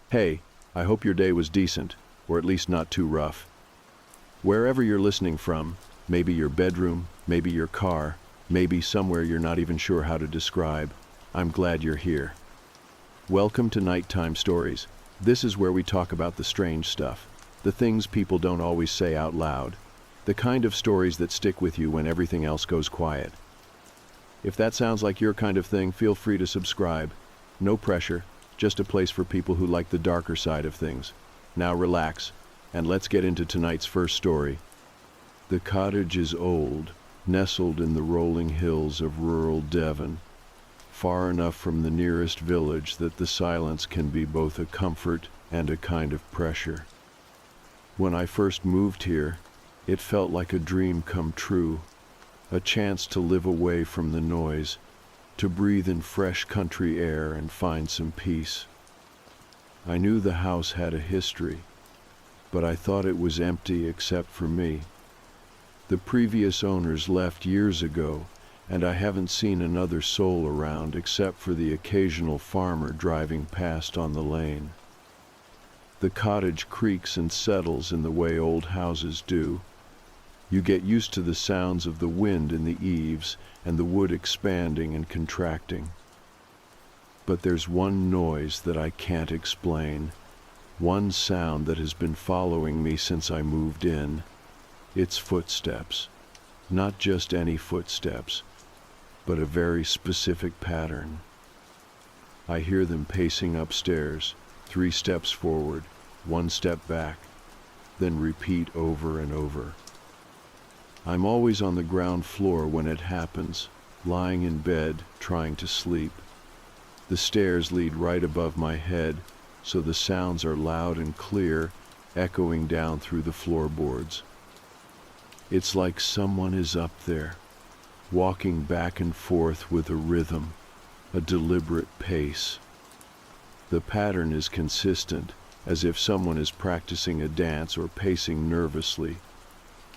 Hey, I hope your day was decent, or at least not too rough. Wherever you're listening from, maybe your bedroom, maybe your car, maybe somewhere you're not even sure how to describe, I'm glad you're here. Welcome to Nighttime Stories. This is where we talk about the strange stuff, the things people don't always say out loud, the kind of stories that stick with you when everything else goes quiet. If that sounds like your kind of thing, feel free to subscribe. No pressure, just a place for people who like the darker side of things. Now relax, and let's get into tonight's first story. The cottage is old, nestled in the rolling hills of rural Devon, far enough from the nearest village that the silence can be both a comfort and a kind of pressure. When I first moved here, it felt like a dream come true, a chance to live away from the noise, to breathe in fresh country air and find some peace. I knew the house had a history, but I thought it was empty except for me. The previous owners left years ago, and I haven't seen another soul around except for the occasional farmer driving past on the lane. The cottage creaks and settles in the way old houses do. You get used to the sounds of the wind in the eaves and the wood expanding and contracting. But there's one noise that I can't explain, one sound that has been following me since I moved in. It's footsteps. Not just any footsteps, but a very specific pattern. I hear them pacing upstairs, 3 steps forward, 1 step back, then repeat over and over. I'm always on the ground floor when it happens, lying in bed, trying to sleep. The stairs lead right above my head, so the sounds are loud and clear, echoing down through the floorboards. It's like someone is up there, walking back and forth with a rhythm, a deliberate pace. The pattern is consistent, as if someone is practicing a dance or pacing nervously,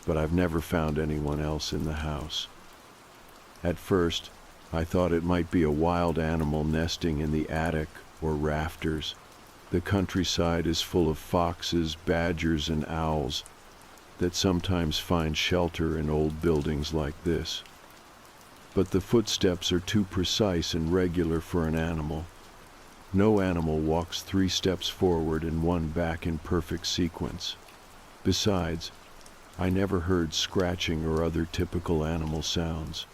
but I've never found anyone else in the house. At first, I thought it might be a wild animal nesting in the attic or rafters. The countryside is full of foxes, badgers, and owls that sometimes find shelter in old buildings like this. But the footsteps are too precise and regular for an animal. No animal walks 3 steps forward and 1 back in perfect sequence. Besides, I never heard scratching or other typical animal sounds.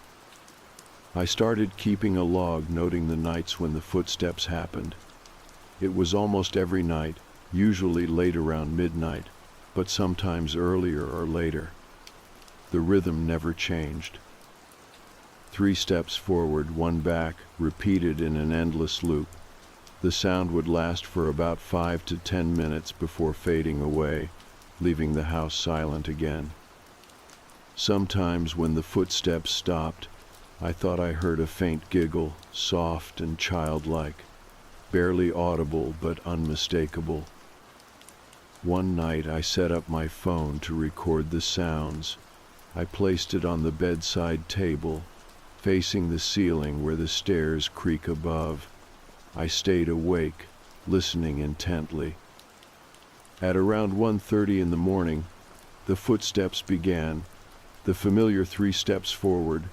I started keeping a log noting the nights when the footsteps happened. It was almost every night, usually late around midnight, but sometimes earlier or later. The rhythm never changed. 3 steps forward, 1 back, repeated in an endless loop. The sound would last for about 5 to 10 minutes before fading away, leaving the house silent again. Sometimes when the footsteps stopped, I thought I heard a faint giggle, soft and childlike, barely audible but unmistakable. One night I set up my phone to record the sounds. I placed it on the bedside table, facing the ceiling where the stairs creak above. I stayed awake, listening intently. At around 1:30 in the morning, the footsteps began, the familiar 3 steps forward,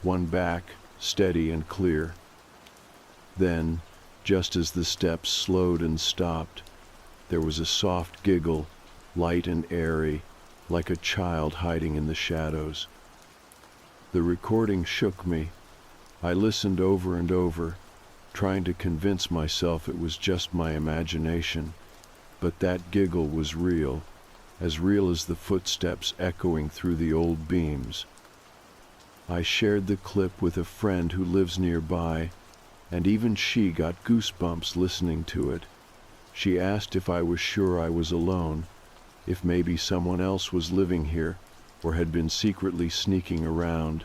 1 back, steady and clear. Then, just as the steps slowed and stopped, there was a soft giggle, light and airy, like a child hiding in the shadows. The recording shook me. I listened over and over, trying to convince myself it was just my imagination. But that giggle was real as the footsteps echoing through the old beams. I shared the clip with a friend who lives nearby, and even she got goosebumps listening to it. She asked if I was sure I was alone, if maybe someone else was living here or had been secretly sneaking around.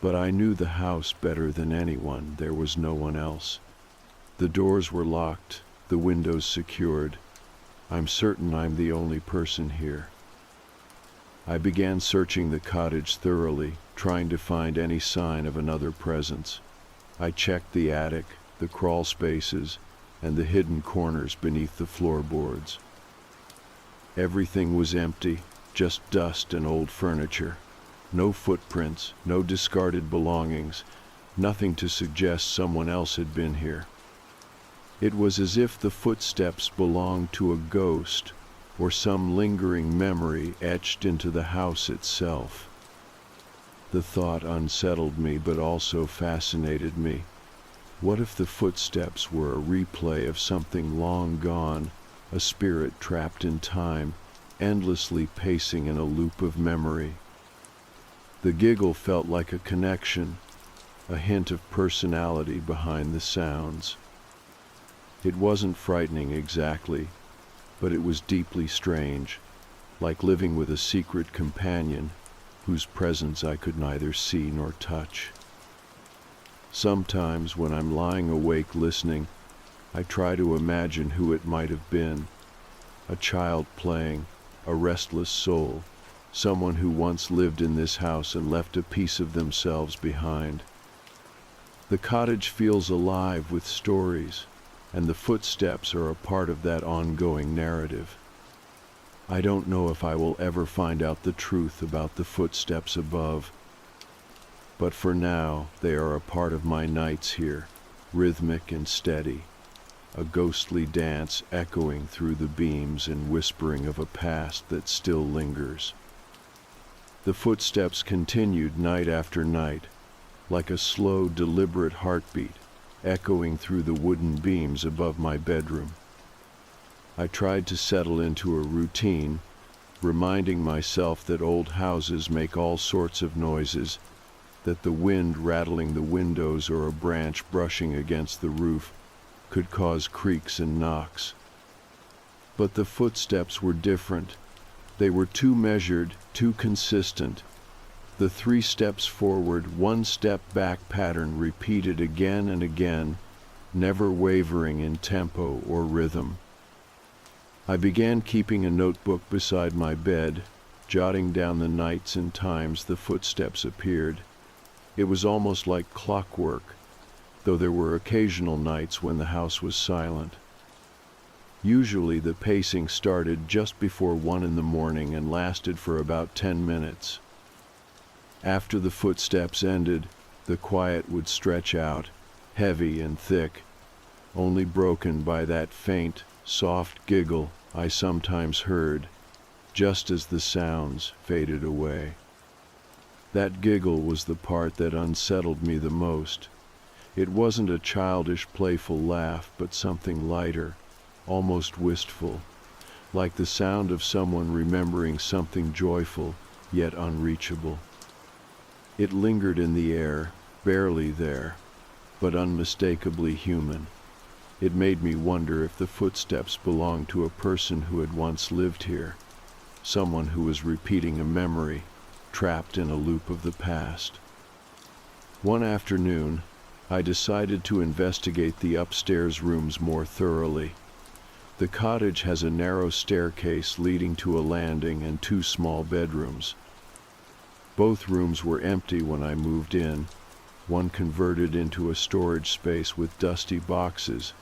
But I knew the house better than anyone. There was no one else. The doors were locked, the windows secured. I'm certain I'm the only person here. I began searching the cottage thoroughly, trying to find any sign of another presence. I checked the attic, the crawl spaces, and the hidden corners beneath the floorboards. Everything was empty, just dust and old furniture. No footprints, no discarded belongings, nothing to suggest someone else had been here. It was as if the footsteps belonged to a ghost or some lingering memory etched into the house itself. The thought unsettled me but also fascinated me. What if the footsteps were a replay of something long gone, a spirit trapped in time, endlessly pacing in a loop of memory? The giggle felt like a connection, a hint of personality behind the sounds. It wasn't frightening exactly, but it was deeply strange, like living with a secret companion whose presence I could neither see nor touch. Sometimes when I'm lying awake listening, I try to imagine who it might have been. A child playing, a restless soul, someone who once lived in this house and left a piece of themselves behind. The cottage feels alive with stories, and the footsteps are a part of that ongoing narrative. I don't know if I will ever find out the truth about the footsteps above, but for now they are a part of my nights here, rhythmic and steady, a ghostly dance echoing through the beams and whispering of a past that still lingers. The footsteps continued night after night, like a slow, deliberate heartbeat, echoing through the wooden beams above my bedroom. I tried to settle into a routine, reminding myself that old houses make all sorts of noises, that the wind rattling the windows or a branch brushing against the roof could cause creaks and knocks. But the footsteps were different. They were too measured, too consistent. The 3 steps forward, 1 step back pattern repeated again and again, never wavering in tempo or rhythm. I began keeping a notebook beside my bed, jotting down the nights and times the footsteps appeared. It was almost like clockwork, though there were occasional nights when the house was silent. Usually the pacing started just before 1 in the morning and lasted for about 10 minutes. After the footsteps ended, the quiet would stretch out, heavy and thick, only broken by that faint, soft giggle I sometimes heard, just as the sounds faded away. That giggle was the part that unsettled me the most. It wasn't a childish, playful laugh, but something lighter, almost wistful, like the sound of someone remembering something joyful, yet unreachable. It lingered in the air, barely there, but unmistakably human. It made me wonder if the footsteps belonged to a person who had once lived here, someone who was repeating a memory, trapped in a loop of the past. One afternoon, I decided to investigate the upstairs rooms more thoroughly. The cottage has a narrow staircase leading to a landing and 2 small bedrooms. Both rooms were empty when I moved in, one converted into a storage space with dusty boxes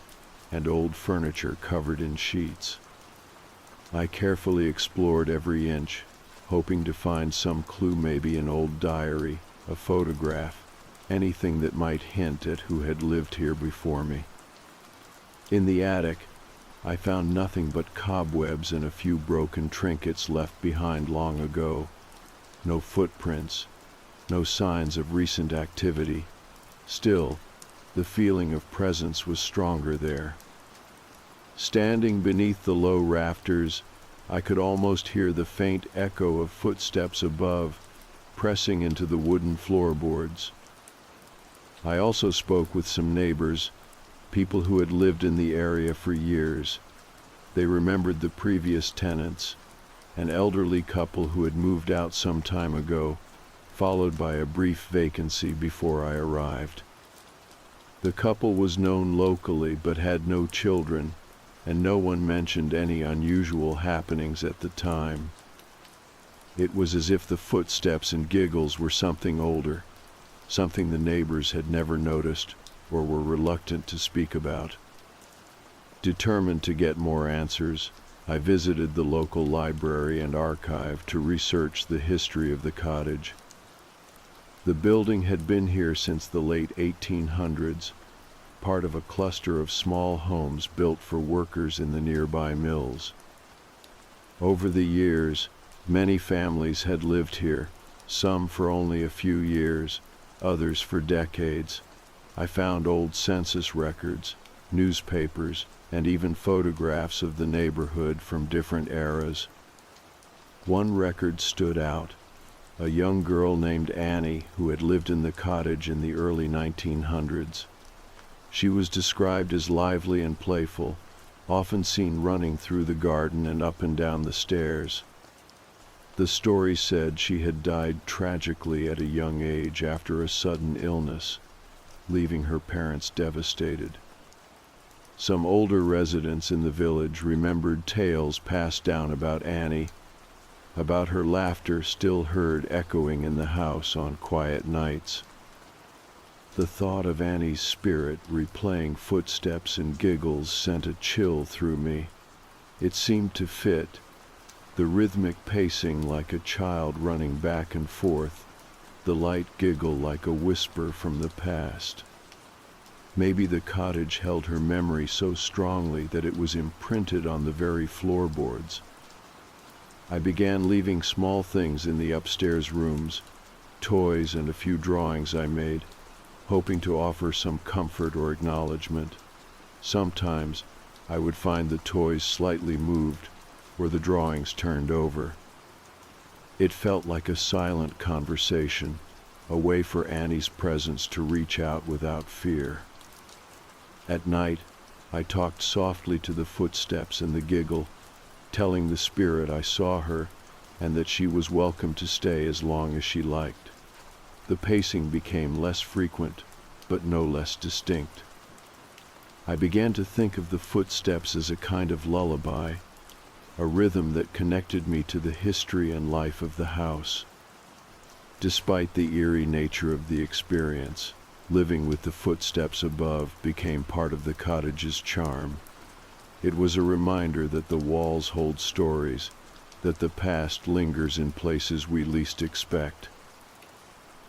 and old furniture covered in sheets. I carefully explored every inch, hoping to find some clue, maybe an old diary, a photograph, anything that might hint at who had lived here before me. In the attic, I found nothing but cobwebs and a few broken trinkets left behind long ago. No footprints, no signs of recent activity. Still, the feeling of presence was stronger there. Standing beneath the low rafters, I could almost hear the faint echo of footsteps above, pressing into the wooden floorboards. I also spoke with some neighbors, people who had lived in the area for years. They remembered the previous tenants, an elderly couple who had moved out some time ago, followed by a brief vacancy before I arrived. The couple was known locally but had no children, and no one mentioned any unusual happenings at the time. It was as if the footsteps and giggles were something older, something the neighbors had never noticed or were reluctant to speak about. Determined to get more answers, I visited the local library and archive to research the history of the cottage. The building had been here since the late 1800s, part of a cluster of small homes built for workers in the nearby mills. Over the years, many families had lived here, some for only a few years, others for decades. I found old census records, newspapers, and even photographs of the neighborhood from different eras. One record stood out, a young girl named Annie who had lived in the cottage in the early 1900s. She was described as lively and playful, often seen running through the garden and up and down the stairs. The story said she had died tragically at a young age after a sudden illness, leaving her parents devastated. Some older residents in the village remembered tales passed down about Annie, about her laughter still heard echoing in the house on quiet nights. The thought of Annie's spirit replaying footsteps and giggles sent a chill through me. It seemed to fit, the rhythmic pacing like a child running back and forth, the light giggle like a whisper from the past. Maybe the cottage held her memory so strongly that it was imprinted on the very floorboards. I began leaving small things in the upstairs rooms, toys and a few drawings I made, hoping to offer some comfort or acknowledgement. Sometimes I would find the toys slightly moved or the drawings turned over. It felt like a silent conversation, a way for Annie's presence to reach out without fear. At night, I talked softly to the footsteps and the giggle, telling the spirit I saw her and that she was welcome to stay as long as she liked. The pacing became less frequent, but no less distinct. I began to think of the footsteps as a kind of lullaby, a rhythm that connected me to the history and life of the house. Despite the eerie nature of the experience, living with the footsteps above became part of the cottage's charm. It was a reminder that the walls hold stories, that the past lingers in places we least expect.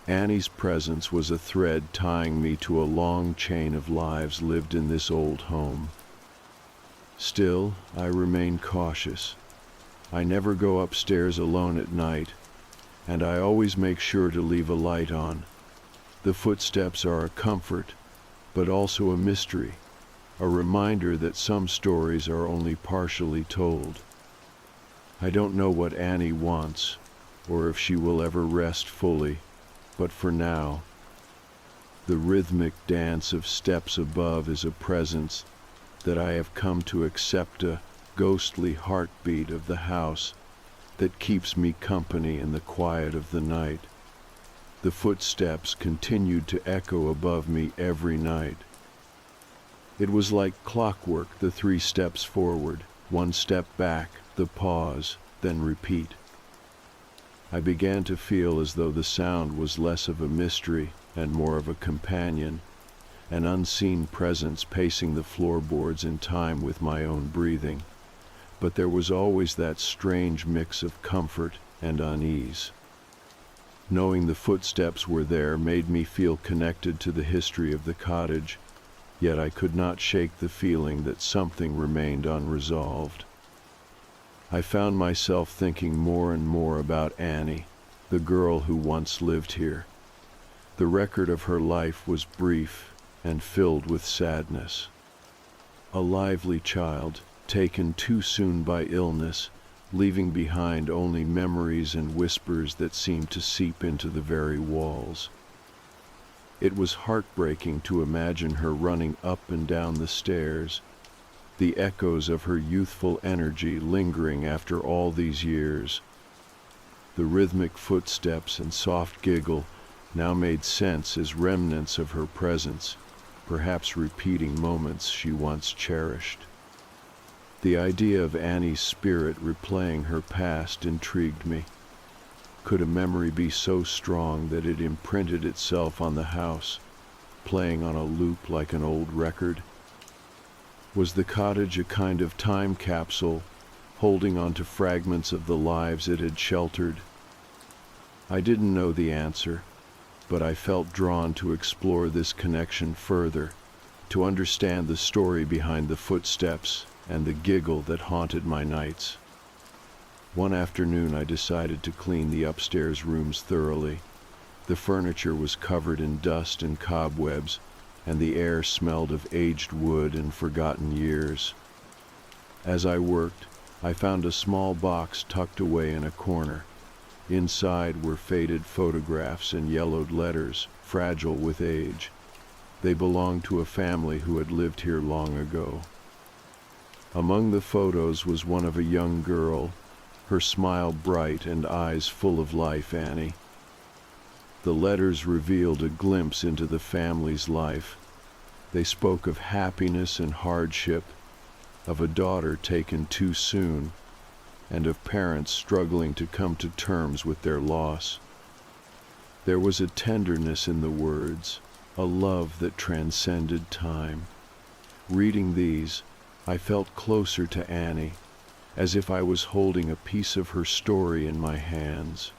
Annie's presence was a thread tying me to a long chain of lives lived in this old home. Still, I remain cautious. I never go upstairs alone at night, and I always make sure to leave a light on. The footsteps are a comfort, but also a mystery, a reminder that some stories are only partially told. I don't know what Annie wants, or if she will ever rest fully, but for now, the rhythmic dance of steps above is a presence that I have come to accept, a ghostly heartbeat of the house that keeps me company in the quiet of the night. The footsteps continued to echo above me every night. It was like clockwork, the 3 steps forward, 1 step back, the pause, then repeat. I began to feel as though the sound was less of a mystery and more of a companion, an unseen presence pacing the floorboards in time with my own breathing. But there was always that strange mix of comfort and unease. Knowing the footsteps were there made me feel connected to the history of the cottage, yet I could not shake the feeling that something remained unresolved. I found myself thinking more and more about Annie, the girl who once lived here. The record of her life was brief and filled with sadness. A lively child, taken too soon by illness, leaving behind only memories and whispers that seemed to seep into the very walls. It was heartbreaking to imagine her running up and down the stairs, the echoes of her youthful energy lingering after all these years. The rhythmic footsteps and soft giggle now made sense as remnants of her presence, perhaps repeating moments she once cherished. The idea of Annie's spirit replaying her past intrigued me. Could a memory be so strong that it imprinted itself on the house, playing on a loop like an old record? Was the cottage a kind of time capsule, holding on to fragments of the lives it had sheltered? I didn't know the answer, but I felt drawn to explore this connection further, to understand the story behind the footsteps and the giggle that haunted my nights. One afternoon I decided to clean the upstairs rooms thoroughly. The furniture was covered in dust and cobwebs, and the air smelled of aged wood and forgotten years. As I worked, I found a small box tucked away in a corner. Inside were faded photographs and yellowed letters, fragile with age. They belonged to a family who had lived here long ago. Among the photos was one of a young girl, her smile bright and eyes full of life, Annie. The letters revealed a glimpse into the family's life. They spoke of happiness and hardship, of a daughter taken too soon, and of parents struggling to come to terms with their loss. There was a tenderness in the words, a love that transcended time. Reading these, I felt closer to Annie, as if I was holding a piece of her story in my hands.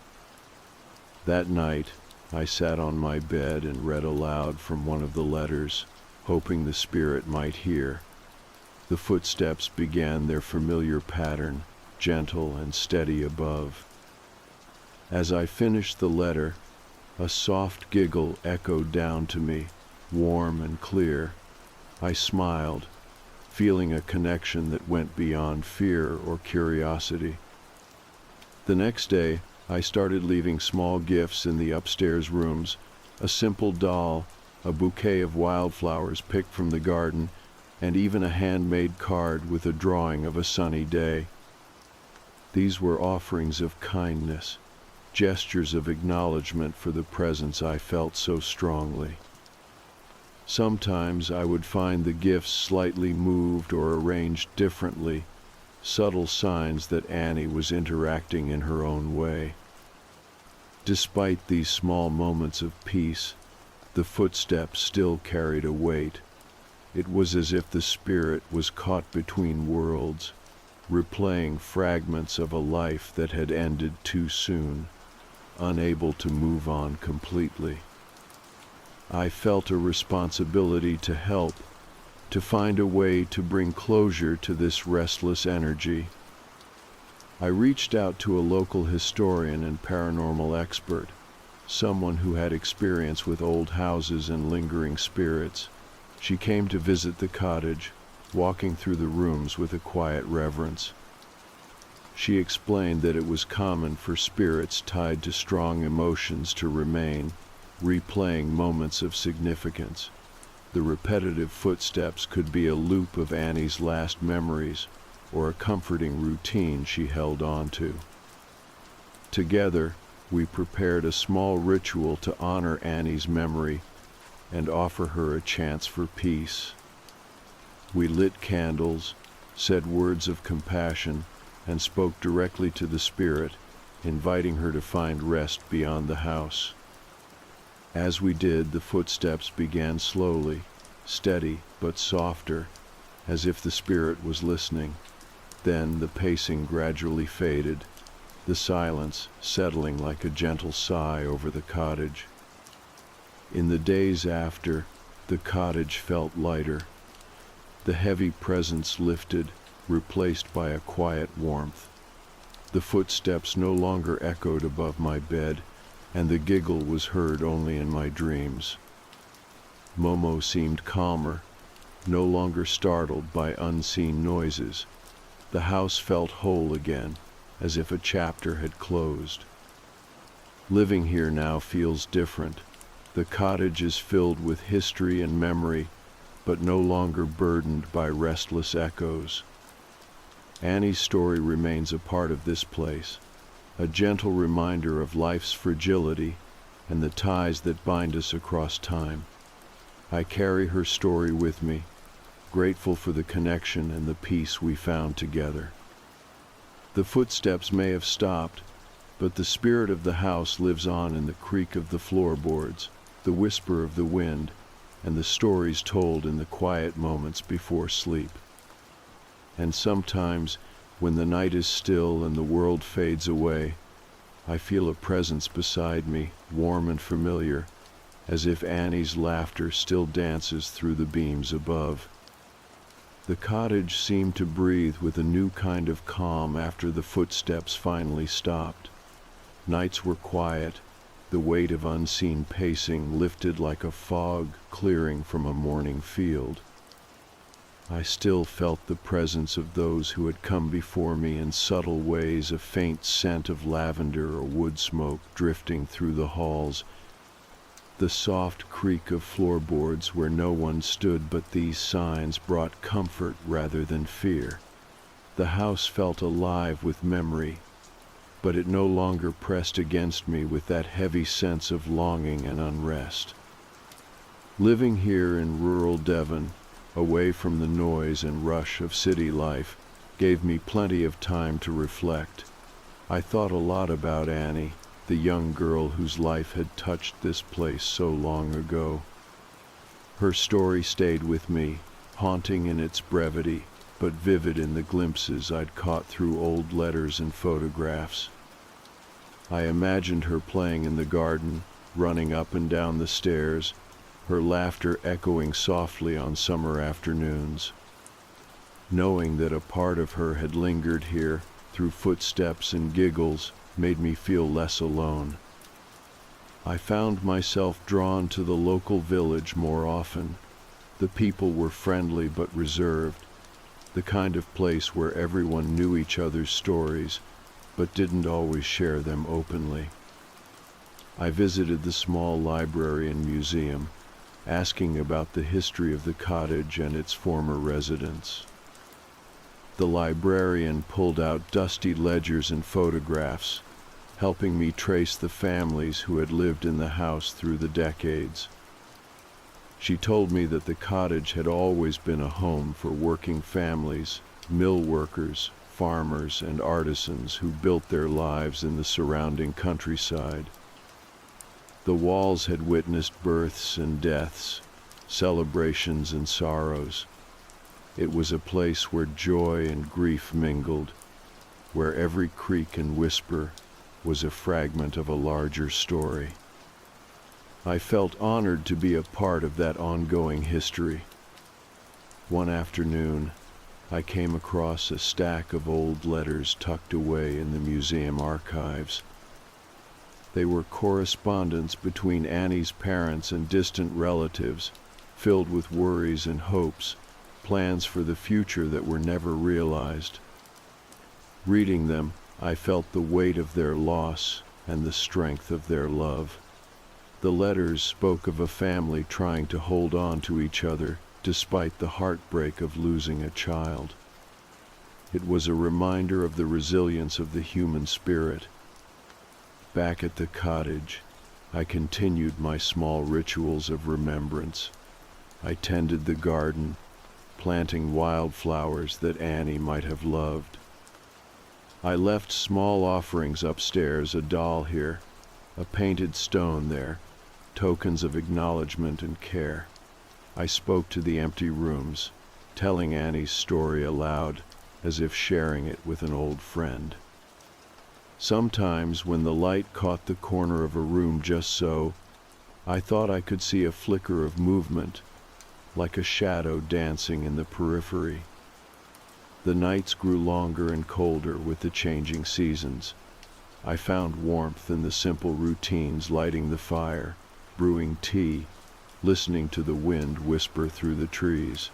That night, I sat on my bed and read aloud from one of the letters, hoping the spirit might hear. The footsteps began their familiar pattern, gentle and steady above. As I finished the letter, a soft giggle echoed down to me, warm and clear. I smiled, feeling a connection that went beyond fear or curiosity. The next day, I started leaving small gifts in the upstairs rooms, a simple doll, a bouquet of wildflowers picked from the garden, and even a handmade card with a drawing of a sunny day. These were offerings of kindness, gestures of acknowledgement for the presence I felt so strongly. Sometimes I would find the gifts slightly moved or arranged differently, subtle signs that Annie was interacting in her own way. Despite these small moments of peace, the footsteps still carried a weight. It was as if the spirit was caught between worlds, replaying fragments of a life that had ended too soon, unable to move on completely. I felt a responsibility to help, to find a way to bring closure to this restless energy. I reached out to a local historian and paranormal expert, someone who had experience with old houses and lingering spirits. She came to visit the cottage, walking through the rooms with a quiet reverence. She explained that it was common for spirits tied to strong emotions to remain, replaying moments of significance. The repetitive footsteps could be a loop of Annie's last memories, or a comforting routine she held on to. Together, we prepared a small ritual to honor Annie's memory and offer her a chance for peace. We lit candles, said words of compassion, and spoke directly to the spirit, inviting her to find rest beyond the house. As we did, the footsteps began slowly, steady but softer, as if the spirit was listening. Then the pacing gradually faded, the silence settling like a gentle sigh over the cottage. In the days after, the cottage felt lighter. The heavy presence lifted, replaced by a quiet warmth. The footsteps no longer echoed above my bed, and the giggle was heard only in my dreams. Momo seemed calmer, no longer startled by unseen noises. The house felt whole again, as if a chapter had closed. Living here now feels different. The cottage is filled with history and memory, but no longer burdened by restless echoes. Annie's story remains a part of this place, a gentle reminder of life's fragility and the ties that bind us across time. I carry her story with me, grateful for the connection and the peace we found together. The footsteps may have stopped, but the spirit of the house lives on in the creak of the floorboards, the whisper of the wind, and the stories told in the quiet moments before sleep. And sometimes, when the night is still and the world fades away, I feel a presence beside me, warm and familiar, as if Annie's laughter still dances through the beams above. The cottage seemed to breathe with a new kind of calm after the footsteps finally stopped. Nights were quiet, the weight of unseen pacing lifted like a fog clearing from a morning field. I still felt the presence of those who had come before me in subtle ways, a faint scent of lavender or wood smoke drifting through the halls, the soft creak of floorboards where no one stood, but these signs brought comfort rather than fear. The house felt alive with memory, but it no longer pressed against me with that heavy sense of longing and unrest. Living here in rural Devon, away from the noise and rush of city life, gave me plenty of time to reflect. I thought a lot about Annie, the young girl whose life had touched this place so long ago. Her story stayed with me, haunting in its brevity, but vivid in the glimpses I'd caught through old letters and photographs. I imagined her playing in the garden, running up and down the stairs, her laughter echoing softly on summer afternoons. Knowing that a part of her had lingered here, through footsteps and giggles, made me feel less alone. I found myself drawn to the local village more often. The people were friendly but reserved, the kind of place where everyone knew each other's stories, but didn't always share them openly. I visited the small library and museum, asking about the history of the cottage and its former residents. The librarian pulled out dusty ledgers and photographs, helping me trace the families who had lived in the house through the decades. She told me that the cottage had always been a home for working families, mill workers, farmers, and artisans who built their lives in the surrounding countryside. The walls had witnessed births and deaths, celebrations and sorrows. It was a place where joy and grief mingled, where every creak and whisper was a fragment of a larger story. I felt honored to be a part of that ongoing history. One afternoon, I came across a stack of old letters tucked away in the museum archives. They were correspondence between Annie's parents and distant relatives, filled with worries and hopes, plans for the future that were never realized. Reading them, I felt the weight of their loss and the strength of their love. The letters spoke of a family trying to hold on to each other despite the heartbreak of losing a child. It was a reminder of the resilience of the human spirit. Back at the cottage, I continued my small rituals of remembrance. I tended the garden, planting wildflowers that Annie might have loved. I left small offerings upstairs, a doll here, a painted stone there, tokens of acknowledgement and care. I spoke to the empty rooms, telling Annie's story aloud, as if sharing it with an old friend. Sometimes, when the light caught the corner of a room just so, I thought I could see a flicker of movement, like a shadow dancing in the periphery. The nights grew longer and colder with the changing seasons. I found warmth in the simple routines, lighting the fire, brewing tea, listening to the wind whisper through the trees.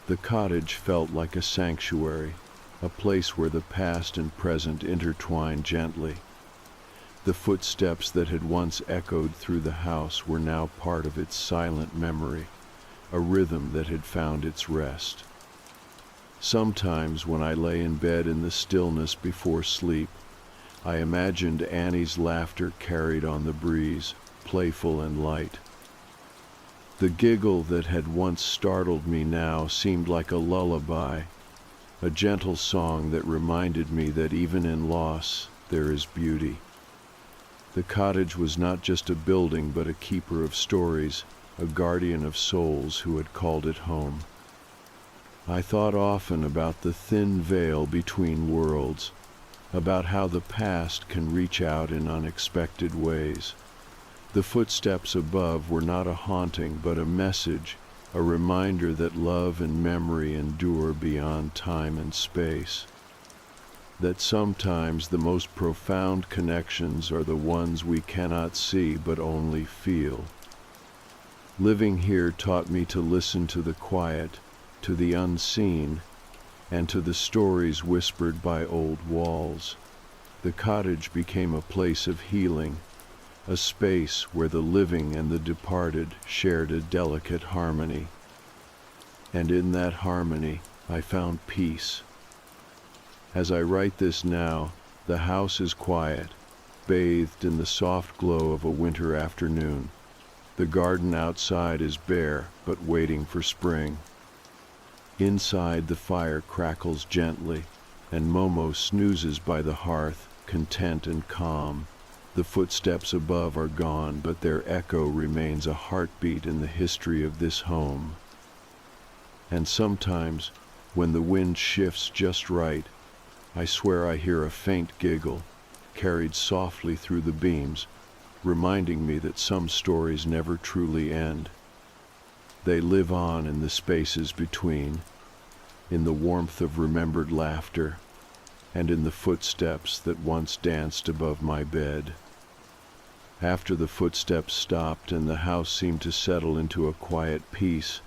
The cottage felt like a sanctuary, a place where the past and present intertwined gently. The footsteps that had once echoed through the house were now part of its silent memory, a rhythm that had found its rest. Sometimes when I lay in bed in the stillness before sleep, I imagined Annie's laughter carried on the breeze, playful and light. The giggle that had once startled me now seemed like a lullaby, a gentle song that reminded me that even in loss there is beauty. The cottage was not just a building but a keeper of stories, a guardian of souls who had called it home. I thought often about the thin veil between worlds, about how the past can reach out in unexpected ways. The footsteps above were not a haunting, but a message, a reminder that love and memory endure beyond time and space. That sometimes the most profound connections are the ones we cannot see but only feel. Living here taught me to listen to the quiet, to the unseen, and to the stories whispered by old walls. The cottage became a place of healing, a space where the living and the departed shared a delicate harmony. And in that harmony, I found peace. As I write this now, the house is quiet, bathed in the soft glow of a winter afternoon. The garden outside is bare, but waiting for spring. Inside, the fire crackles gently, and Momo snoozes by the hearth, content and calm. The footsteps above are gone, but their echo remains a heartbeat in the history of this home. And sometimes, when the wind shifts just right, I swear I hear a faint giggle, carried softly through the beams, reminding me that some stories never truly end. They live on in the spaces between, in the warmth of remembered laughter, and in the footsteps that once danced above my bed. After the footsteps stopped and the house seemed to settle into a quiet peace,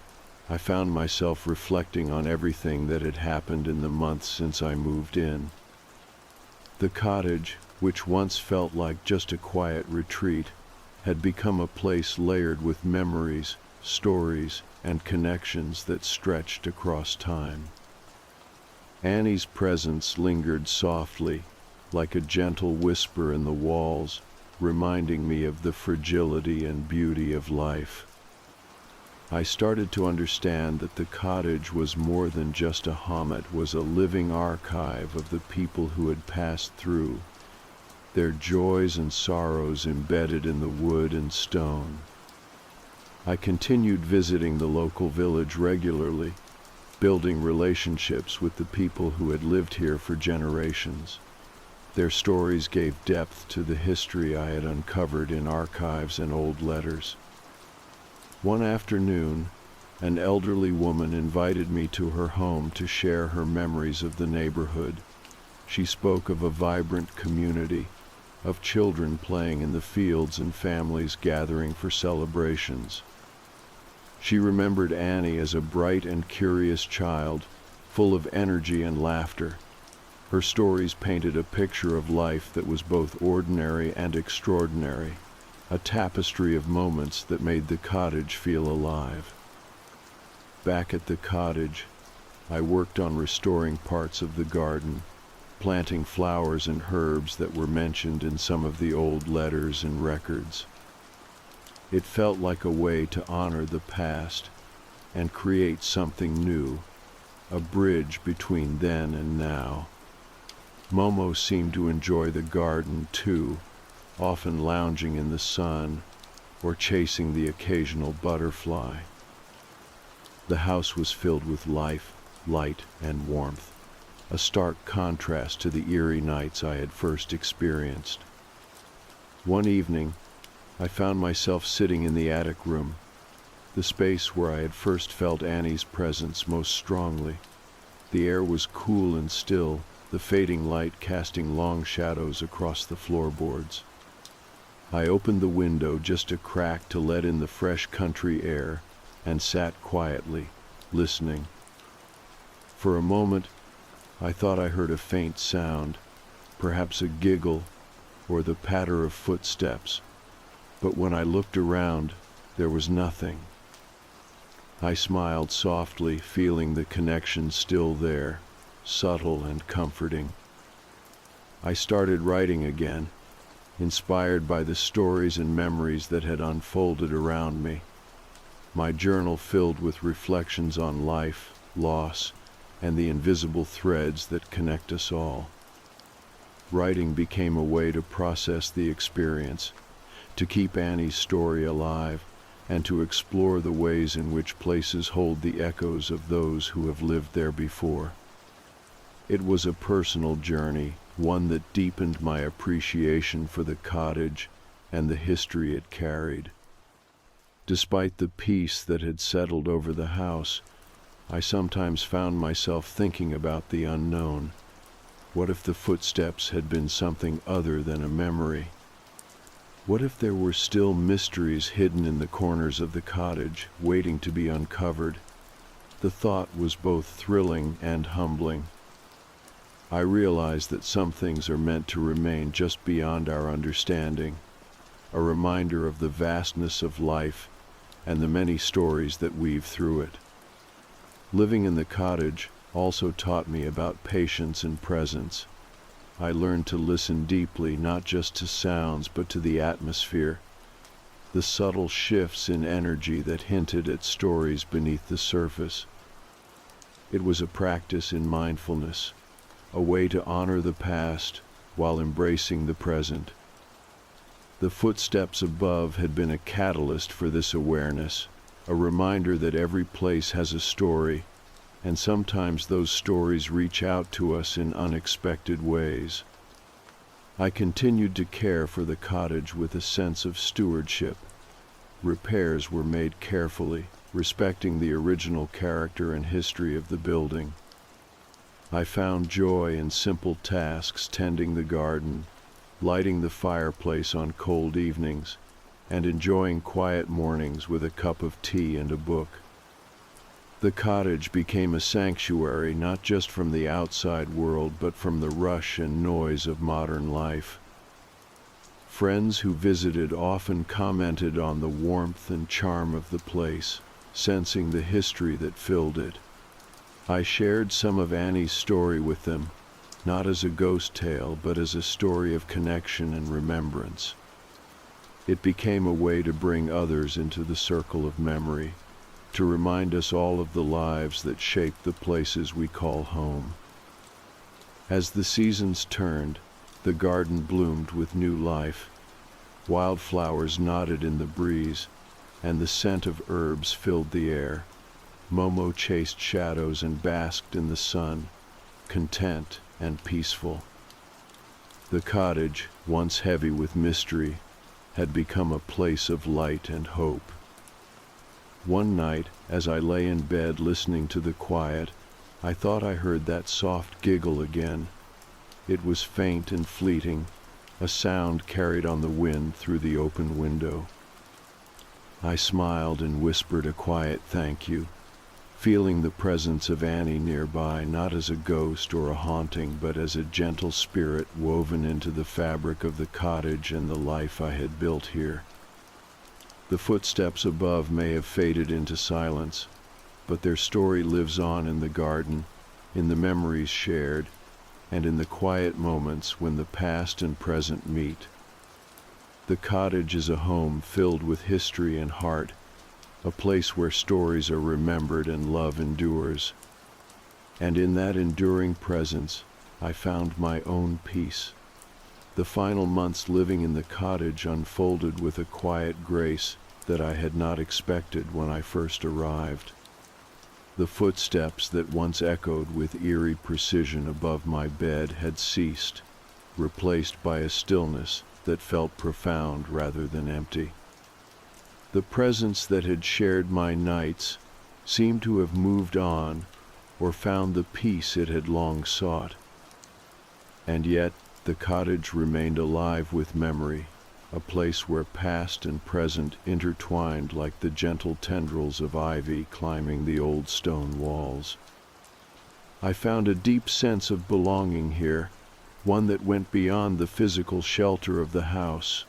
I found myself reflecting on everything that had happened in the months since I moved in. The cottage, which once felt like just a quiet retreat, had become a place layered with memories, stories, and connections that stretched across time. Annie's presence lingered softly, like a gentle whisper in the walls, reminding me of the fragility and beauty of life. I started to understand that the cottage was more than just a home, it was a living archive of the people who had passed through, their joys and sorrows embedded in the wood and stone. I continued visiting the local village regularly, building relationships with the people who had lived here for generations. Their stories gave depth to the history I had uncovered in archives and old letters. One afternoon, an elderly woman invited me to her home to share her memories of the neighborhood. She spoke of a vibrant community, of children playing in the fields and families gathering for celebrations. She remembered Annie as a bright and curious child, full of energy and laughter. Her stories painted a picture of life that was both ordinary and extraordinary, a tapestry of moments that made the cottage feel alive. Back at the cottage, I worked on restoring parts of the garden, planting flowers and herbs that were mentioned in some of the old letters and records. It felt like a way to honor the past and create something new, a bridge between then and now. Momo seemed to enjoy the garden too, often lounging in the sun or chasing the occasional butterfly. The house was filled with life, light, and warmth, a stark contrast to the eerie nights I had first experienced. One evening, I found myself sitting in the attic room, the space where I had first felt Annie's presence most strongly. The air was cool and still, the fading light casting long shadows across the floorboards. I opened the window just a crack to let in the fresh country air and sat quietly, listening. For a moment, I thought I heard a faint sound, perhaps a giggle or the patter of footsteps, but when I looked around, there was nothing. I smiled softly, feeling the connection still there, subtle and comforting. I started writing again, inspired by the stories and memories that had unfolded around me. My journal filled with reflections on life, loss, and the invisible threads that connect us all. Writing became a way to process the experience, to keep Annie's story alive, and to explore the ways in which places hold the echoes of those who have lived there before. It was a personal journey, one that deepened my appreciation for the cottage and the history it carried. Despite the peace that had settled over the house, I sometimes found myself thinking about the unknown. What if the footsteps had been something other than a memory? What if there were still mysteries hidden in the corners of the cottage, waiting to be uncovered? The thought was both thrilling and humbling. I realized that some things are meant to remain just beyond our understanding, a reminder of the vastness of life and the many stories that weave through it. Living in the cottage also taught me about patience and presence. I learned to listen deeply, not just to sounds, but to the atmosphere, the subtle shifts in energy that hinted at stories beneath the surface. It was a practice in mindfulness, a way to honor the past while embracing the present. The footsteps above had been a catalyst for this awareness, a reminder that every place has a story, and sometimes those stories reach out to us in unexpected ways. I continued to care for the cottage with a sense of stewardship. Repairs were made carefully, respecting the original character and history of the building. I found joy in simple tasks, tending the garden, lighting the fireplace on cold evenings, and enjoying quiet mornings with a cup of tea and a book. The cottage became a sanctuary not just from the outside world, but from the rush and noise of modern life. Friends who visited often commented on the warmth and charm of the place, sensing the history that filled it. I shared some of Annie's story with them, not as a ghost tale, but as a story of connection and remembrance. It became a way to bring others into the circle of memory, to remind us all of the lives that shape the places we call home. As the seasons turned, the garden bloomed with new life. Wildflowers nodded in the breeze, and the scent of herbs filled the air. Momo chased shadows and basked in the sun, content and peaceful. The cottage, once heavy with mystery, had become a place of light and hope. One night, as I lay in bed listening to the quiet, I thought I heard that soft giggle again. It was faint and fleeting, a sound carried on the wind through the open window. I smiled and whispered a quiet thank you, feeling the presence of Annie nearby, not as a ghost or a haunting, but as a gentle spirit woven into the fabric of the cottage and the life I had built here. The footsteps above may have faded into silence, but their story lives on in the garden, in the memories shared, and in the quiet moments when the past and present meet. The cottage is a home filled with history and heart, a place where stories are remembered and love endures. And in that enduring presence, I found my own peace. The final months living in the cottage unfolded with a quiet grace that I had not expected when I first arrived. The footsteps that once echoed with eerie precision above my bed had ceased, replaced by a stillness that felt profound rather than empty. The presence that had shared my nights seemed to have moved on or found the peace it had long sought. And yet, the cottage remained alive with memory, a place where past and present intertwined like the gentle tendrils of ivy climbing the old stone walls. I found a deep sense of belonging here, one that went beyond the physical shelter of the house.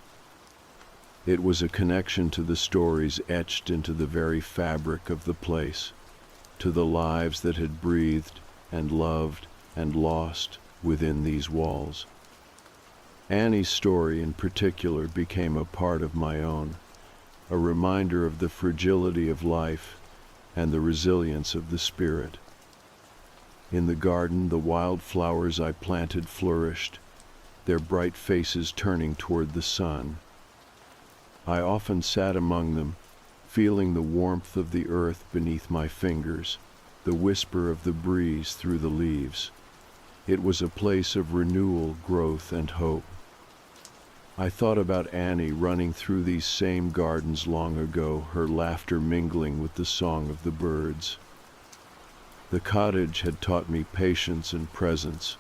It was a connection to the stories etched into the very fabric of the place, to the lives that had breathed and loved and lost within these walls. Annie's story in particular became a part of my own, a reminder of the fragility of life and the resilience of the spirit. In the garden, the wildflowers I planted flourished, their bright faces turning toward the sun. I often sat among them, feeling the warmth of the earth beneath my fingers, the whisper of the breeze through the leaves. It was a place of renewal, growth, and hope. I thought about Annie running through these same gardens long ago, her laughter mingling with the song of the birds. The cottage had taught me patience and presence.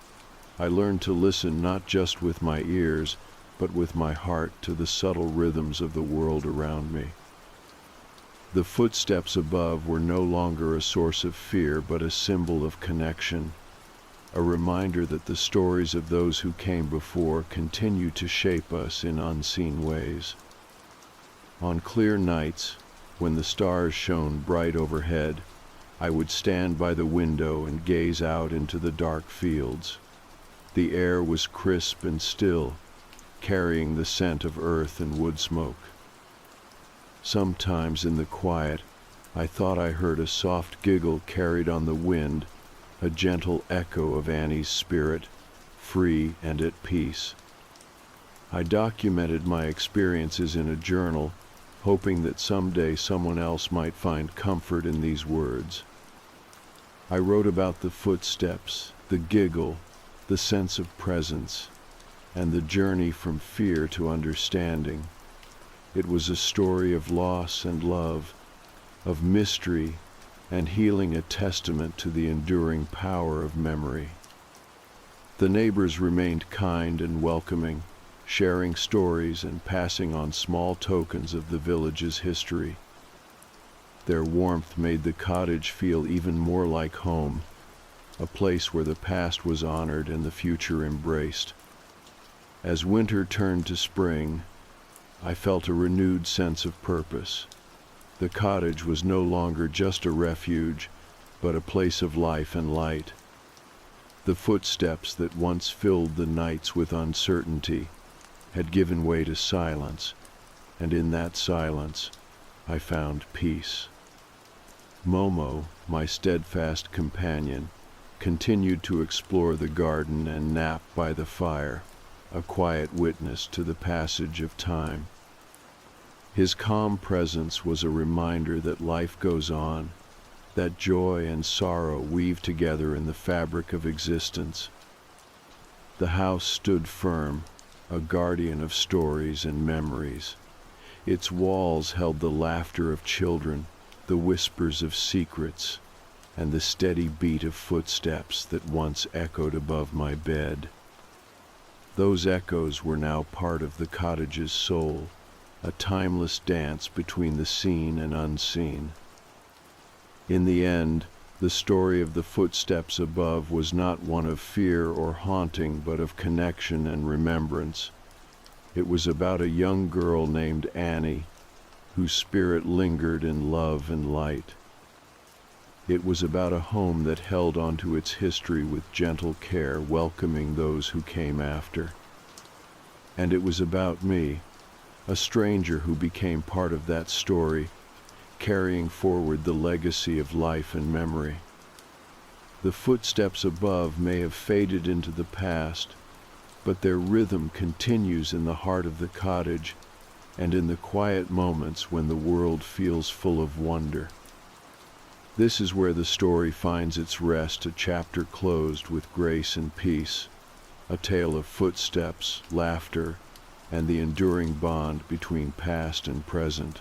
I learned to listen not just with my ears, but with my heart to the subtle rhythms of the world around me. The footsteps above were no longer a source of fear, but a symbol of connection, a reminder that the stories of those who came before continue to shape us in unseen ways. On clear nights, when the stars shone bright overhead, I would stand by the window and gaze out into the dark fields. The air was crisp and still, carrying the scent of earth and wood smoke. Sometimes in the quiet, I thought I heard a soft giggle carried on the wind, a gentle echo of Annie's spirit, free and at peace. I documented my experiences in a journal, hoping that someday someone else might find comfort in these words. I wrote about the footsteps, the giggle, the sense of presence, and the journey from fear to understanding. It was a story of loss and love, of mystery and healing, a testament to the enduring power of memory. The neighbors remained kind and welcoming, sharing stories and passing on small tokens of the village's history. Their warmth made the cottage feel even more like home, a place where the past was honored and the future embraced. As winter turned to spring, I felt a renewed sense of purpose. The cottage was no longer just a refuge, but a place of life and light. The footsteps that once filled the nights with uncertainty had given way to silence, and in that silence I found peace. Momo, my steadfast companion, continued to explore the garden and nap by the fire, a quiet witness to the passage of time. His calm presence was a reminder that life goes on, that joy and sorrow weave together in the fabric of existence. The house stood firm, a guardian of stories and memories. Its walls held the laughter of children, the whispers of secrets, and the steady beat of footsteps that once echoed above my bed. Those echoes were now part of the cottage's soul, a timeless dance between the seen and unseen. In the end, the story of the footsteps above was not one of fear or haunting, but of connection and remembrance. It was about a young girl named Annie, whose spirit lingered in love and light. It was about a home that held onto its history with gentle care, welcoming those who came after. And it was about me, a stranger who became part of that story, carrying forward the legacy of life and memory. The footsteps above may have faded into the past, but their rhythm continues in the heart of the cottage and in the quiet moments when the world feels full of wonder. This is where the story finds its rest, a chapter closed with grace and peace, a tale of footsteps, laughter, and the enduring bond between past and present.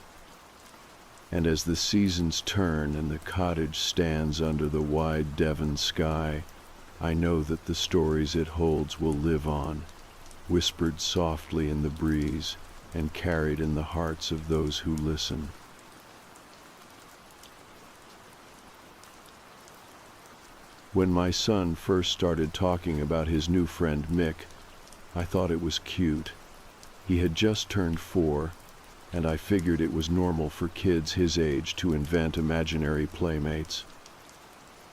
And as the seasons turn and the cottage stands under the wide Devon sky, I know that the stories it holds will live on, whispered softly in the breeze and carried in the hearts of those who listen. When my son first started talking about his new friend Mick, I thought it was cute. He had just turned 4, and I figured it was normal for kids his age to invent imaginary playmates.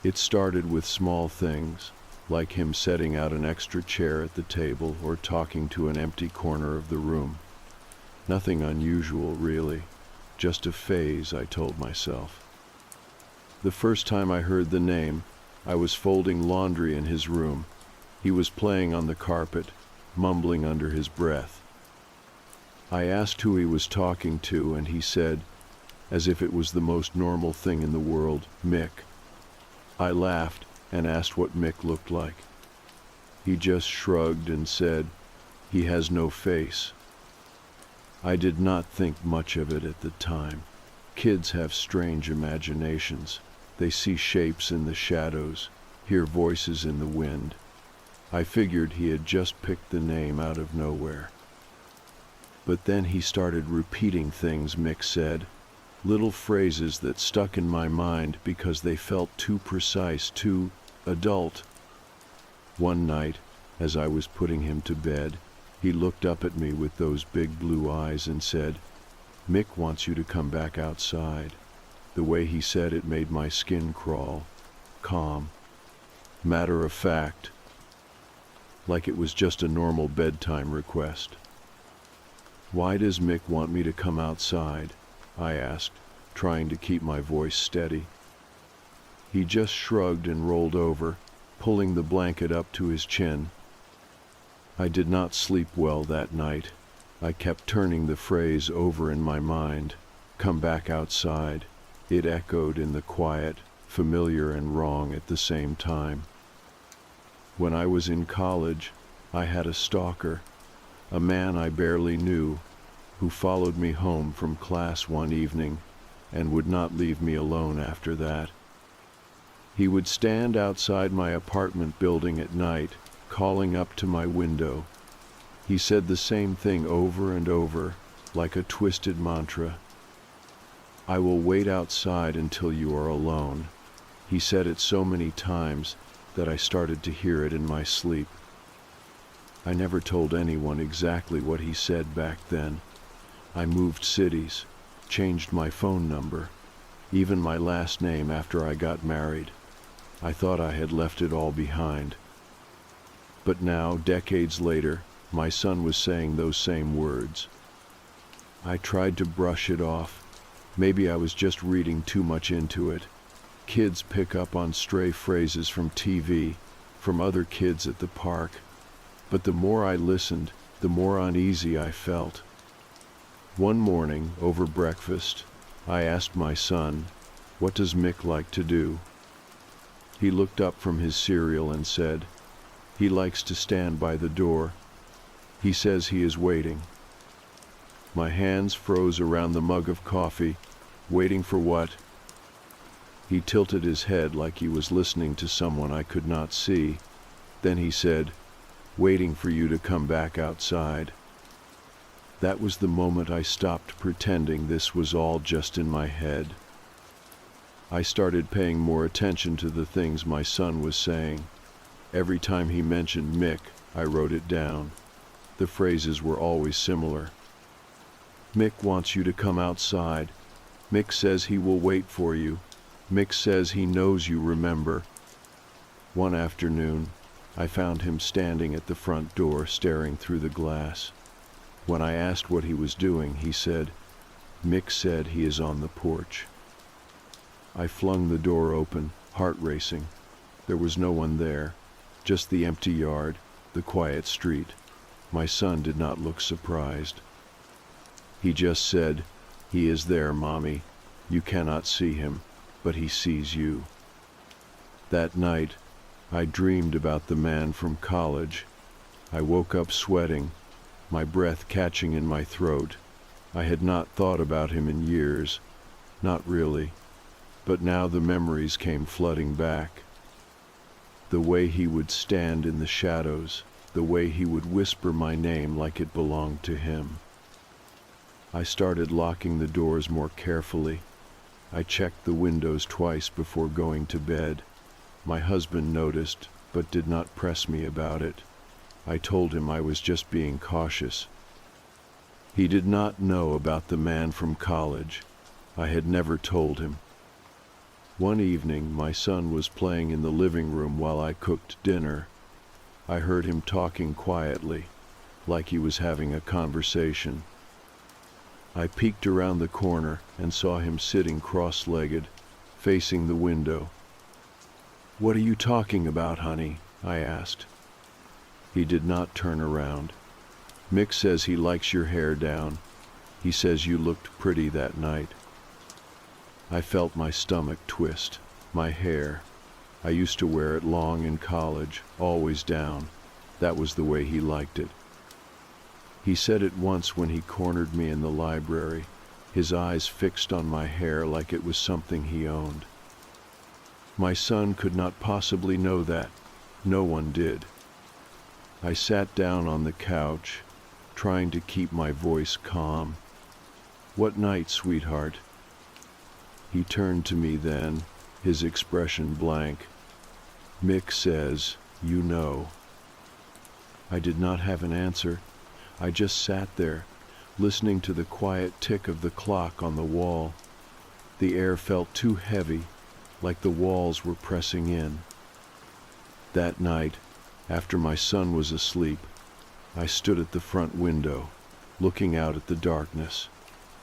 It started with small things, like him setting out an extra chair at the table or talking to an empty corner of the room. Nothing unusual, really, just a phase, I told myself. The first time I heard the name, I was folding laundry in his room. He was playing on the carpet, mumbling under his breath. I asked who he was talking to, and he said, as if it was the most normal thing in the world. "Mick." I laughed and asked what Mick looked like. He just shrugged and said, "He has no face." I did not think much of it at the time. Kids have strange imaginations. They see shapes in the shadows, hear voices in the wind. I figured he had just picked the name out of nowhere. But then he started repeating things Mick said, little phrases that stuck in my mind because they felt too precise, too adult. One night, as I was putting him to bed, he looked up at me with those big blue eyes and said, "Mick wants you to come back outside." The way he said it made my skin crawl. Calm, matter of fact, like it was just a normal bedtime request. "Why does Mick want me to come outside?" I asked, trying to keep my voice steady. He just shrugged and rolled over, pulling the blanket up to his chin. I did not sleep well that night. I kept turning the phrase over in my mind. "Come back outside." It echoed in the quiet, familiar and wrong at the same time. When I was in college, I had a stalker, a man I barely knew, who followed me home from class one evening and would not leave me alone after that. He would stand outside my apartment building at night, calling up to my window. He said the same thing over and over, like a twisted mantra. "I will wait outside until you are alone." He said it so many times that I started to hear it in my sleep. I never told anyone exactly what he said back then. I moved cities, changed my phone number, even my last name after I got married. I thought I had left it all behind. But now, decades later, my son was saying those same words. I tried to brush it off. Maybe I was just reading too much into it. Kids pick up on stray phrases from TV, from other kids at the park. But the more I listened, the more uneasy I felt. One morning, over breakfast, I asked my son, "What does Mick like to do?" He looked up from his cereal and said, "He likes to stand by the door. He says he is waiting." My hands froze around the mug of coffee. Waiting for what? He tilted his head like he was listening to someone I could not see. Then he said, "Waiting for you to come back outside." That was the moment I stopped pretending this was all just in my head. I started paying more attention to the things my son was saying. Every time he mentioned Mick, I wrote it down. The phrases were always similar. "Mick wants you to come outside. Mick says he will wait for you. Mick says he knows you remember." One afternoon, I found him standing at the front door staring through the glass. When I asked what he was doing, he said, "Mick said he is on the porch." I flung the door open, heart racing. There was no one there, just the empty yard, the quiet street. My son did not look surprised. He just said, "He is there, Mommy. You cannot see him, but he sees you." That night, I dreamed about the man from college. I woke up sweating, my breath catching in my throat. I had not thought about him in years, not really, but now the memories came flooding back. The way he would stand in the shadows, the way he would whisper my name like it belonged to him. I started locking the doors more carefully. I checked the windows twice before going to bed. My husband noticed, but did not press me about it. I told him I was just being cautious. He did not know about the man from college. I had never told him. One evening, my son was playing in the living room while I cooked dinner. I heard him talking quietly, like he was having a conversation. I peeked around the corner and saw him sitting cross-legged, facing the window. "What are you talking about, honey?" I asked. He did not turn around. "Mick says he likes your hair down. He says you looked pretty that night." I felt my stomach twist. My hair. I used to wear it long in college, always down. That was the way he liked it. He said it once when he cornered me in the library, his eyes fixed on my hair like it was something he owned. My son could not possibly know that. No one did. I sat down on the couch, trying to keep my voice calm. "What night, sweetheart?" He turned to me then, his expression blank. "Mick says, you know." I did not have an answer. I just sat there, listening to the quiet tick of the clock on the wall. The air felt too heavy, like the walls were pressing in. That night, after my son was asleep, I stood at the front window, looking out at the darkness.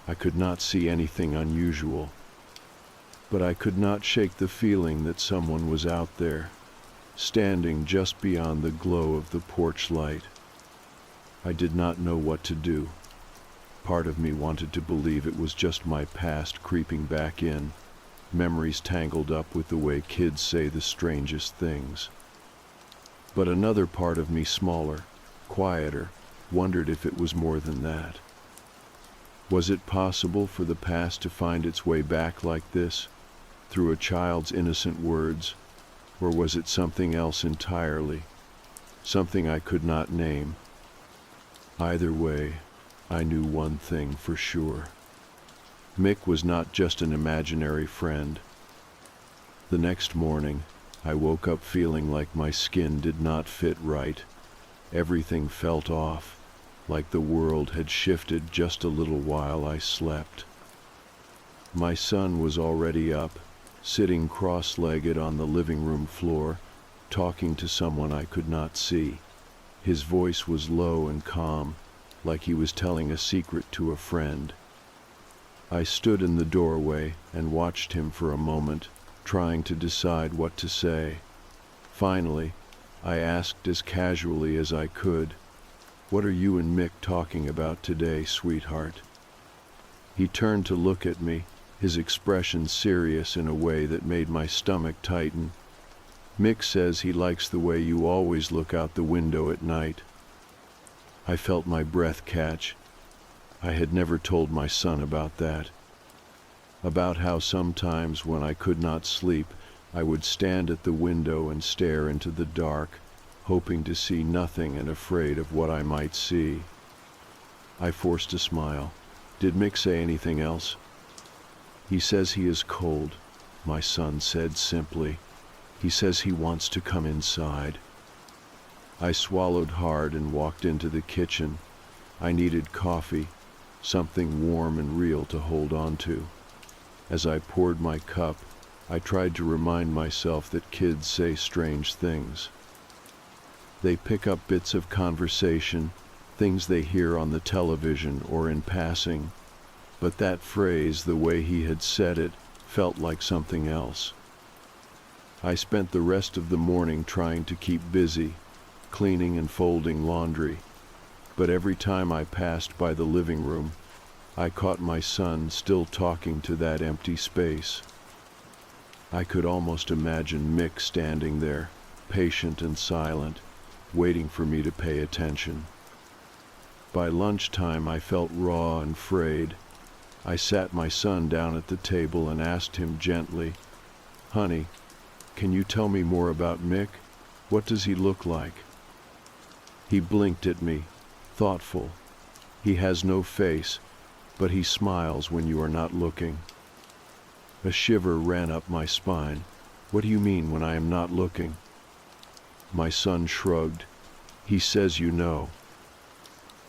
I could not see anything unusual, but I could not shake the feeling that someone was out there, standing just beyond the glow of the porch light. I did not know what to do. Part of me wanted to believe it was just my past creeping back in, memories tangled up with the way kids say the strangest things. But another part of me, smaller, quieter, wondered if it was more than that. Was it possible for the past to find its way back like this, through a child's innocent words, or was it something else entirely, something I could not name? Either way, I knew one thing for sure. Mick was not just an imaginary friend. The next morning, I woke up feeling like my skin did not fit right. Everything felt off, like the world had shifted just a little while I slept. My son was already up, sitting cross-legged on the living room floor, talking to someone I could not see. His voice was low and calm, like he was telling a secret to a friend. I stood in the doorway and watched him for a moment, trying to decide what to say. Finally, I asked as casually as I could, "What are you and Mick talking about today, sweetheart?" He turned to look at me, his expression serious in a way that made my stomach tighten. "Mick says he likes the way you always look out the window at night." I felt my breath catch. I had never told my son about that. About how sometimes when I could not sleep, I would stand at the window and stare into the dark, hoping to see nothing and afraid of what I might see. I forced a smile. "Did Mick say anything else?" "He says he is cold," my son said simply. "He says he wants to come inside." I swallowed hard and walked into the kitchen. I needed coffee, something warm and real to hold on to. As I poured my cup, I tried to remind myself that kids say strange things. They pick up bits of conversation, things they hear on the television or in passing, but that phrase, the way he had said it, felt like something else. I spent the rest of the morning trying to keep busy, cleaning and folding laundry, but every time I passed by the living room, I caught my son still talking to that empty space. I could almost imagine Mick standing there, patient and silent, waiting for me to pay attention. By lunchtime, I felt raw and frayed. I sat my son down at the table and asked him gently, "Honey, can you tell me more about Mick? What does he look like?" He blinked at me, thoughtful. He has no face, but he smiles when you are not looking. A shiver ran up my spine. "What do you mean when I am not looking?" My son shrugged. "He says you know."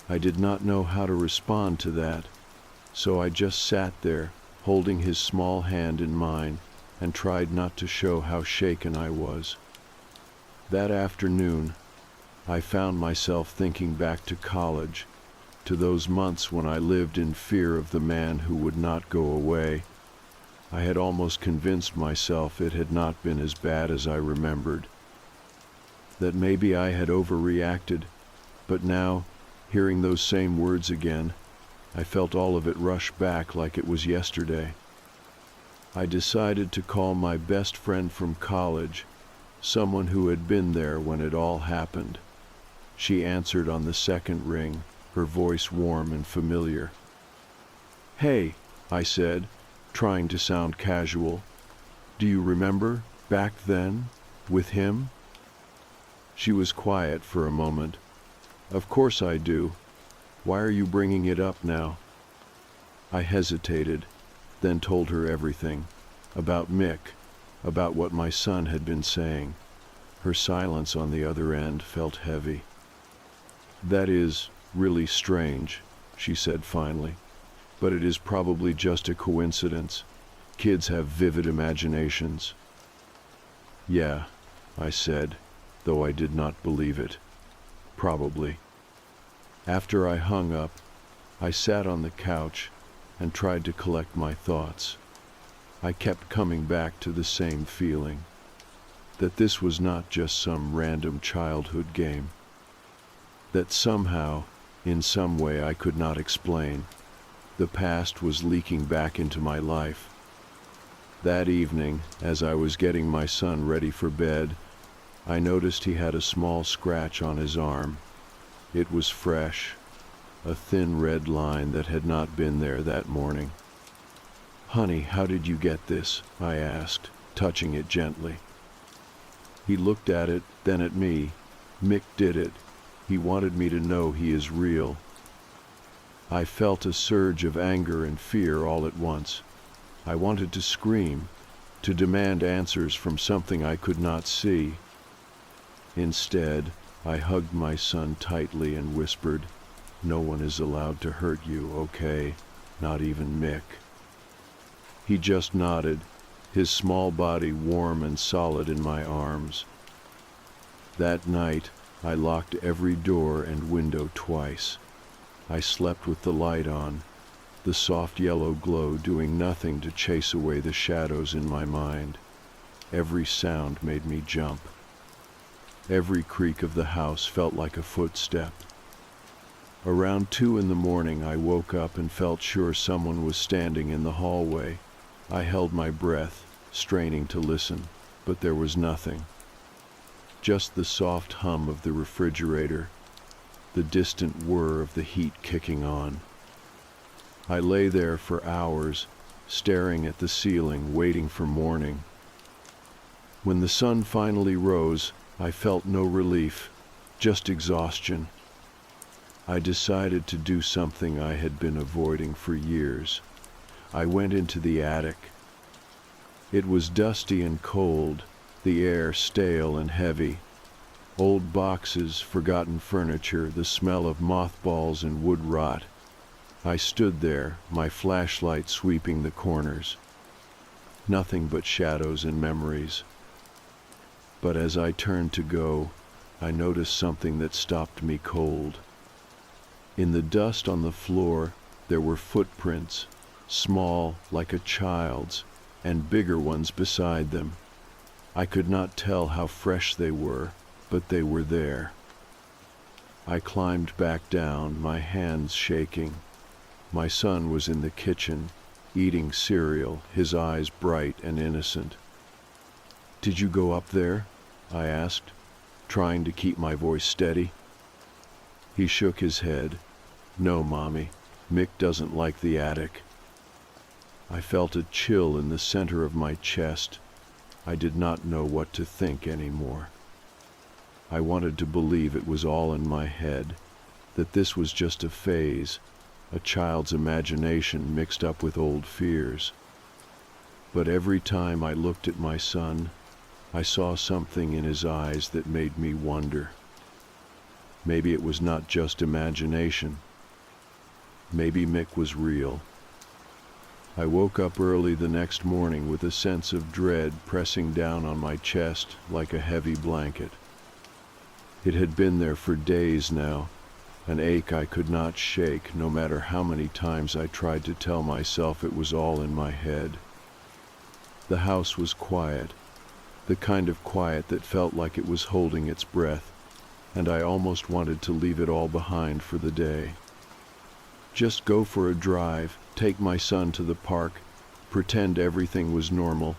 I did not know how to respond to that, so I just sat there, holding his small hand in mine, and tried not to show how shaken I was. That afternoon, I found myself thinking back to college, to those months when I lived in fear of the man who would not go away. I had almost convinced myself it had not been as bad as I remembered, that maybe I had overreacted, but now, hearing those same words again, I felt all of it rush back like it was yesterday. I decided to call my best friend from college, someone who had been there when it all happened. She answered on the second ring, her voice warm and familiar. "Hey," I said, trying to sound casual. "Do you remember, back then, with him?" She was quiet for a moment. "Of course I do. Why are you bringing it up now?" I hesitated, then told her everything. About Mick, about what my son had been saying. Her silence on the other end felt heavy. "That is really strange," she said finally. "But it is probably just a coincidence. Kids have vivid imaginations." "Yeah," I said, though I did not believe it. "Probably." After I hung up, I sat on the couch and tried to collect my thoughts. I kept coming back to the same feeling, that this was not just some random childhood game, that somehow, in some way I could not explain, the past was leaking back into my life. That evening, as I was getting my son ready for bed, I noticed he had a small scratch on his arm. It was fresh, a thin red line that had not been there that morning. "Honey, how did you get this?" I asked, touching it gently. He looked at it, then at me. "Mick did it. He wanted me to know he is real." I felt a surge of anger and fear all at once. I wanted to scream, to demand answers from something I could not see. Instead, I hugged my son tightly and whispered, "No one is allowed to hurt you, okay? Not even Mick." He just nodded, his small body warm and solid in my arms. That night, I locked every door and window twice. I slept with the light on, the soft yellow glow doing nothing to chase away the shadows in my mind. Every sound made me jump. Every creak of the house felt like a footstep. Around 2 in the morning, I woke up and felt sure someone was standing in the hallway. I held my breath, straining to listen, but there was nothing. Just the soft hum of the refrigerator, the distant whir of the heat kicking on. I lay there for hours, staring at the ceiling, waiting for morning. When the sun finally rose, I felt no relief, just exhaustion. I decided to do something I had been avoiding for years. I went into the attic. It was dusty and cold, the air stale and heavy. Old boxes, forgotten furniture, the smell of mothballs and wood rot. I stood there, my flashlight sweeping the corners. Nothing but shadows and memories. But as I turned to go, I noticed something that stopped me cold. In the dust on the floor, there were footprints, small like a child's, and bigger ones beside them. I could not tell how fresh they were, but they were there. I climbed back down, my hands shaking. My son was in the kitchen, eating cereal, his eyes bright and innocent. "Did you go up there?" I asked, trying to keep my voice steady. He shook his head. "No, Mommy, Mick doesn't like the attic." I felt a chill in the center of my chest. I did not know what to think anymore. I wanted to believe it was all in my head, that this was just a phase, a child's imagination mixed up with old fears. But every time I looked at my son, I saw something in his eyes that made me wonder. Maybe it was not just imagination. Maybe Mick was real. I woke up early the next morning with a sense of dread pressing down on my chest like a heavy blanket. It had been there for days now, an ache I could not shake no matter how many times I tried to tell myself it was all in my head. The house was quiet, the kind of quiet that felt like it was holding its breath, and I almost wanted to leave it all behind for the day. Just go for a drive, take my son to the park, pretend everything was normal,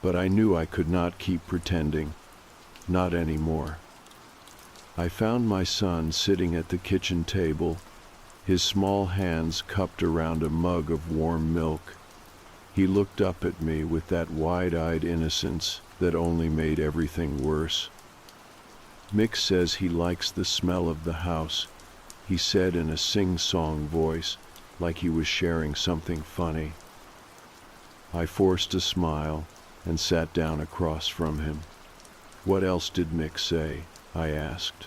but I knew I could not keep pretending. Not anymore. I found my son sitting at the kitchen table, his small hands cupped around a mug of warm milk. He looked up at me with that wide-eyed innocence that only made everything worse. "Mick says he likes the smell of the house," he said in a sing-song voice, like he was sharing something funny. I forced a smile and sat down across from him. "What else did Mick say?" I asked,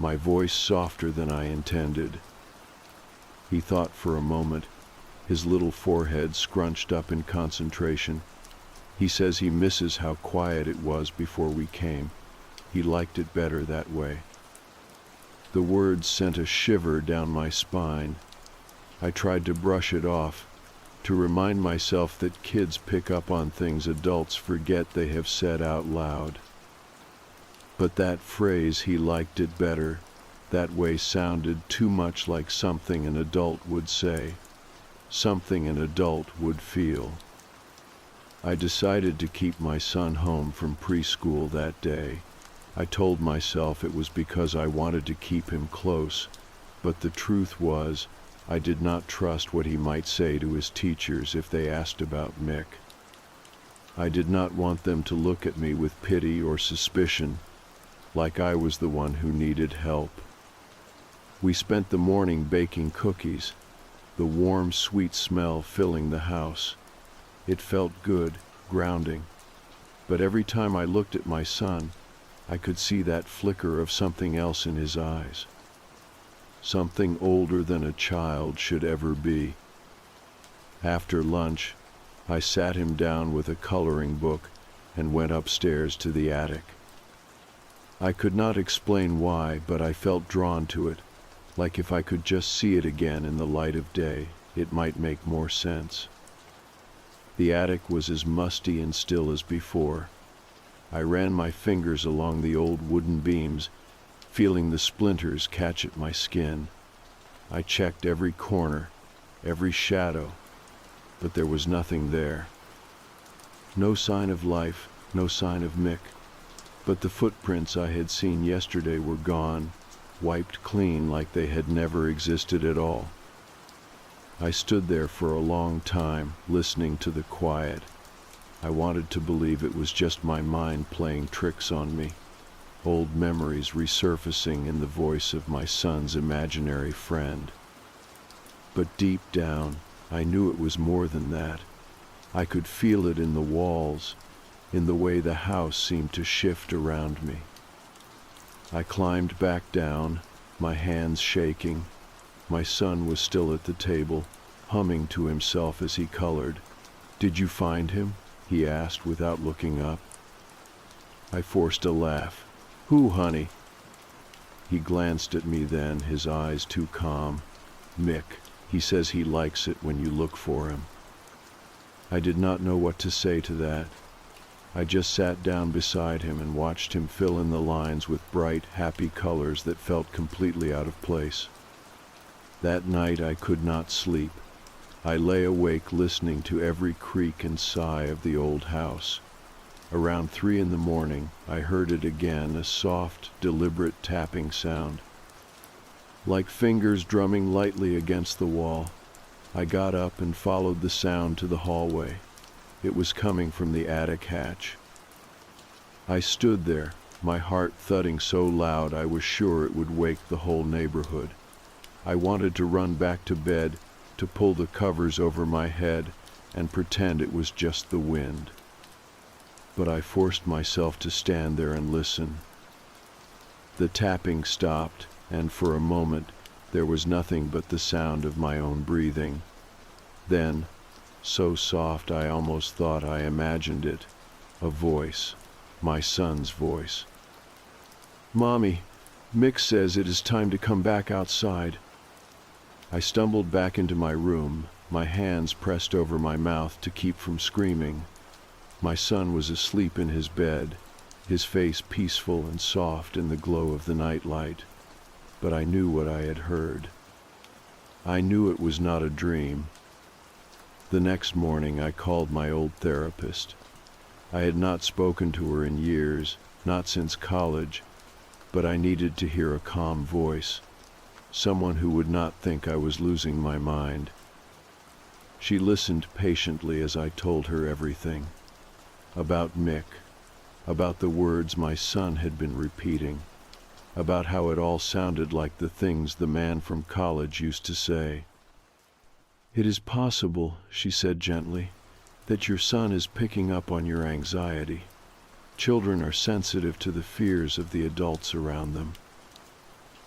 my voice softer than I intended. He thought for a moment, his little forehead scrunched up in concentration. "He says he misses how quiet it was before we came. He liked it better that way." The words sent a shiver down my spine. I tried to brush it off, to remind myself that kids pick up on things adults forget they have said out loud. But that phrase, "he liked it better that way," sounded too much like something an adult would say, something an adult would feel. I decided to keep my son home from preschool that day. I told myself it was because I wanted to keep him close, but the truth was, I did not trust what he might say to his teachers if they asked about Mick. I did not want them to look at me with pity or suspicion, like I was the one who needed help. We spent the morning baking cookies, the warm, sweet smell filling the house. It felt good, grounding. But every time I looked at my son, I could see that flicker of something else in his eyes. Something older than a child should ever be. After lunch, I sat him down with a coloring book and went upstairs to the attic. I could not explain why, but I felt drawn to it, like if I could just see it again in the light of day, it might make more sense. The attic was as musty and still as before. I ran my fingers along the old wooden beams, feeling the splinters catch at my skin. I checked every corner, every shadow, but there was nothing there. No sign of life, no sign of Mick, but the footprints I had seen yesterday were gone, wiped clean like they had never existed at all. I stood there for a long time, listening to the quiet. I wanted to believe it was just my mind playing tricks on me, old memories resurfacing in the voice of my son's imaginary friend. But deep down, I knew it was more than that. I could feel it in the walls, in the way the house seemed to shift around me. I climbed back down, my hands shaking. My son was still at the table, humming to himself as he colored. "Did you find him?" he asked without looking up. I forced a laugh. "Who, honey?" He glanced at me then, his eyes too calm. "Mick. He says he likes it when you look for him." I did not know what to say to that. I just sat down beside him and watched him fill in the lines with bright, happy colors that felt completely out of place. That night I could not sleep. I lay awake listening to every creak and sigh of the old house. Around 3 a.m, I heard it again, a soft, deliberate tapping sound, like fingers drumming lightly against the wall. I got up and followed the sound to the hallway. It was coming from the attic hatch. I stood there, my heart thudding so loud I was sure it would wake the whole neighborhood. I wanted to run back to bed, to pull the covers over my head and pretend it was just the wind. But I forced myself to stand there and listen. The tapping stopped, and for a moment there was nothing but the sound of my own breathing. Then, so soft I almost thought I imagined it, a voice, my son's voice. "Mommy, Mick says it is time to come back outside." I stumbled back into my room, my hands pressed over my mouth to keep from screaming. My son was asleep in his bed, his face peaceful and soft in the glow of the nightlight. But I knew what I had heard. I knew it was not a dream. The next morning I called my old therapist. I had not spoken to her in years, not since college, but I needed to hear a calm voice, someone who would not think I was losing my mind. She listened patiently as I told her everything. About Mick, about the words my son had been repeating, about how it all sounded like the things the man from college used to say. "It is possible," she said gently, "that your son is picking up on your anxiety. Children are sensitive to the fears of the adults around them."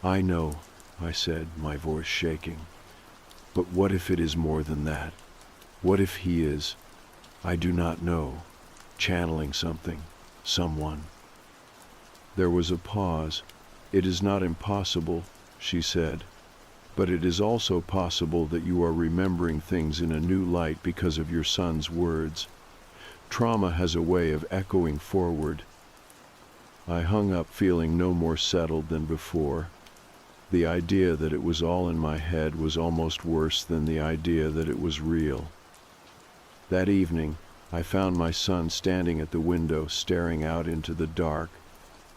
"I know," I said, my voice shaking. "But what if it is more than that? What if he is, I do not know, channeling something, someone?" There was a pause. "It is not impossible," she said, "but it is also possible that you are remembering things in a new light because of your son's words. Trauma has a way of echoing forward." I hung up feeling no more settled than before. The idea that it was all in my head was almost worse than the idea that it was real. That evening, I found my son standing at the window staring out into the dark.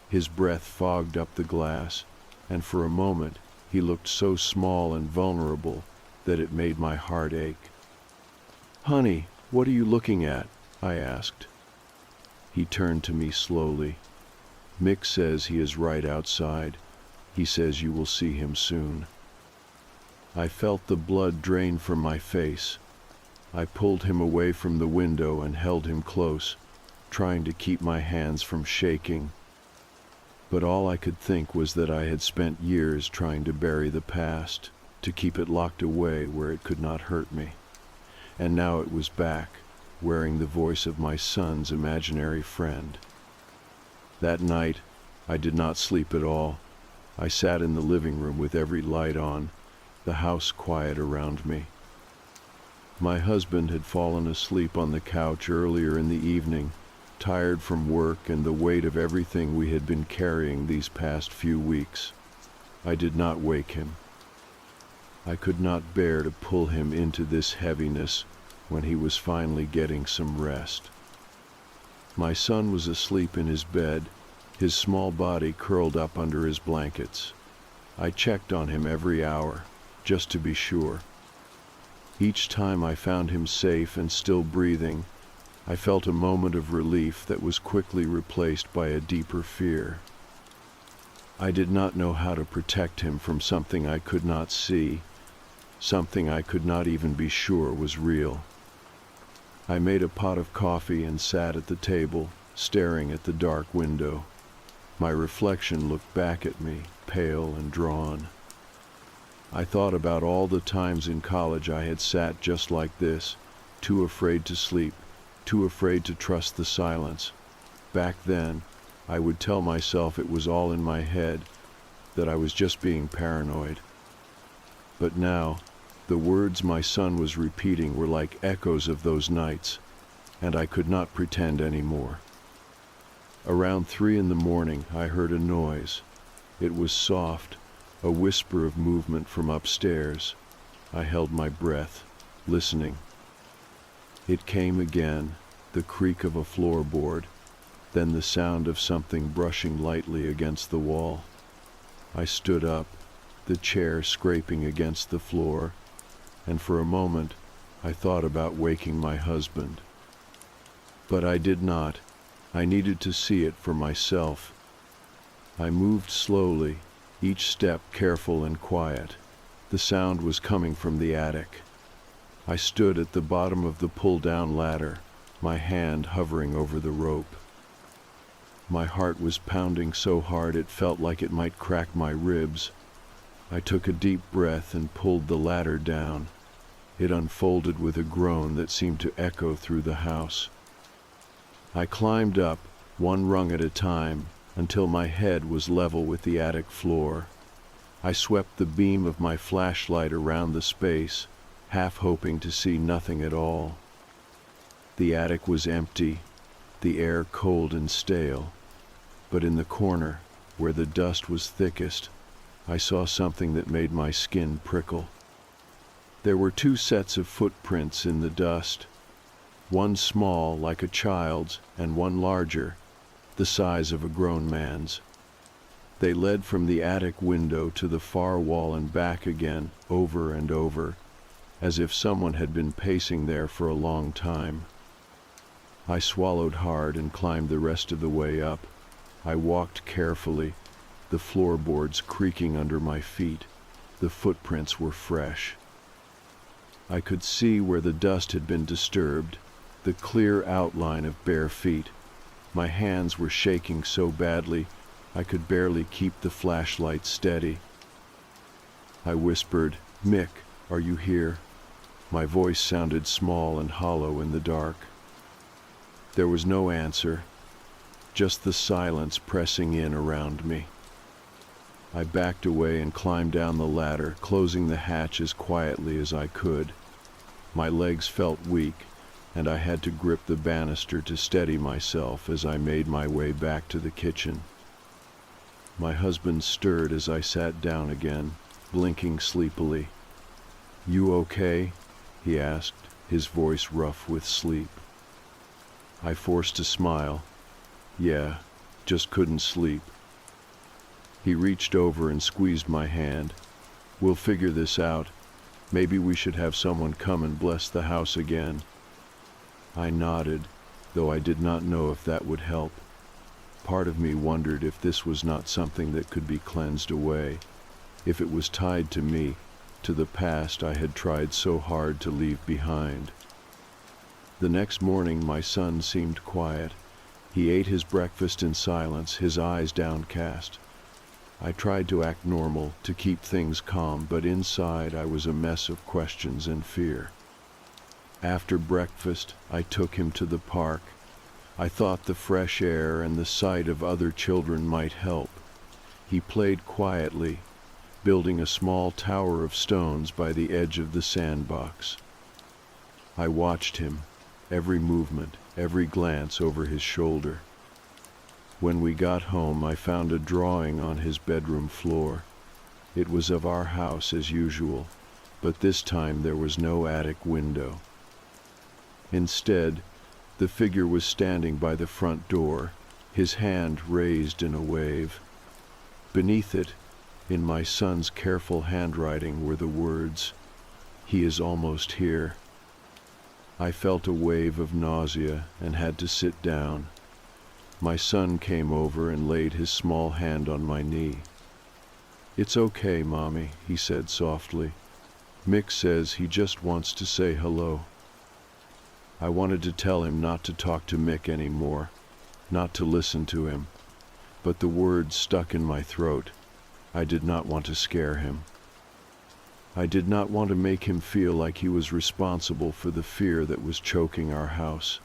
His breath fogged up the glass, and for a moment he looked so small and vulnerable that it made my heart ache. "Honey, what are you looking at?" I asked. He turned to me slowly. "Mick says he is right outside. He says you will see him soon." I felt the blood drain from my face. I pulled him away from the window and held him close, trying to keep my hands from shaking. But all I could think was that I had spent years trying to bury the past, to keep it locked away where it could not hurt me. And now it was back, wearing the voice of my son's imaginary friend. That night, I did not sleep at all. I sat in the living room with every light on, the house quiet around me. My husband had fallen asleep on the couch earlier in the evening, tired from work and the weight of everything we had been carrying these past few weeks. I did not wake him. I could not bear to pull him into this heaviness when he was finally getting some rest. My son was asleep in his bed, his small body curled up under his blankets. I checked on him every hour, just to be sure. Each time I found him safe and still breathing, I felt a moment of relief that was quickly replaced by a deeper fear. I did not know how to protect him from something I could not see, something I could not even be sure was real. I made a pot of coffee and sat at the table, staring at the dark window. My reflection looked back at me, pale and drawn. I thought about all the times in college I had sat just like this, too afraid to sleep, too afraid to trust the silence. Back then, I would tell myself it was all in my head, that I was just being paranoid. But now, the words my son was repeating were like echoes of those nights, and I could not pretend anymore. Around 3 a.m, I heard a noise. It was soft, a whisper of movement from upstairs. I held my breath, listening. It came again, the creak of a floorboard, then the sound of something brushing lightly against the wall. I stood up, the chair scraping against the floor, and for a moment I thought about waking my husband. But I did not. I needed to see it for myself. I moved slowly, each step careful and quiet. The sound was coming from the attic. I stood at the bottom of the pull-down ladder, my hand hovering over the rope. My heart was pounding so hard it felt like it might crack my ribs. I took a deep breath and pulled the ladder down. It unfolded with a groan that seemed to echo through the house. I climbed up, one rung at a time, until my head was level with the attic floor. I swept the beam of my flashlight around the space, half hoping to see nothing at all. The attic was empty, the air cold and stale, but in the corner, where the dust was thickest, I saw something that made my skin prickle. There were two sets of footprints in the dust, one small like a child's and one larger, the size of a grown man's. They led from the attic window to the far wall and back again, over and over, as if someone had been pacing there for a long time. I swallowed hard and climbed the rest of the way up. I walked carefully, the floorboards creaking under my feet. The footprints were fresh. I could see where the dust had been disturbed, the clear outline of bare feet. My hands were shaking so badly I could barely keep the flashlight steady. I whispered, "Mick, are you here?" My voice sounded small and hollow in the dark. There was no answer, just the silence pressing in around me. I backed away and climbed down the ladder, closing the hatch as quietly as I could. My legs felt weak, and I had to grip the banister to steady myself as I made my way back to the kitchen. My husband stirred as I sat down again, blinking sleepily. "You okay?" he asked, his voice rough with sleep. I forced a smile. "Yeah, just couldn't sleep." He reached over and squeezed my hand. "We'll figure this out. Maybe we should have someone come and bless the house again." I nodded, though I did not know if that would help. Part of me wondered if this was not something that could be cleansed away, if it was tied to me, to the past I had tried so hard to leave behind. The next morning my son seemed quiet. He ate his breakfast in silence, his eyes downcast. I tried to act normal, to keep things calm, but inside I was a mess of questions and fear. After breakfast, I took him to the park. I thought the fresh air and the sight of other children might help. He played quietly, building a small tower of stones by the edge of the sandbox. I watched him, every movement, every glance over his shoulder. When we got home, I found a drawing on his bedroom floor. It was of our house as usual, but this time there was no attic window. Instead, the figure was standing by the front door, his hand raised in a wave. Beneath it, in my son's careful handwriting, were the words, "He is almost here." I felt a wave of nausea and had to sit down. My son came over and laid his small hand on my knee. "It's okay, Mommy," he said softly. "Mick says he just wants to say hello." I wanted to tell him not to talk to Mick anymore, not to listen to him, but the words stuck in my throat. I did not want to scare him. I did not want to make him feel like he was responsible for the fear that was choking our house.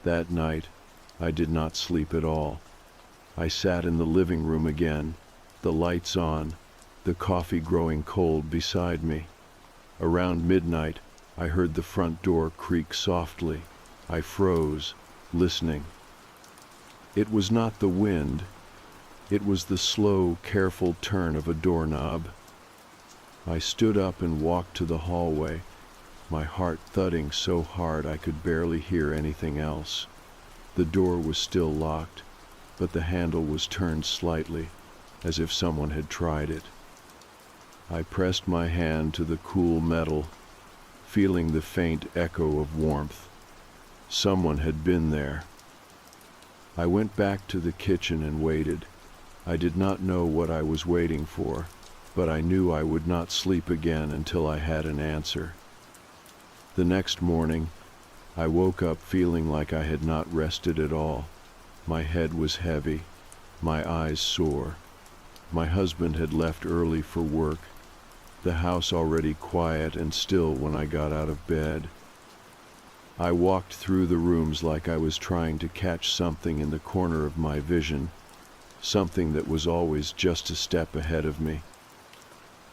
That night, I did not sleep at all. I sat in the living room again, the lights on, the coffee growing cold beside me. Around midnight, I heard the front door creak softly. I froze, listening. It was not the wind. It was the slow, careful turn of a doorknob. I stood up and walked to the hallway, my heart thudding so hard I could barely hear anything else. The door was still locked, but the handle was turned slightly, as if someone had tried it. I pressed my hand to the cool metal, feeling the faint echo of warmth. Someone had been there. I went back to the kitchen and waited. I did not know what I was waiting for, but I knew I would not sleep again until I had an answer. The next morning, I woke up feeling like I had not rested at all. My head was heavy, my eyes sore. My husband had left early for work, the house already quiet and still when I got out of bed. I walked through the rooms like I was trying to catch something in the corner of my vision, something that was always just a step ahead of me.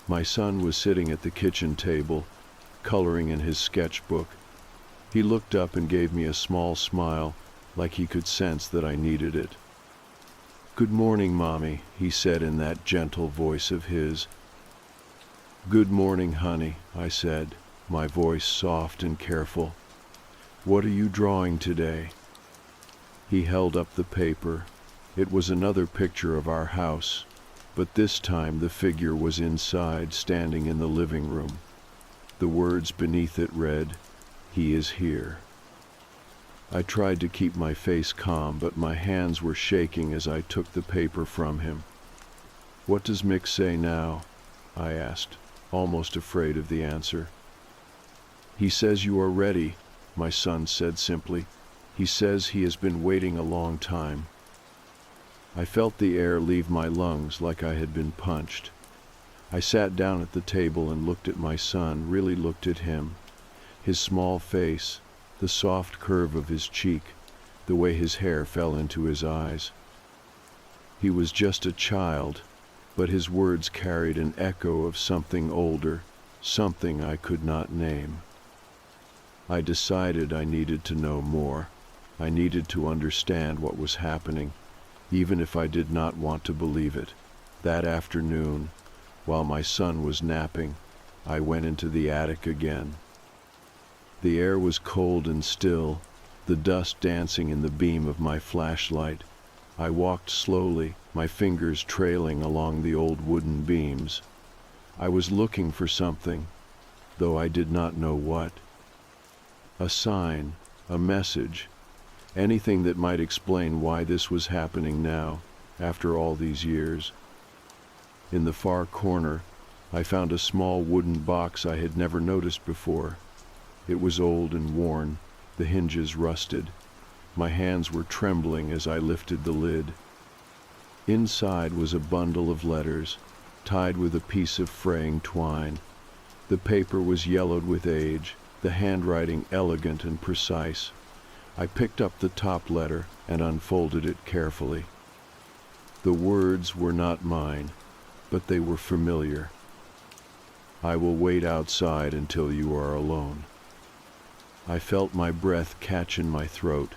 My son was sitting at the kitchen table, coloring in his sketchbook. He looked up and gave me a small smile, like he could sense that I needed it. "Good morning, Mommy," he said in that gentle voice of his. "Good morning, honey," I said, my voice soft and careful. "What are you drawing today?" He held up the paper. It was another picture of our house, but this time the figure was inside, standing in the living room. The words beneath it read, "He is here." I tried to keep my face calm, but my hands were shaking as I took the paper from him. "What does Mick say now?" I asked, almost afraid of the answer. "He says you are ready," my son said simply. "He says he has been waiting a long time." I felt the air leave my lungs like I had been punched. I sat down at the table and looked at my son, really looked at him. His small face, the soft curve of his cheek, the way his hair fell into his eyes. He was just a child, but his words carried an echo of something older, something I could not name. I decided I needed to know more. I needed to understand what was happening, even if I did not want to believe it. That afternoon, while my son was napping, I went into the attic again. The air was cold and still, the dust dancing in the beam of my flashlight. I walked slowly, my fingers trailing along the old wooden beams. I was looking for something, though I did not know what. A sign, a message, anything that might explain why this was happening now, after all these years. In the far corner, I found a small wooden box I had never noticed before. It was old and worn, the hinges rusted. My hands were trembling as I lifted the lid. Inside was a bundle of letters, tied with a piece of fraying twine. The paper was yellowed with age, the handwriting elegant and precise. I picked up the top letter and unfolded it carefully. The words were not mine, but they were familiar. "I will wait outside until you are alone." I felt my breath catch in my throat,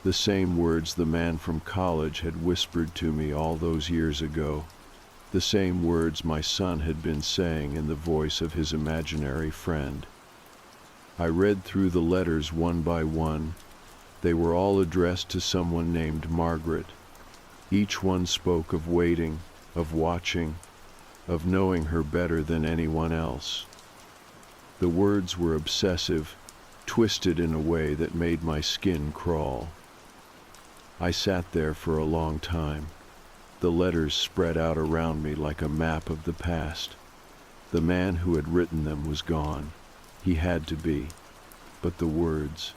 the same words the man from college had whispered to me all those years ago, the same words my son had been saying in the voice of his imaginary friend. I read through the letters one by one. They were all addressed to someone named Margaret. Each one spoke of waiting, of watching, of knowing her better than anyone else. The words were obsessive, twisted in a way that made my skin crawl. I sat there for a long time. The letters spread out around me like a map of the past. The man who had written them was gone. He had to be. But the words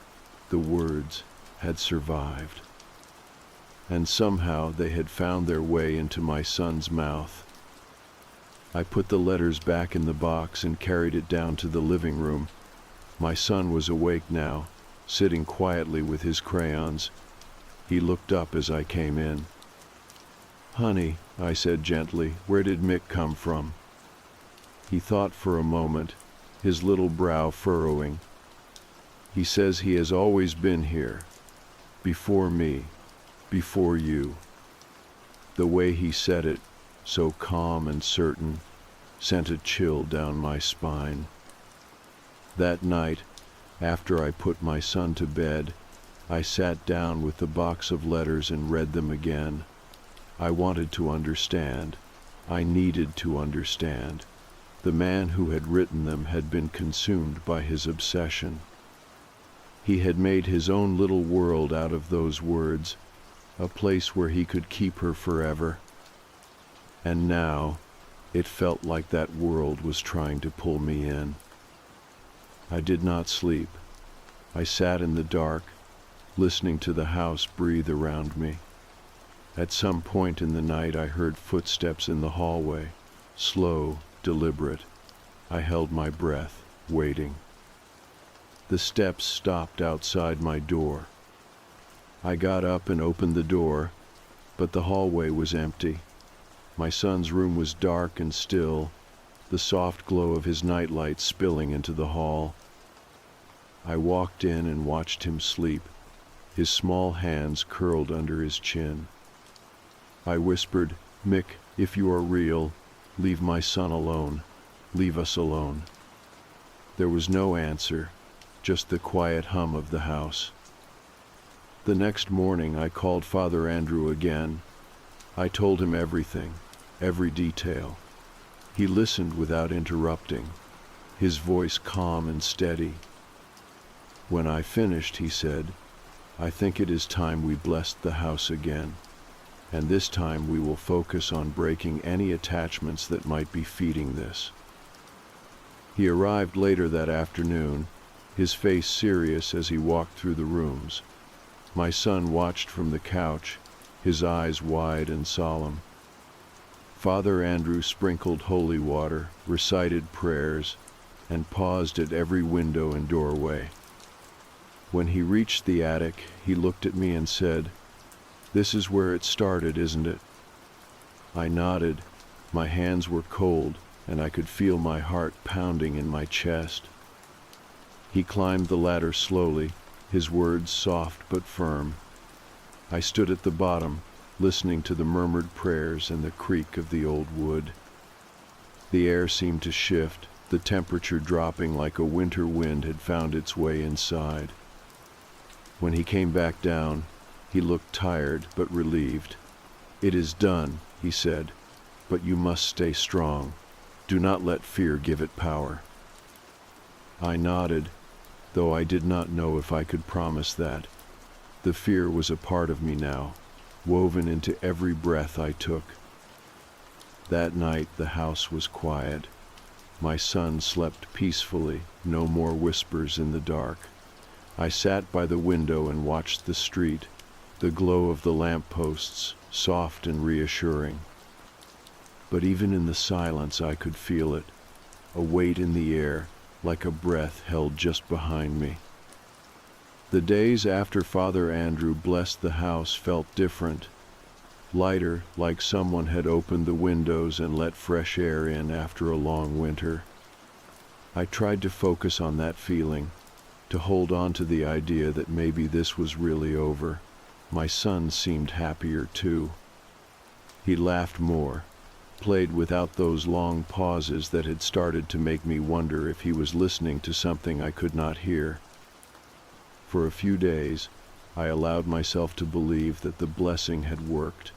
had survived. And somehow they had found their way into my son's mouth. I put the letters back in the box and carried it down to the living room. My son was awake now, sitting quietly with his crayons. He looked up as I came in. "Honey," I said gently, "where did Mick come from?" He thought for a moment, his little brow furrowing. "He says he has always been here, before me, before you." The way he said it, so calm and certain, sent a chill down my spine. That night, after I put my son to bed, I sat down with the box of letters and read them again. I wanted to understand. I needed to understand. The man who had written them had been consumed by his obsession. He had made his own little world out of those words, a place where he could keep her forever. And now, it felt like that world was trying to pull me in. I did not sleep. I sat in the dark, listening to the house breathe around me. At some point in the night I heard footsteps in the hallway, slow, deliberate. I held my breath, waiting. The steps stopped outside my door. I got up and opened the door, but the hallway was empty. My son's room was dark and still, the soft glow of his nightlight spilling into the hall. I walked in and watched him sleep, his small hands curled under his chin. I whispered, "Mick, if you are real, leave my son alone. Leave us alone." There was no answer, just the quiet hum of the house. The next morning I called Father Andrew again. I told him everything, every detail. He listened without interrupting, his voice calm and steady. When I finished, he said, "I think it is time we blessed the house again, and this time we will focus on breaking any attachments that might be feeding this." He arrived later that afternoon, his face serious as he walked through the rooms. My son watched from the couch, his eyes wide and solemn. Father Andrew sprinkled holy water, recited prayers, and paused at every window and doorway. When he reached the attic, he looked at me and said, "This is where it started, isn't it?" I nodded. My hands were cold, and I could feel my heart pounding in my chest. He climbed the ladder slowly, his words soft but firm. I stood at the bottom, listening to the murmured prayers and the creak of the old wood. The air seemed to shift, the temperature dropping like a winter wind had found its way inside. When he came back down, he looked tired but relieved. "It is done," he said, "but you must stay strong. Do not let fear give it power." I nodded, though I did not know if I could promise that. The fear was a part of me now, woven into every breath I took. That night the house was quiet. My son slept peacefully, no more whispers in the dark. I sat by the window and watched the street, the glow of the lampposts, soft and reassuring. But even in the silence I could feel it, a weight in the air, like a breath held just behind me. The days after Father Andrew blessed the house felt different, lighter, like someone had opened the windows and let fresh air in after a long winter. I tried to focus on that feeling, to hold on to the idea that maybe this was really over. My son seemed happier too. He laughed more, played without those long pauses that had started to make me wonder if he was listening to something I could not hear. For a few days, I allowed myself to believe that the blessing had worked.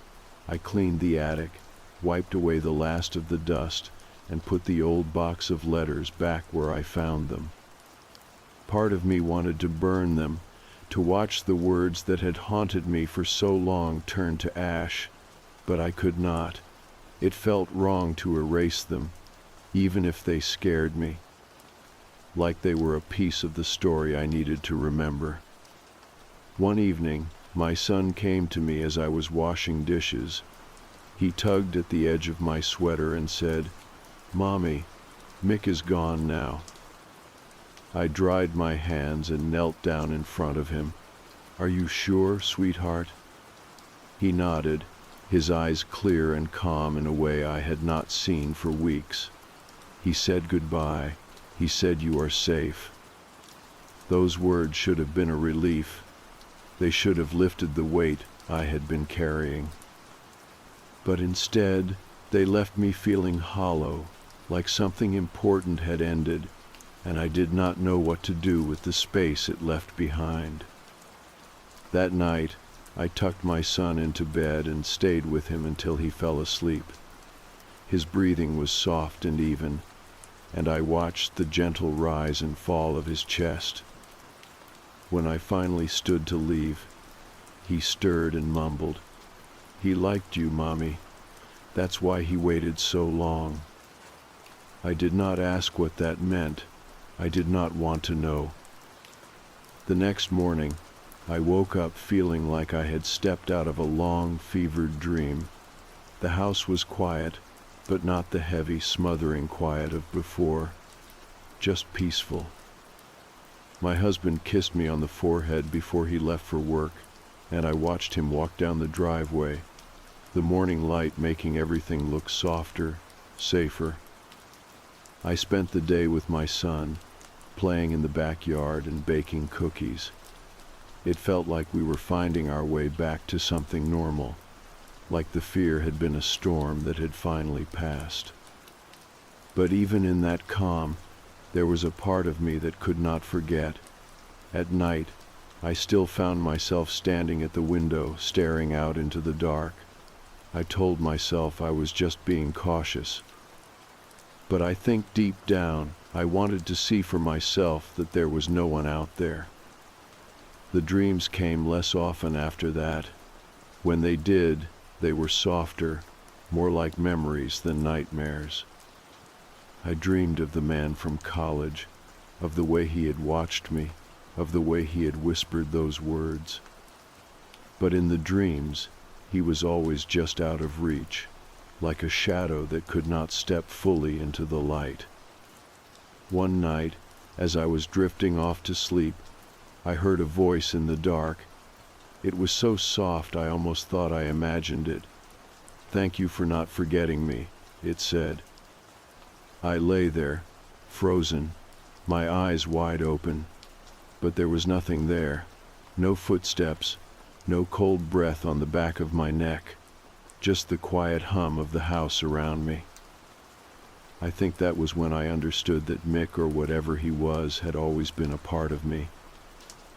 I cleaned the attic, wiped away the last of the dust, and put the old box of letters back where I found them. Part of me wanted to burn them, to watch the words that had haunted me for so long turn to ash, but I could not. It felt wrong to erase them, even if they scared me, like they were a piece of the story I needed to remember. One evening, my son came to me as I was washing dishes. He tugged at the edge of my sweater and said, "Mommy, Mick is gone now." I dried my hands and knelt down in front of him. "Are you sure, sweetheart?" He nodded, his eyes clear and calm in a way I had not seen for weeks. He said goodbye. He said you are safe. Those words should have been a relief. They should have lifted the weight I had been carrying. But instead, they left me feeling hollow, like something important had ended, and I did not know what to do with the space it left behind. That night, I tucked my son into bed and stayed with him until he fell asleep. His breathing was soft and even, and I watched the gentle rise and fall of his chest. When I finally stood to leave, he stirred and mumbled, "He liked you, Mommy. That's why he waited so long." I did not ask what that meant. I did not want to know. The next morning, I woke up feeling like I had stepped out of a long, fevered dream. The house was quiet, but not the heavy, smothering quiet of before, just peaceful. My husband kissed me on the forehead before he left for work, and I watched him walk down the driveway, the morning light making everything look softer, safer. I spent the day with my son, playing in the backyard and baking cookies. It felt like we were finding our way back to something normal, like the fear had been a storm that had finally passed. But even in that calm, there was a part of me that could not forget. At night, I still found myself standing at the window, staring out into the dark. I told myself I was just being cautious. But I think deep down, I wanted to see for myself that there was no one out there. The dreams came less often after that. When they did, they were softer, more like memories than nightmares. I dreamed of the man from college, of the way he had watched me, of the way he had whispered those words. But in the dreams, he was always just out of reach, like a shadow that could not step fully into the light. One night, as I was drifting off to sleep, I heard a voice in the dark. It was so soft I almost thought I imagined it. "Thank you for not forgetting me," it said. I lay there, frozen, my eyes wide open, but there was nothing there. No footsteps, no cold breath on the back of my neck, just the quiet hum of the house around me. I think that was when I understood that Mick, or whatever he was, had always been a part of me.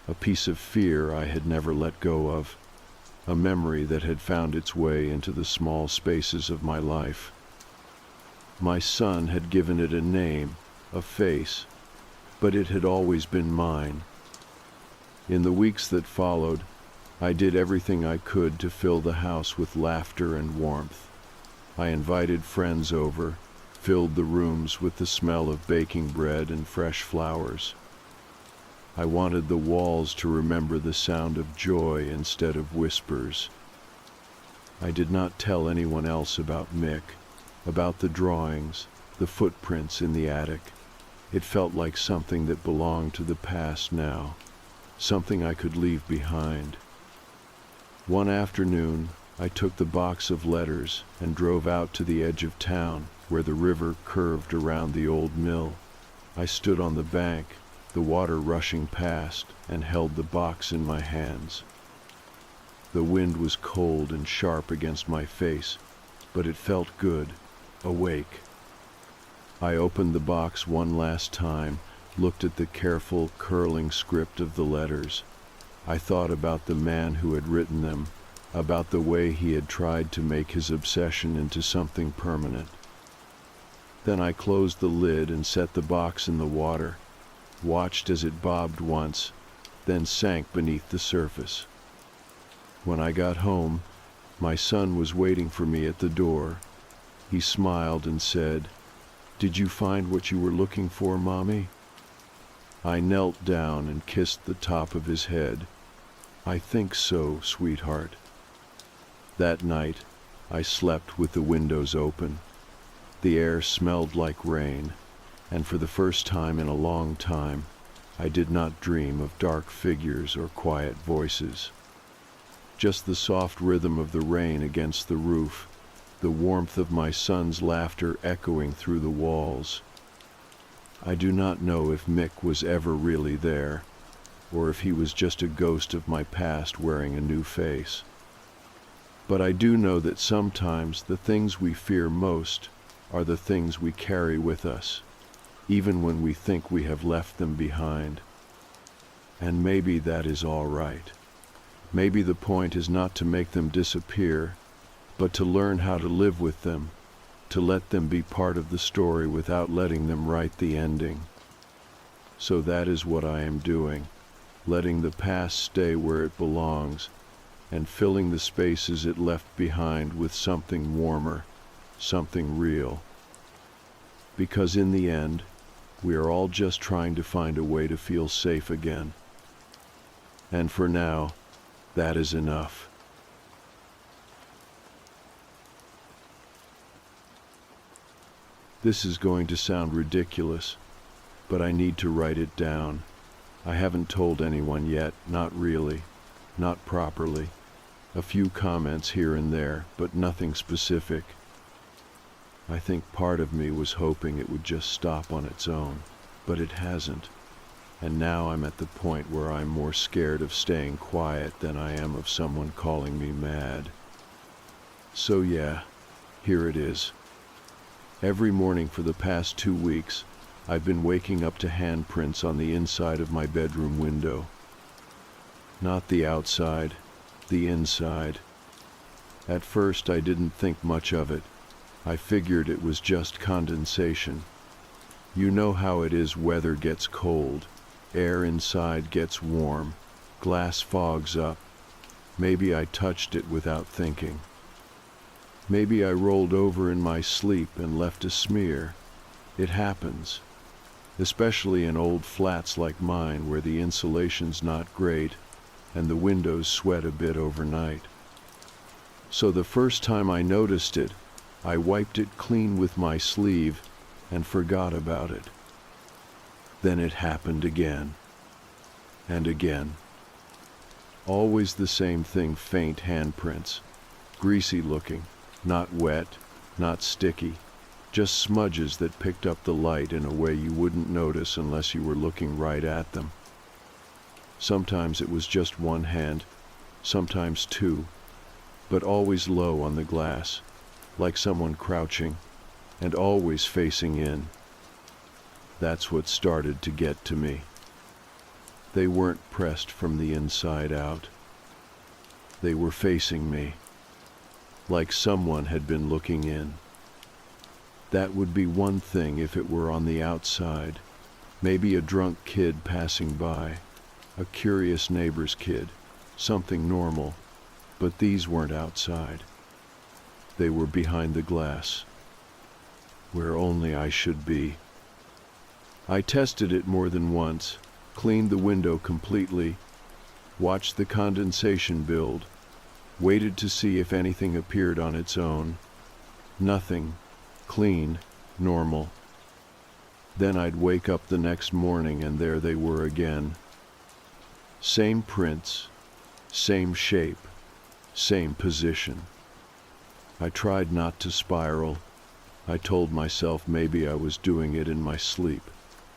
A piece of fear I had never let go of, a memory that had found its way into the small spaces of my life. My son had given it a name, a face, but it had always been mine. In the weeks that followed, I did everything I could to fill the house with laughter and warmth. I invited friends over, filled the rooms with the smell of baking bread and fresh flowers. I wanted the walls to remember the sound of joy instead of whispers. I did not tell anyone else about Mick, about the drawings, the footprints in the attic. It felt like something that belonged to the past now, something I could leave behind. One afternoon, I took the box of letters and drove out to the edge of town, where the river curved around the old mill. I stood on the bank, the water rushing past, and held the box in my hands. The wind was cold and sharp against my face, but it felt good, awake. I opened the box one last time, looked at the careful, curling script of the letters. I thought about the man who had written them, about the way he had tried to make his obsession into something permanent. Then I closed the lid and set the box in the water, watched as it bobbed once, then sank beneath the surface. When I got home, my son was waiting for me at the door. He smiled and said, "Did you find what you were looking for, Mommy?" I knelt down and kissed the top of his head. "I think so, sweetheart." That night, I slept with the windows open. The air smelled like rain, and for the first time in a long time, I did not dream of dark figures or quiet voices. Just the soft rhythm of the rain against the roof, the warmth of my son's laughter echoing through the walls. I do not know if Mick was ever really there, or if he was just a ghost of my past wearing a new face. But I do know that sometimes the things we fear most are the things we carry with us, even when we think we have left them behind. And maybe that is all right. Maybe the point is not to make them disappear, but to learn how to live with them, to let them be part of the story without letting them write the ending. So that is what I am doing, letting the past stay where it belongs, and filling the spaces it left behind with something warmer, something real. Because in the end, we are all just trying to find a way to feel safe again. And for now, that is enough. This is going to sound ridiculous, but I need to write it down. I haven't told anyone yet, not really, not properly. A few comments here and there, but nothing specific. I think part of me was hoping it would just stop on its own, but it hasn't. And now I'm at the point where I'm more scared of staying quiet than I am of someone calling me mad. So yeah, here it is. Every morning for the past 2 weeks, I've been waking up to handprints on the inside of my bedroom window. Not the outside, the inside. At first I didn't think much of it. I figured it was just condensation. You know how it is, weather gets cold, air inside gets warm, glass fogs up. Maybe I touched it without thinking. Maybe I rolled over in my sleep and left a smear. It happens, especially in old flats like mine where the insulation's not great and the windows sweat a bit overnight. So the first time I noticed it, I wiped it clean with my sleeve and forgot about it. Then it happened again and again. Always the same thing, faint handprints, greasy looking, not wet, not sticky, just smudges that picked up the light in a way you wouldn't notice unless you were looking right at them. Sometimes it was just one hand, sometimes two, but always low on the glass, like someone crouching, and always facing in. That's what started to get to me. They weren't pressed from the inside out. They were facing me, like someone had been looking in. That would be one thing if it were on the outside, maybe a drunk kid passing by, a curious neighbor's kid, something normal, but these weren't outside. They were behind the glass, where only I should be. I tested it more than once, cleaned the window completely, watched the condensation build, waited to see if anything appeared on its own. Nothing. Clean, normal. Then I'd wake up the next morning and there they were again. Same prints, same shape, same position. I tried not to spiral. I told myself maybe I was doing it in my sleep.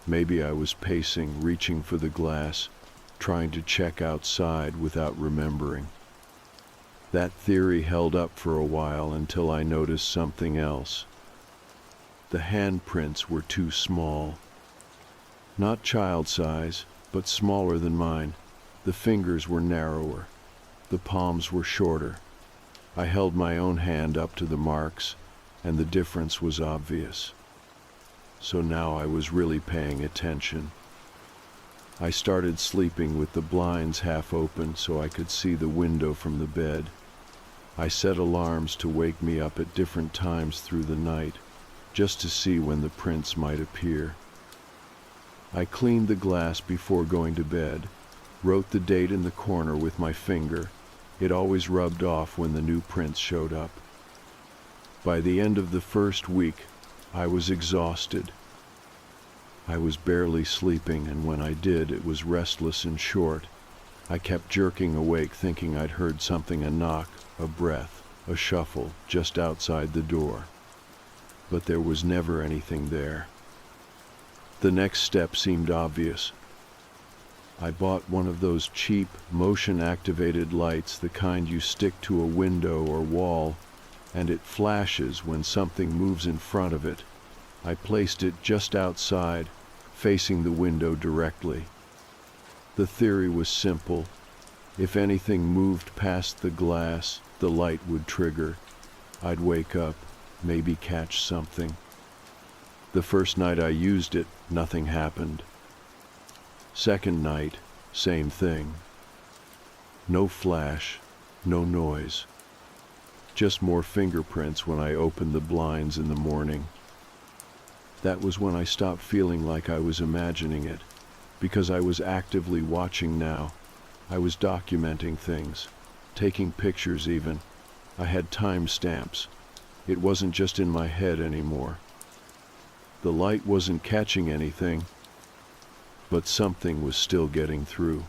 Maybe I was pacing, reaching for the glass, trying to check outside without remembering. That theory held up for a while until I noticed something else. The handprints were too small. Not child size, but smaller than mine. The fingers were narrower. The palms were shorter. I held my own hand up to the marks, and the difference was obvious. So now I was really paying attention. I started sleeping with the blinds half open so I could see the window from the bed. I set alarms to wake me up at different times through the night, just to see when the prints might appear. I cleaned the glass before going to bed, wrote the date in the corner with my finger. It always rubbed off when the new prints showed up. By the end of the first week, I was exhausted. I was barely sleeping, and when I did, it was restless and short. I kept jerking awake, thinking I'd heard something, a knock, a breath, a shuffle, just outside the door. But there was never anything there. The next step seemed obvious. I bought one of those cheap, motion-activated lights, the kind you stick to a window or wall, and it flashes when something moves in front of it. I placed it just outside, facing the window directly. The theory was simple. If anything moved past the glass, the light would trigger. I'd wake up, maybe catch something. The first night I used it, nothing happened. Second night, same thing. No flash, no noise. Just more fingerprints when I opened the blinds in the morning. That was when I stopped feeling like I was imagining it, because I was actively watching now. I was documenting things, taking pictures even. I had time stamps. It wasn't just in my head anymore. The light wasn't catching anything, but something was still getting through.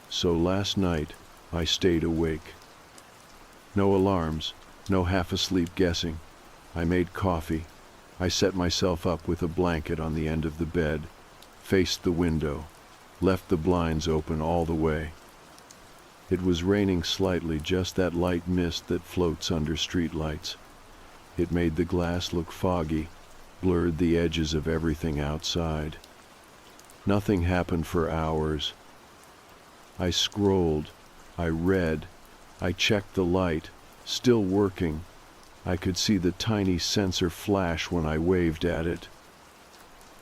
So last night, I stayed awake. No alarms, no half-asleep guessing. I made coffee. I set myself up with a blanket on the end of the bed, faced the window, left the blinds open all the way. It was raining slightly, just that light mist that floats under streetlights. It made the glass look foggy, blurred the edges of everything outside. Nothing happened for hours. I scrolled, I read, I checked the light, still working. I could see the tiny sensor flash when I waved at it.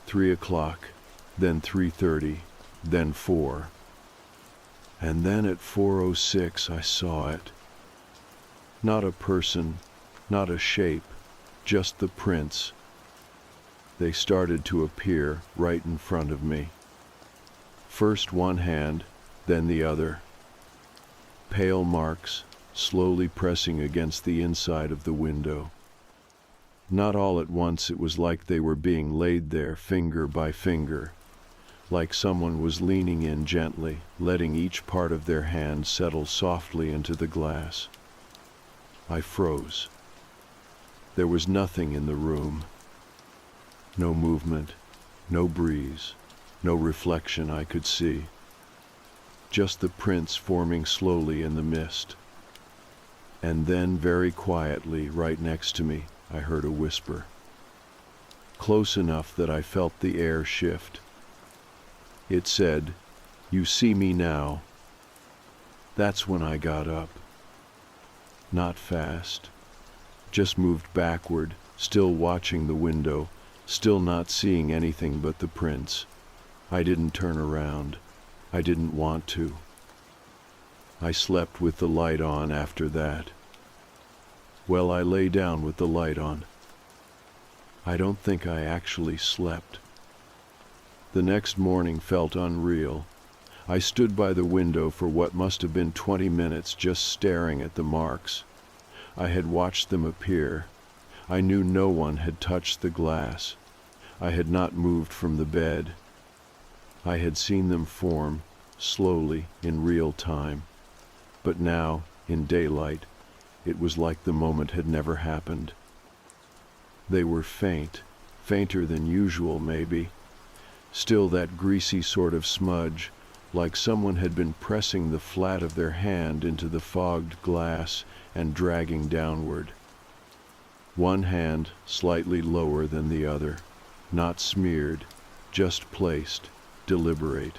3 o'clock, then 3:30, then 4. And then at 4:06 I saw it. Not a person, not a shape, just the prints. They started to appear right in front of me. First one hand, then the other. Pale marks, slowly pressing against the inside of the window. Not all at once, it was like they were being laid there finger by finger, like someone was leaning in gently, letting each part of their hand settle softly into the glass. I froze. There was nothing in the room. No movement, no breeze, no reflection I could see. Just the prints forming slowly in the mist. And then, very quietly, right next to me, I heard a whisper. Close enough that I felt the air shift. It said, "You see me now." That's when I got up. Not fast. Just moved backward, still watching the window, still not seeing anything but the prints. I didn't turn around. I didn't want to. I slept with the light on after that. Well, I lay down with the light on. I don't think I actually slept. The next morning felt unreal. I stood by the window for what must have been 20 minutes, just staring at the marks. I had watched them appear. I knew no one had touched the glass. I had not moved from the bed. I had seen them form, slowly, in real time. But now, in daylight, it was like the moment had never happened. They were faint, fainter than usual maybe. Still that greasy sort of smudge, like someone had been pressing the flat of their hand into the fogged glass and dragging downward. One hand slightly lower than the other, not smeared, just placed, deliberate.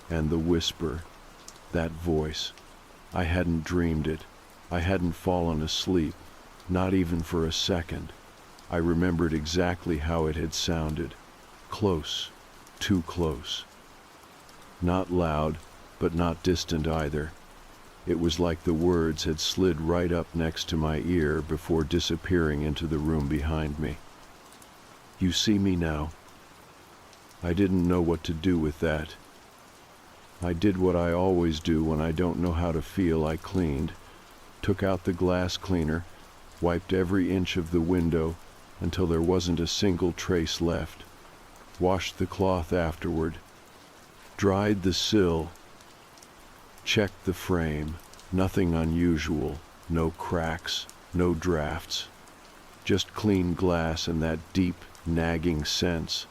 And the whisper, that voice, I hadn't dreamed it. I hadn't fallen asleep, not even for a second. I remembered exactly how it had sounded. Close, too close. Not loud, but not distant either. It was like the words had slid right up next to my ear before disappearing into the room behind me. You see me now. I didn't know what to do with that. I did what I always do when I don't know how to feel. I cleaned, took out the glass cleaner, wiped every inch of the window until there wasn't a single trace left, washed the cloth afterward, dried the sill, checked the frame. Nothing unusual, no cracks, no drafts, just clean glass and that deep, nagging sense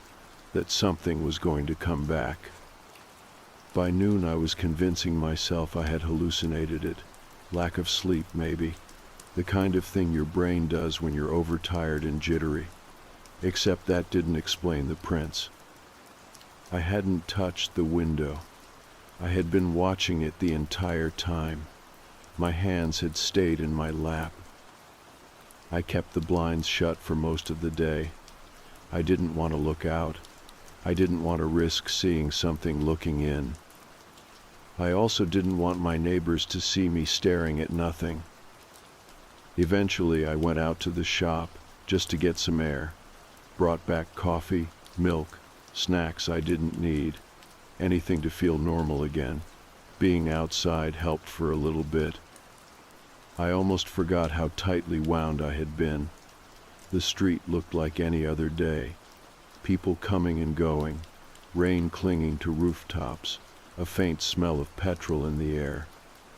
that something was going to come back. By noon I was convincing myself I had hallucinated it. Lack of sleep, maybe. The kind of thing your brain does when you're overtired and jittery. Except that didn't explain the prints. I hadn't touched the window. I had been watching it the entire time. My hands had stayed in my lap. I kept the blinds shut for most of the day. I didn't want to look out. I didn't want to risk seeing something looking in. I also didn't want my neighbors to see me staring at nothing. Eventually, I went out to the shop just to get some air. Brought back coffee, milk, snacks I didn't need, anything to feel normal again. Being outside helped for a little bit. I almost forgot how tightly wound I had been. The street looked like any other day. People coming and going, rain clinging to rooftops, a faint smell of petrol in the air.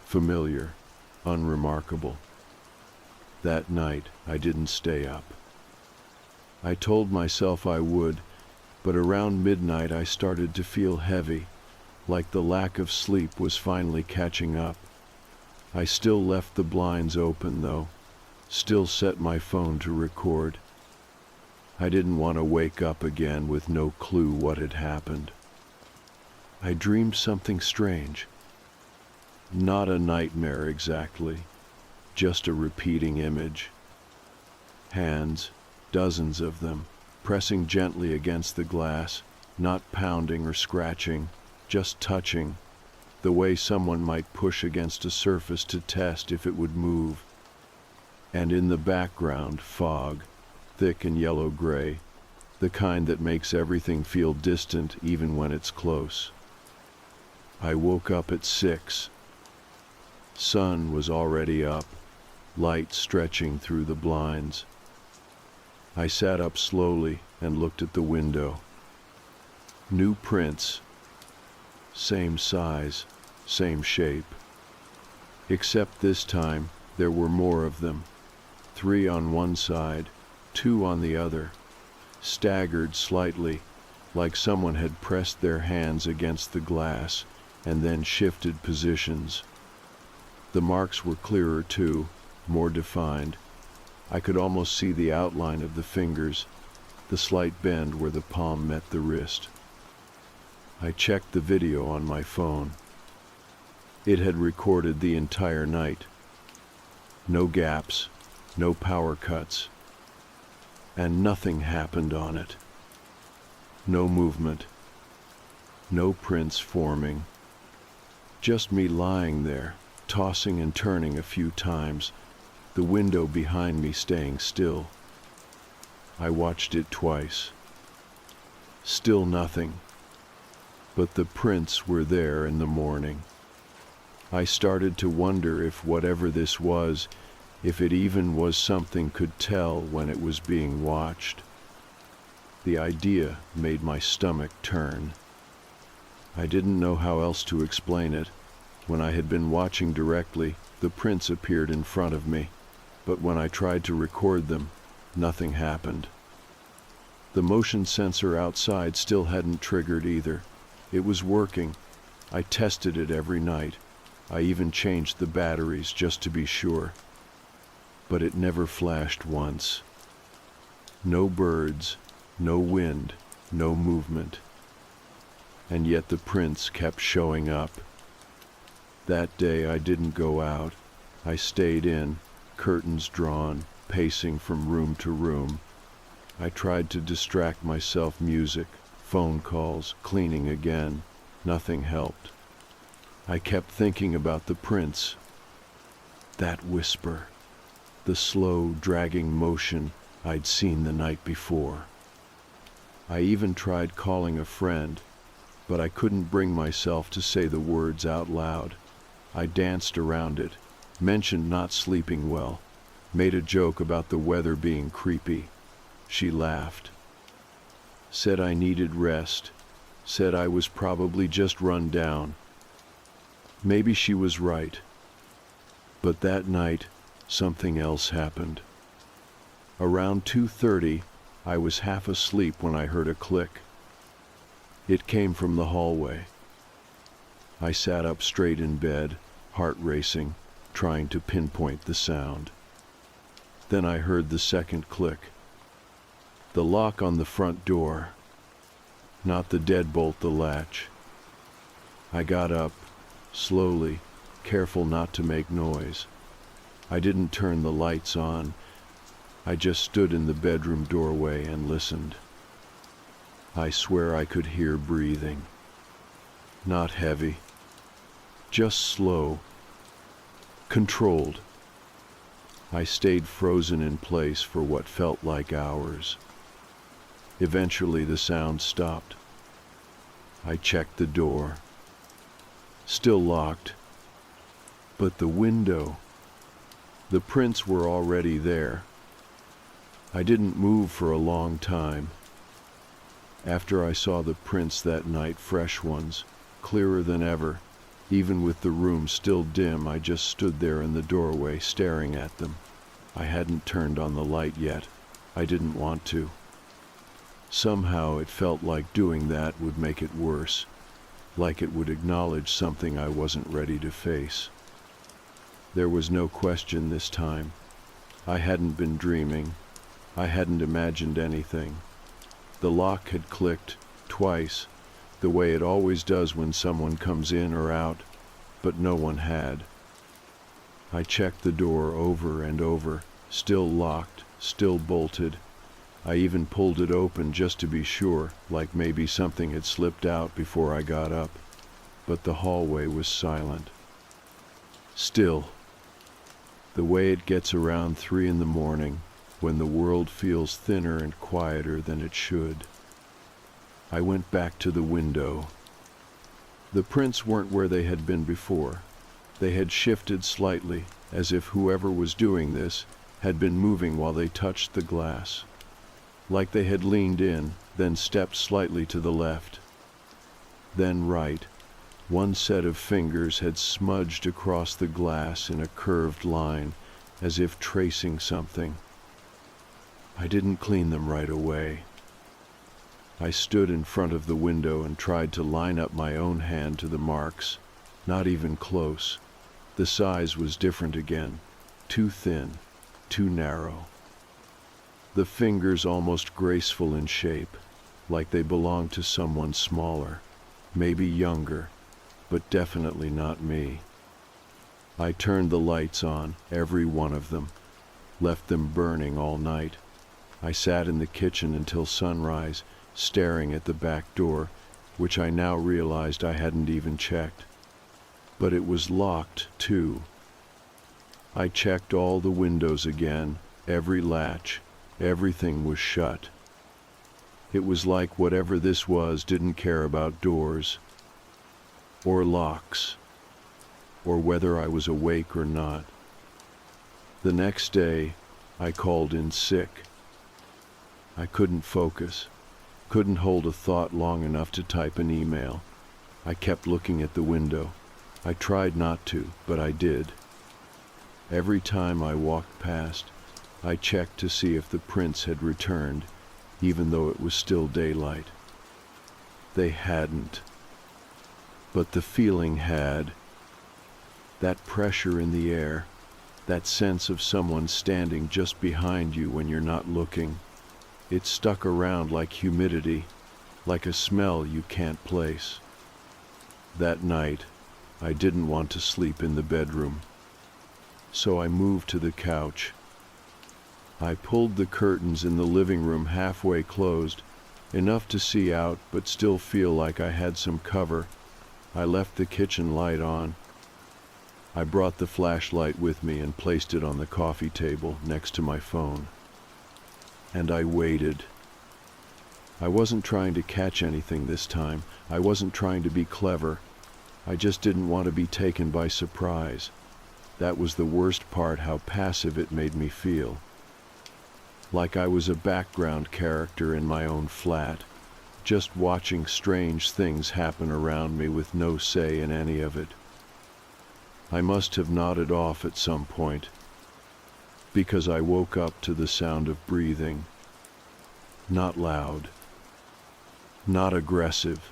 Familiar, unremarkable. That night, I didn't stay up. I told myself I would, but around midnight I started to feel heavy, like the lack of sleep was finally catching up. I still left the blinds open, though. still set my phone to record. I didn't want to wake up again with no clue what had happened. I dreamed something strange. Not a nightmare exactly, just a repeating image. Hands, dozens of them, pressing gently against the glass, not pounding or scratching, just touching, the way someone might push against a surface to test if it would move. And in the background, fog, thick and yellow-gray, the kind that makes everything feel distant even when it's close. I woke up at 6. Sun was already up, light stretching through the blinds. I sat up slowly and looked at the window. New prints, same size, same shape. Except this time, there were more of them. 3 on one side, 2 on the other, staggered slightly, like someone had pressed their hands against the glass and then shifted positions. The marks were clearer too, more defined. I could almost see the outline of the fingers, the slight bend where the palm met the wrist. I checked the video on my phone. It had recorded the entire night. No gaps, no power cuts, and nothing happened on it. No movement, no prints forming. Just me lying there, tossing and turning a few times, the window behind me staying still. I watched it twice. Still nothing. But the prints were there in the morning. I started to wonder if whatever this was, if it even was something could tell when it was being watched. The idea made my stomach turn. I didn't know how else to explain it. When I had been watching directly, the prints appeared in front of me, but when I tried to record them, nothing happened. The motion sensor outside still hadn't triggered either. It was working. I tested it every night. I even changed the batteries just to be sure. But it never flashed once. No birds, no wind, no movement. And yet the prints kept showing up. That day I didn't go out. I stayed in, curtains drawn, pacing from room to room. I tried to distract myself, music, phone calls, cleaning again. Nothing helped. I kept thinking about the prints. That whisper, the slow, dragging motion I'd seen the night before. I even tried calling a friend, but I couldn't bring myself to say the words out loud. I danced around it, mentioned not sleeping well, made a joke about the weather being creepy. She laughed. Said I needed rest, said I was probably just run down. Maybe she was right. But that night, something else happened. Around 2:30, I was half asleep when I heard a click. It came from the hallway. I sat up straight in bed, heart racing, trying to pinpoint the sound. Then I heard the second click. The lock on the front door. Not the deadbolt, the latch. I got up, slowly, careful not to make noise. I didn't turn the lights on. I just stood in the bedroom doorway and listened. I swear I could hear breathing. Not heavy, just slow, controlled. I stayed frozen in place for what felt like hours. Eventually the sound stopped. I checked the door. Still locked. But the window, the prints were already there. I didn't move for a long time. After I saw the prints that night, fresh ones, clearer than ever, even with the room still dim, I just stood there in the doorway staring at them. I hadn't turned on the light yet. I didn't want to. Somehow it felt like doing that would make it worse, like it would acknowledge something I wasn't ready to face. There was no question this time. I hadn't been dreaming. I hadn't imagined anything. The lock had clicked twice, the way it always does when someone comes in or out, but no one had. I checked the door over and over, still locked, still bolted. I even pulled it open just to be sure, like maybe something had slipped out before I got up. But the hallway was silent. Still. The way it gets around 3 in the morning, when the world feels thinner and quieter than it should. I went back to the window. The prints weren't where they had been before. They had shifted slightly, as if whoever was doing this had been moving while they touched the glass. Like they had leaned in, then stepped slightly to the left. Then right. One set of fingers had smudged across the glass in a curved line, as if tracing something. I didn't clean them right away. I stood in front of the window and tried to line up my own hand to the marks. Not even close. The size was different again. Too thin, too narrow. The fingers almost graceful in shape, like they belonged to someone smaller, maybe younger, but definitely not me. I turned the lights on, every one of them, left them burning all night. I sat in the kitchen until sunrise, staring at the back door, which I now realized I hadn't even checked. But it was locked, too. I checked all the windows again, every latch. Everything was shut. It was like whatever this was didn't care about doors, or locks, or whether I was awake or not. The next day, I called in sick. I couldn't focus, couldn't hold a thought long enough to type an email. I kept looking at the window. I tried not to, but I did. Every time I walked past, I checked to see if the prints had returned, even though it was still daylight. They hadn't. But the feeling had. That pressure in the air, that sense of someone standing just behind you when you're not looking. It stuck around like humidity, like a smell you can't place. That night, I didn't want to sleep in the bedroom. So I moved to the couch. I pulled the curtains in the living room halfway closed, enough to see out but still feel like I had some cover. I left the kitchen light on. I brought the flashlight with me and placed it on the coffee table next to my phone. And I waited. I wasn't trying to catch anything this time. I wasn't trying to be clever. I just didn't want to be taken by surprise. That was the worst part, how passive it made me feel. Like I was a background character in my own flat, just watching strange things happen around me with no say in any of it. I must have nodded off at some point, because I woke up to the sound of breathing. Not loud, not aggressive,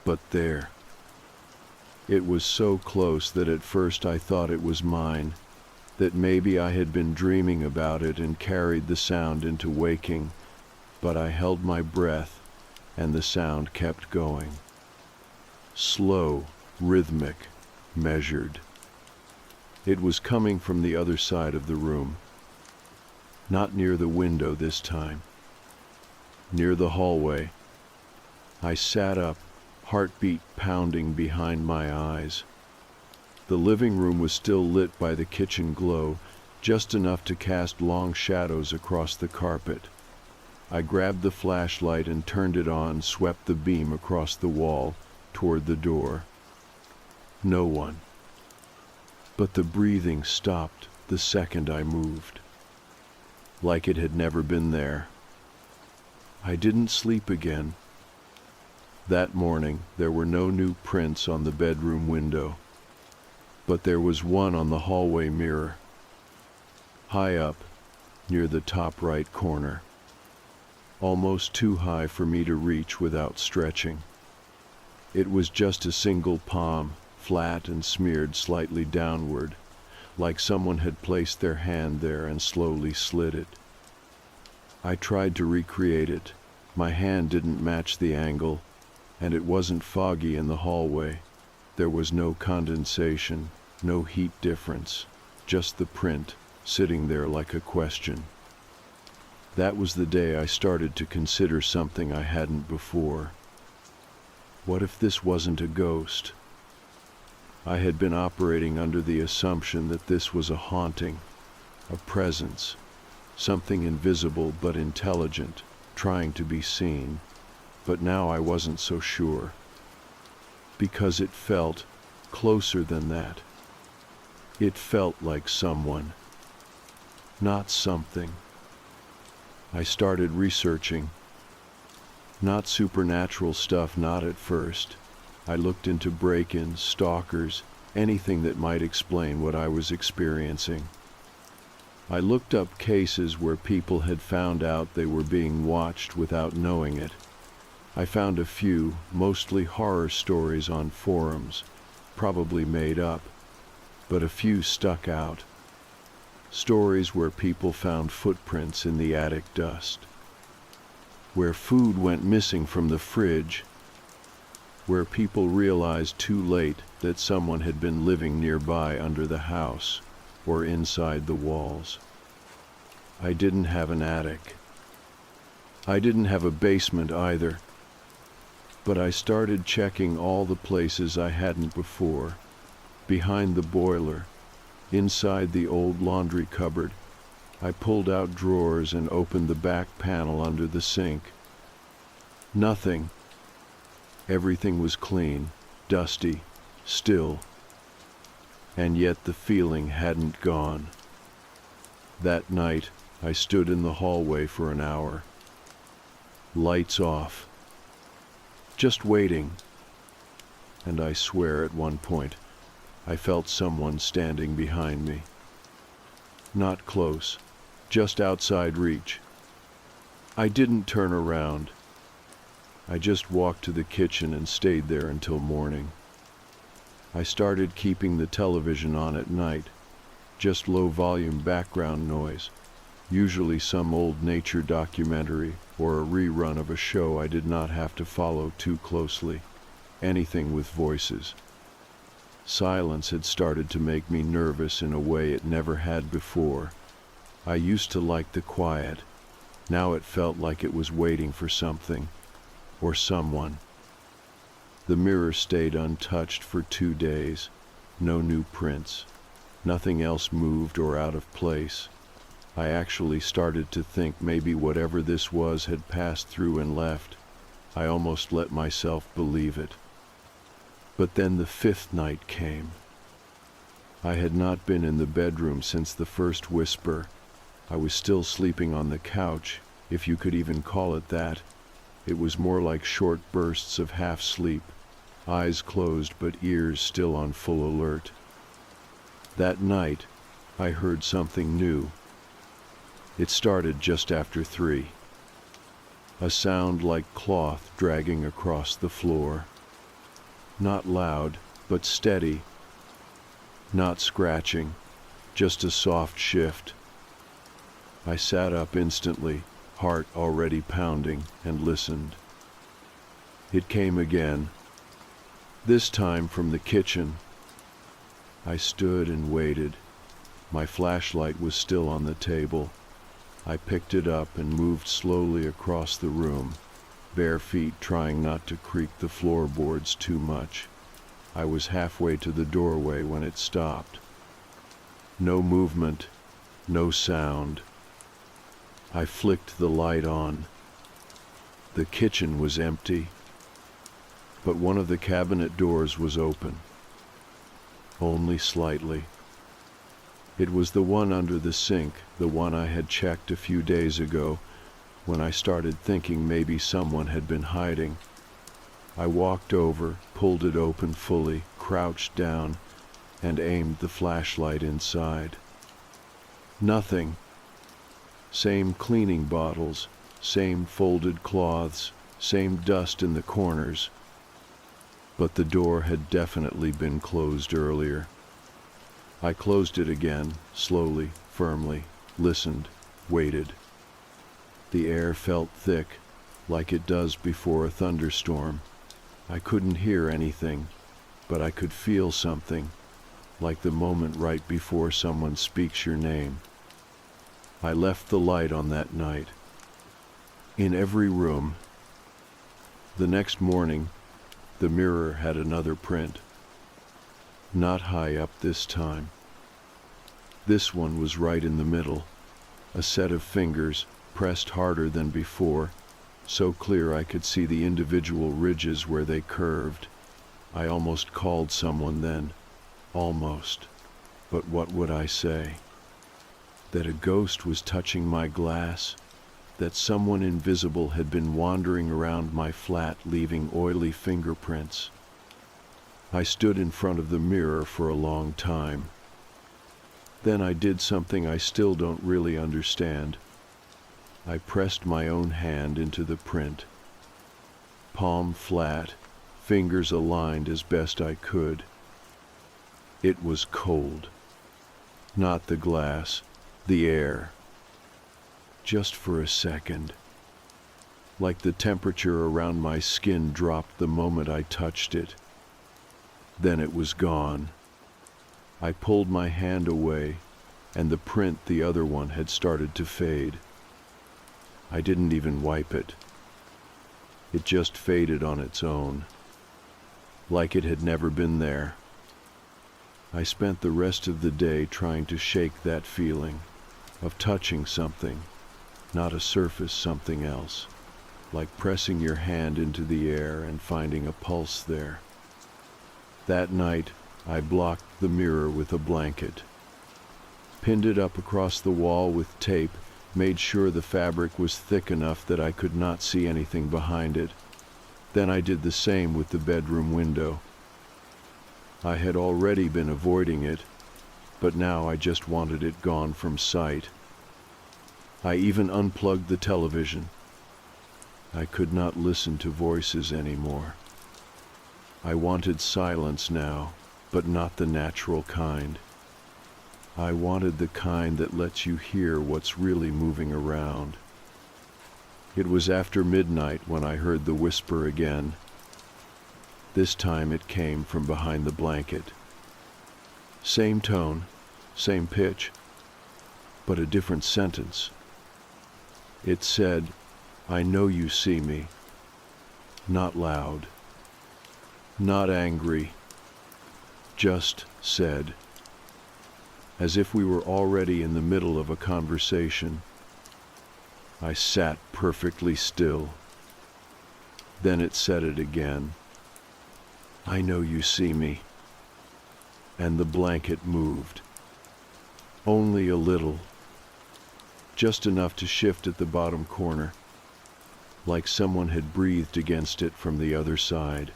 but there. It was so close that at first I thought it was mine, that maybe I had been dreaming about it and carried the sound into waking, but I held my breath, and the sound kept going. Slow, rhythmic, measured. It was coming from the other side of the room. Not near the window this time. Near the hallway. I sat up, heartbeat pounding behind my eyes. The living room was still lit by the kitchen glow, just enough to cast long shadows across the carpet. I grabbed the flashlight and turned it on, swept the beam across the wall, toward the door. No one. But the breathing stopped the second I moved. Like it had never been there. I didn't sleep again. That morning, there were no new prints on the bedroom window. But there was one on the hallway mirror, high up, near the top right corner, almost too high for me to reach without stretching. It was just a single palm, flat and smeared slightly downward, like someone had placed their hand there and slowly slid it. I tried to recreate it. My hand didn't match the angle, and it wasn't foggy in the hallway. There was no condensation, no heat difference, just the print, sitting there like a question. That was the day I started to consider something I hadn't before. What if this wasn't a ghost? I had been operating under the assumption that this was a haunting, a presence, something invisible but intelligent, trying to be seen, but now I wasn't so sure. Because it felt closer than that. It felt like someone, not something. I started researching. Not supernatural stuff, not at first. I looked into break-ins, stalkers, anything that might explain what I was experiencing. I looked up cases where people had found out they were being watched without knowing it. I found a few, mostly horror stories on forums, probably made up, but a few stuck out. Stories where people found footprints in the attic dust, where food went missing from the fridge, where people realized too late that someone had been living nearby under the house or inside the walls. I didn't have an attic. I didn't have a basement either, but I started checking all the places I hadn't before. Behind the boiler, inside the old laundry cupboard, I pulled out drawers and opened the back panel under the sink. Nothing. Everything was clean, dusty, still. And yet the feeling hadn't gone. That night, I stood in the hallway for an hour. Lights off. Just waiting. And I swear at one point, I felt someone standing behind me. Not close, just outside reach. I didn't turn around. I just walked to the kitchen and stayed there until morning. I started keeping the television on at night, just low-volume background noise, usually some old nature documentary or a rerun of a show I did not have to follow too closely, anything with voices. Silence had started to make me nervous in a way it never had before. I used to like the quiet. Now it felt like it was waiting for something, or someone. The mirror stayed untouched for 2 days. No new prints. Nothing else moved or out of place. I actually started to think maybe whatever this was had passed through and left. I almost let myself believe it. But then the 5th night came. I had not been in the bedroom since the first whisper. I was still sleeping on the couch, if you could even call it that. It was more like short bursts of half-sleep, eyes closed but ears still on full alert. That night, I heard something new. It started just after 3. A sound like cloth dragging across the floor. Not loud, but steady. Not scratching, just a soft shift. I sat up instantly, heart already pounding, and listened. It came again, this time from the kitchen. I stood and waited. My flashlight was still on the table. I picked it up and moved slowly across the room, bare feet trying not to creak the floorboards too much. I was halfway to the doorway when it stopped. No movement, no sound. I flicked the light on. The kitchen was empty, but one of the cabinet doors was open. Only slightly. It was the one under the sink, the one I had checked a few days ago, when I started thinking maybe someone had been hiding. I walked over, pulled it open fully, crouched down, and aimed the flashlight inside. Nothing. Same cleaning bottles, same folded cloths, same dust in the corners. But the door had definitely been closed earlier. I closed it again, slowly, firmly, listened, waited. The air felt thick, like it does before a thunderstorm. I couldn't hear anything, but I could feel something, like the moment right before someone speaks your name. I left the light on that night. In every room. The next morning, the mirror had another print. Not high up this time. This one was right in the middle, a set of fingers pressed harder than before, so clear I could see the individual ridges where they curved. I almost called someone then. Almost. But what would I say? That a ghost was touching my glass? That someone invisible had been wandering around my flat, leaving oily fingerprints? I stood in front of the mirror for a long time. Then I did something I still don't really understand. I pressed my own hand into the print. Palm flat, fingers aligned as best I could. It was cold. Not the glass, the air. Just for a second. Like the temperature around my skin dropped the moment I touched it. Then it was gone. I pulled my hand away, and the print, the other one, had started to fade. I didn't even wipe it. It just faded on its own, like it had never been there. I spent the rest of the day trying to shake that feeling of touching something, not a surface, something else, like pressing your hand into the air and finding a pulse there. That night, I blocked the mirror with a blanket, pinned it up across the wall with tape, made sure the fabric was thick enough that I could not see anything behind it. Then I did the same with the bedroom window. I had already been avoiding it, but now I just wanted it gone from sight. I even unplugged the television. I could not listen to voices anymore. I wanted silence now, but not the natural kind. I wanted the kind that lets you hear what's really moving around. It was after midnight when I heard the whisper again. This time it came from behind the blanket. Same tone, same pitch, but a different sentence. It said, "I know you see me." Not loud, not angry, just said, as if we were already in the middle of a conversation. I sat perfectly still. Then it said it again. "I know you see me." And the blanket moved. Only a little. Just enough to shift at the bottom corner, like someone had breathed against it from the other side.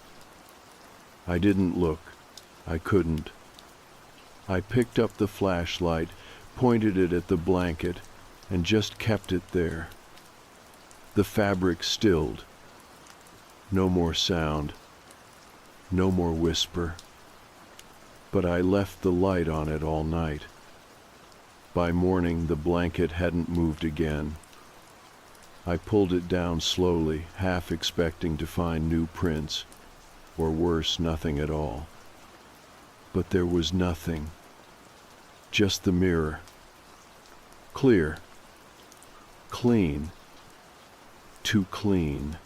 I didn't look. I couldn't. I picked up the flashlight, pointed it at the blanket, and just kept it there. The fabric stilled. No more sound. No more whisper. But I left the light on it all night. By morning, the blanket hadn't moved again. I pulled it down slowly, half expecting to find new prints, or worse, nothing at all. But there was nothing. Just the mirror. Clear. Clean. Too clean.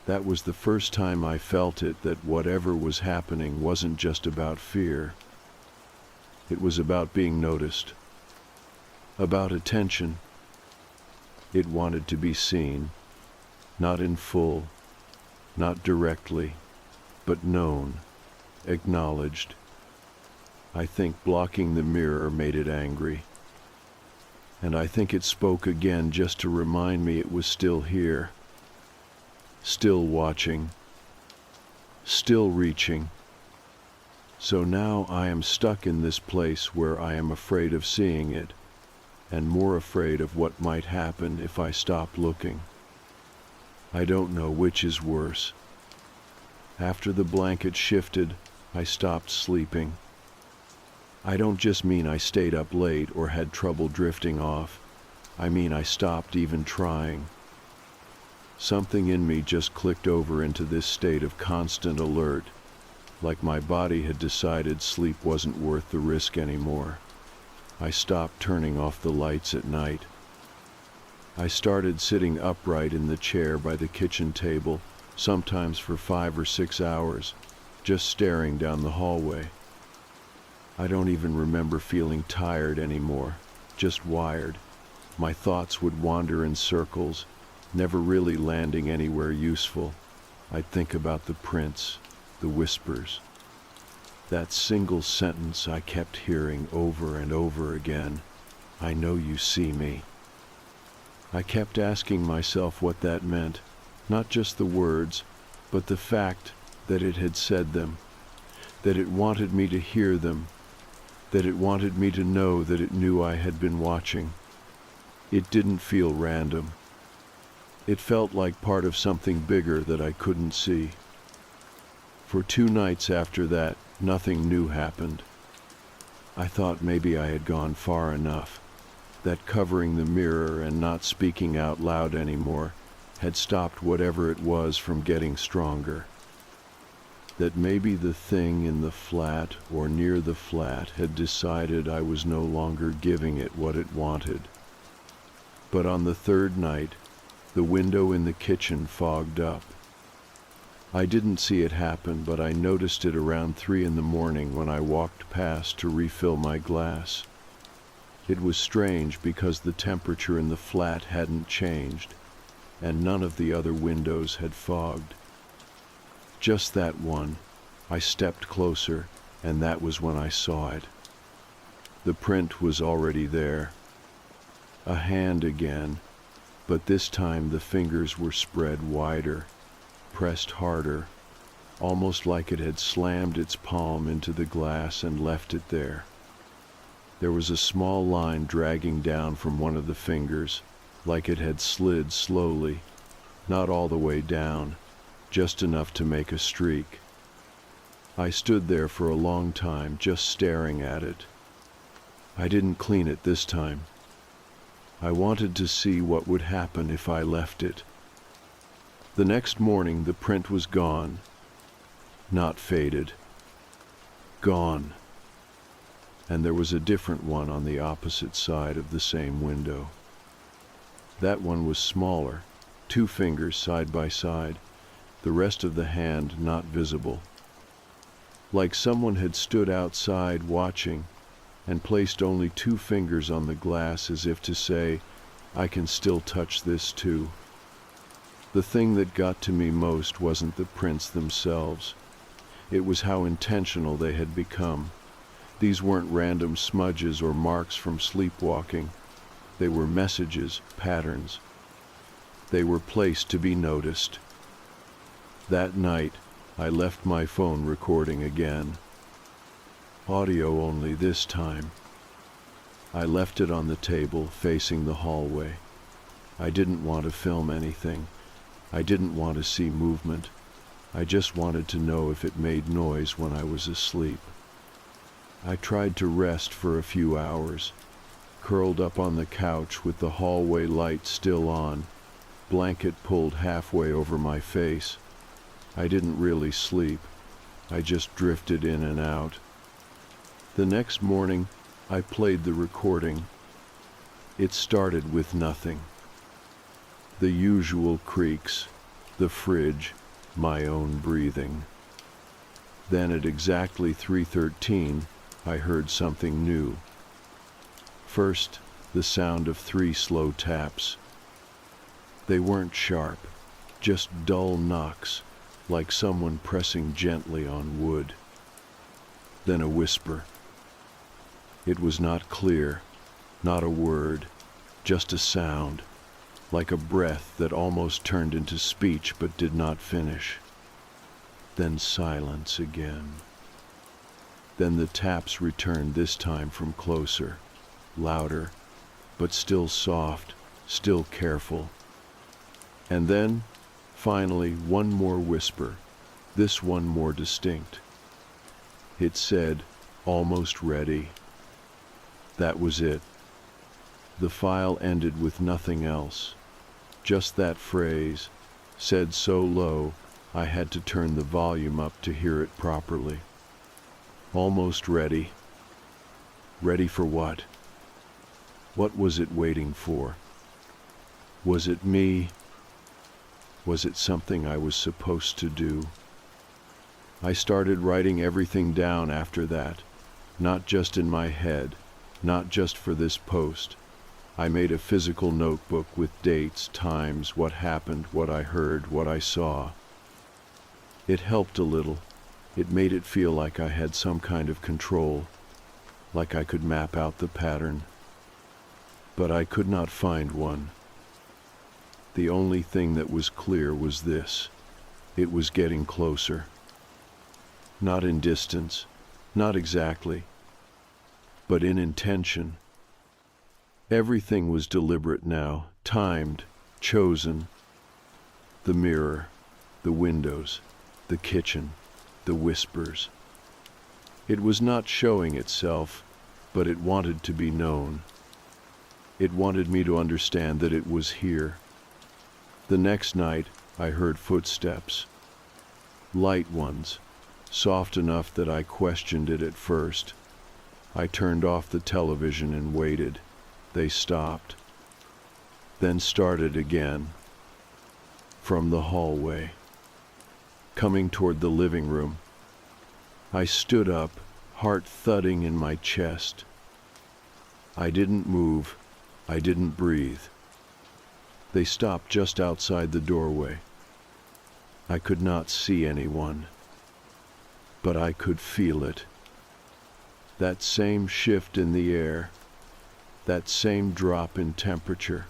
That was the first time I felt it, that whatever was happening wasn't just about fear. It was about being noticed. About attention. It wanted to be seen. Not in full. Not directly. But known. Acknowledged. I think blocking the mirror made it angry. And I think it spoke again just to remind me it was still here. Still watching. Still reaching. So now I am stuck in this place where I am afraid of seeing it, and more afraid of what might happen if I stop looking. I don't know which is worse. After the blanket shifted, I stopped sleeping. I don't just mean I stayed up late or had trouble drifting off. I mean I stopped even trying. Something in me just clicked over into this state of constant alert, like my body had decided sleep wasn't worth the risk anymore. I stopped turning off the lights at night. I started sitting upright in the chair by the kitchen table, sometimes for 5 or 6 hours, just staring down the hallway. I don't even remember feeling tired anymore, just wired. My thoughts would wander in circles, never really landing anywhere useful. I'd think about the prints, the whispers. That single sentence I kept hearing over and over again, "I know you see me." I kept asking myself what that meant, not just the words, but the fact that it had said them, that it wanted me to hear them, that it wanted me to know that it knew I had been watching. It didn't feel random. It felt like part of something bigger that I couldn't see. For 2 nights after that, nothing new happened. I thought maybe I had gone far enough, that covering the mirror and not speaking out loud anymore had stopped whatever it was from getting stronger. That maybe the thing in the flat or near the flat had decided I was no longer giving it what it wanted. But on the 3rd night, the window in the kitchen fogged up. I didn't see it happen, but I noticed it around 3 in the morning when I walked past to refill my glass. It was strange because the temperature in the flat hadn't changed, and none of the other windows had fogged. Just that one. I stepped closer, and that was when I saw it. The print was already there. A hand again, but this time the fingers were spread wider, pressed harder, almost like it had slammed its palm into the glass and left it there. There was a small line dragging down from one of the fingers, like it had slid slowly, not all the way down, just enough to make a streak. I stood there for a long time, just staring at it. I didn't clean it this time. I wanted to see what would happen if I left it. The next morning, the print was gone. Not faded. Gone. And there was a different one on the opposite side of the same window. That one was smaller, 2 fingers side by side, the rest of the hand not visible. Like someone had stood outside watching and placed only 2 fingers on the glass as if to say, "I can still touch this too." The thing that got to me most wasn't the prints themselves. It was how intentional they had become. These weren't random smudges or marks from sleepwalking. They were messages, patterns. They were placed to be noticed. That night, I left my phone recording again. Audio only this time. I left it on the table facing the hallway. I didn't want to film anything. I didn't want to see movement. I just wanted to know if it made noise when I was asleep. I tried to rest for a few hours, curled up on the couch with the hallway light still on, blanket pulled halfway over my face. I didn't really sleep. I just drifted in and out. The next morning, I played the recording. It started with nothing. The usual creaks, the fridge, my own breathing. Then at exactly 3:13, I heard something new. First, the sound of 3 slow taps. They weren't sharp, just dull knocks, like someone pressing gently on wood. Then a whisper. It was not clear, not a word, just a sound, like a breath that almost turned into speech but did not finish. Then silence again. Then the taps returned, this time from closer, louder, but still soft, still careful. And then, finally, one more whisper, this one more distinct. It said, almost ready. That was it. The file ended with nothing else. Just that phrase, said so low, I had to turn the volume up to hear it properly. Almost ready. Ready for what? What was it waiting for? Was it me? Was it something I was supposed to do? I started writing everything down after that, not just in my head, not just for this post. I made a physical notebook with dates, times, what happened, what I heard, what I saw. It helped a little. It made it feel like I had some kind of control, like I could map out the pattern. But I could not find one. The only thing that was clear was this: it was getting closer. Not in distance, not exactly, but in intention. Everything was deliberate now, timed, chosen. The mirror, the windows, the kitchen, the whispers. It was not showing itself, but it wanted to be known. It wanted me to understand that it was here. The next night, I heard footsteps. Light ones, soft enough that I questioned it at first. I turned off the television and waited. They stopped, then started again. From the hallway, coming toward the living room. I stood up, heart thudding in my chest. I didn't move. I didn't breathe. They stopped just outside the doorway. I could not see anyone, but I could feel it. That same shift in the air, that same drop in temperature,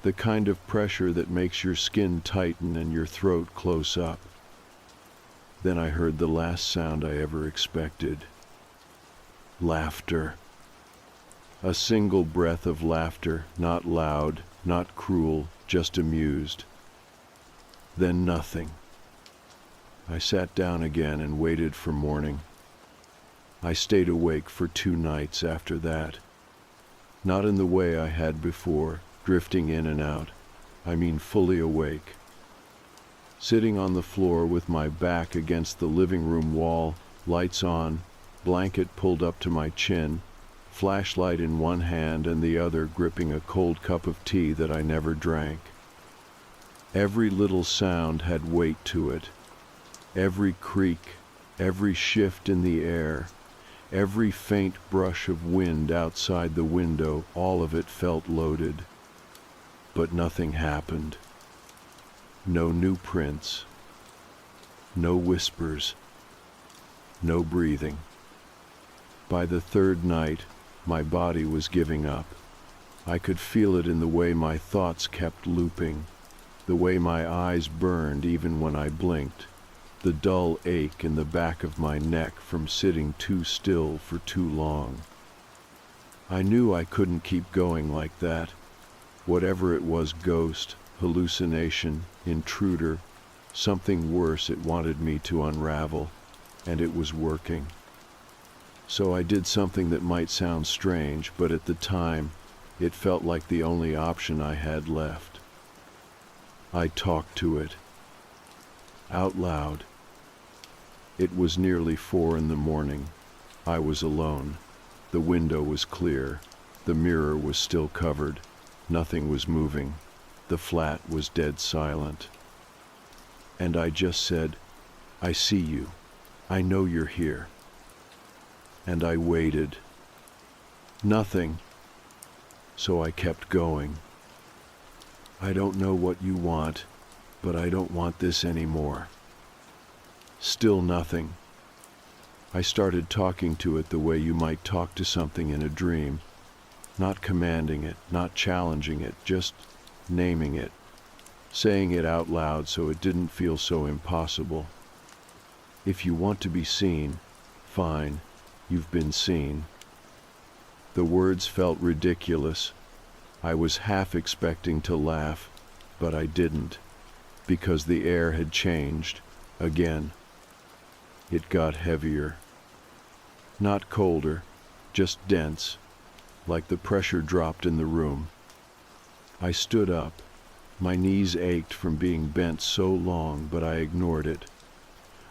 the kind of pressure that makes your skin tighten and your throat close up. Then I heard the last sound I ever expected. Laughter. A single breath of laughter, not loud, not cruel, just amused. Then nothing. I sat down again and waited for morning. I stayed awake for 2 nights after that. Not in the way I had before, drifting in and out. I mean fully awake. Sitting on the floor with my back against the living room wall, lights on, blanket pulled up to my chin, flashlight in one hand and the other gripping a cold cup of tea that I never drank. Every little sound had weight to it. Every creak, every shift in the air, every faint brush of wind outside the window, all of it felt loaded. But nothing happened. No new prints. No whispers. No breathing. By the 3rd night, my body was giving up. I could feel it in the way my thoughts kept looping, the way my eyes burned even when I blinked, the dull ache in the back of my neck from sitting too still for too long. I knew I couldn't keep going like that. Whatever it was, ghost, hallucination, intruder, something worse, it wanted me to unravel, and it was working. So I did something that might sound strange, but at the time, it felt like the only option I had left. I talked to it. Out loud. It was nearly 4 in the morning. I was alone. The window was clear. The mirror was still covered. Nothing was moving. The flat was dead silent. And I just said, "I see you. I know you're here." And I waited. Nothing. So I kept going. "I don't know what you want, but I don't want this anymore." Still nothing. I started talking to it the way you might talk to something in a dream, not commanding it, not challenging it, just naming it, saying it out loud so it didn't feel so impossible. If you want to be seen, fine, you've been seen. The words felt ridiculous. I was half expecting to laugh, but I didn't, because the air had changed, again. It got heavier. Not colder, just dense, like the pressure dropped in the room. I stood up. My knees ached from being bent so long, but I ignored it.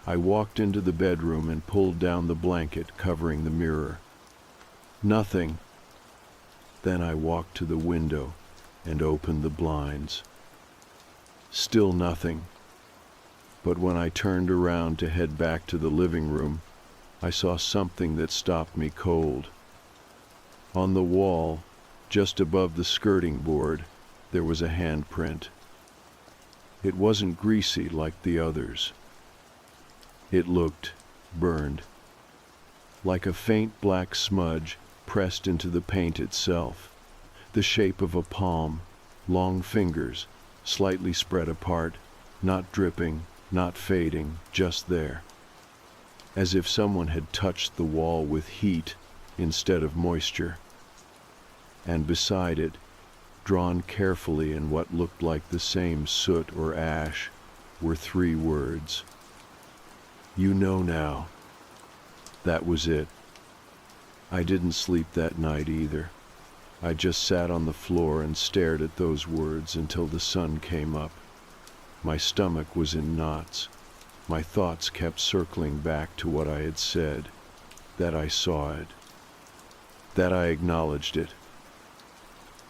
I walked into the bedroom and pulled down the blanket covering the mirror. Nothing. Then I walked to the window and opened the blinds. Still nothing. But when I turned around to head back to the living room, I saw something that stopped me cold. On the wall, just above the skirting board, there was a handprint. It wasn't greasy like the others. It looked burned, like a faint black smudge pressed into the paint itself, the shape of a palm, long fingers, slightly spread apart, not dripping, not fading, just there. As if someone had touched the wall with heat instead of moisture. And beside it, drawn carefully in what looked like the same soot or ash, were 3 words. You know now. That was it. I didn't sleep that night either. I just sat on the floor and stared at those words until the sun came up. My stomach was in knots. My thoughts kept circling back to what I had said, that I saw it, that I acknowledged it.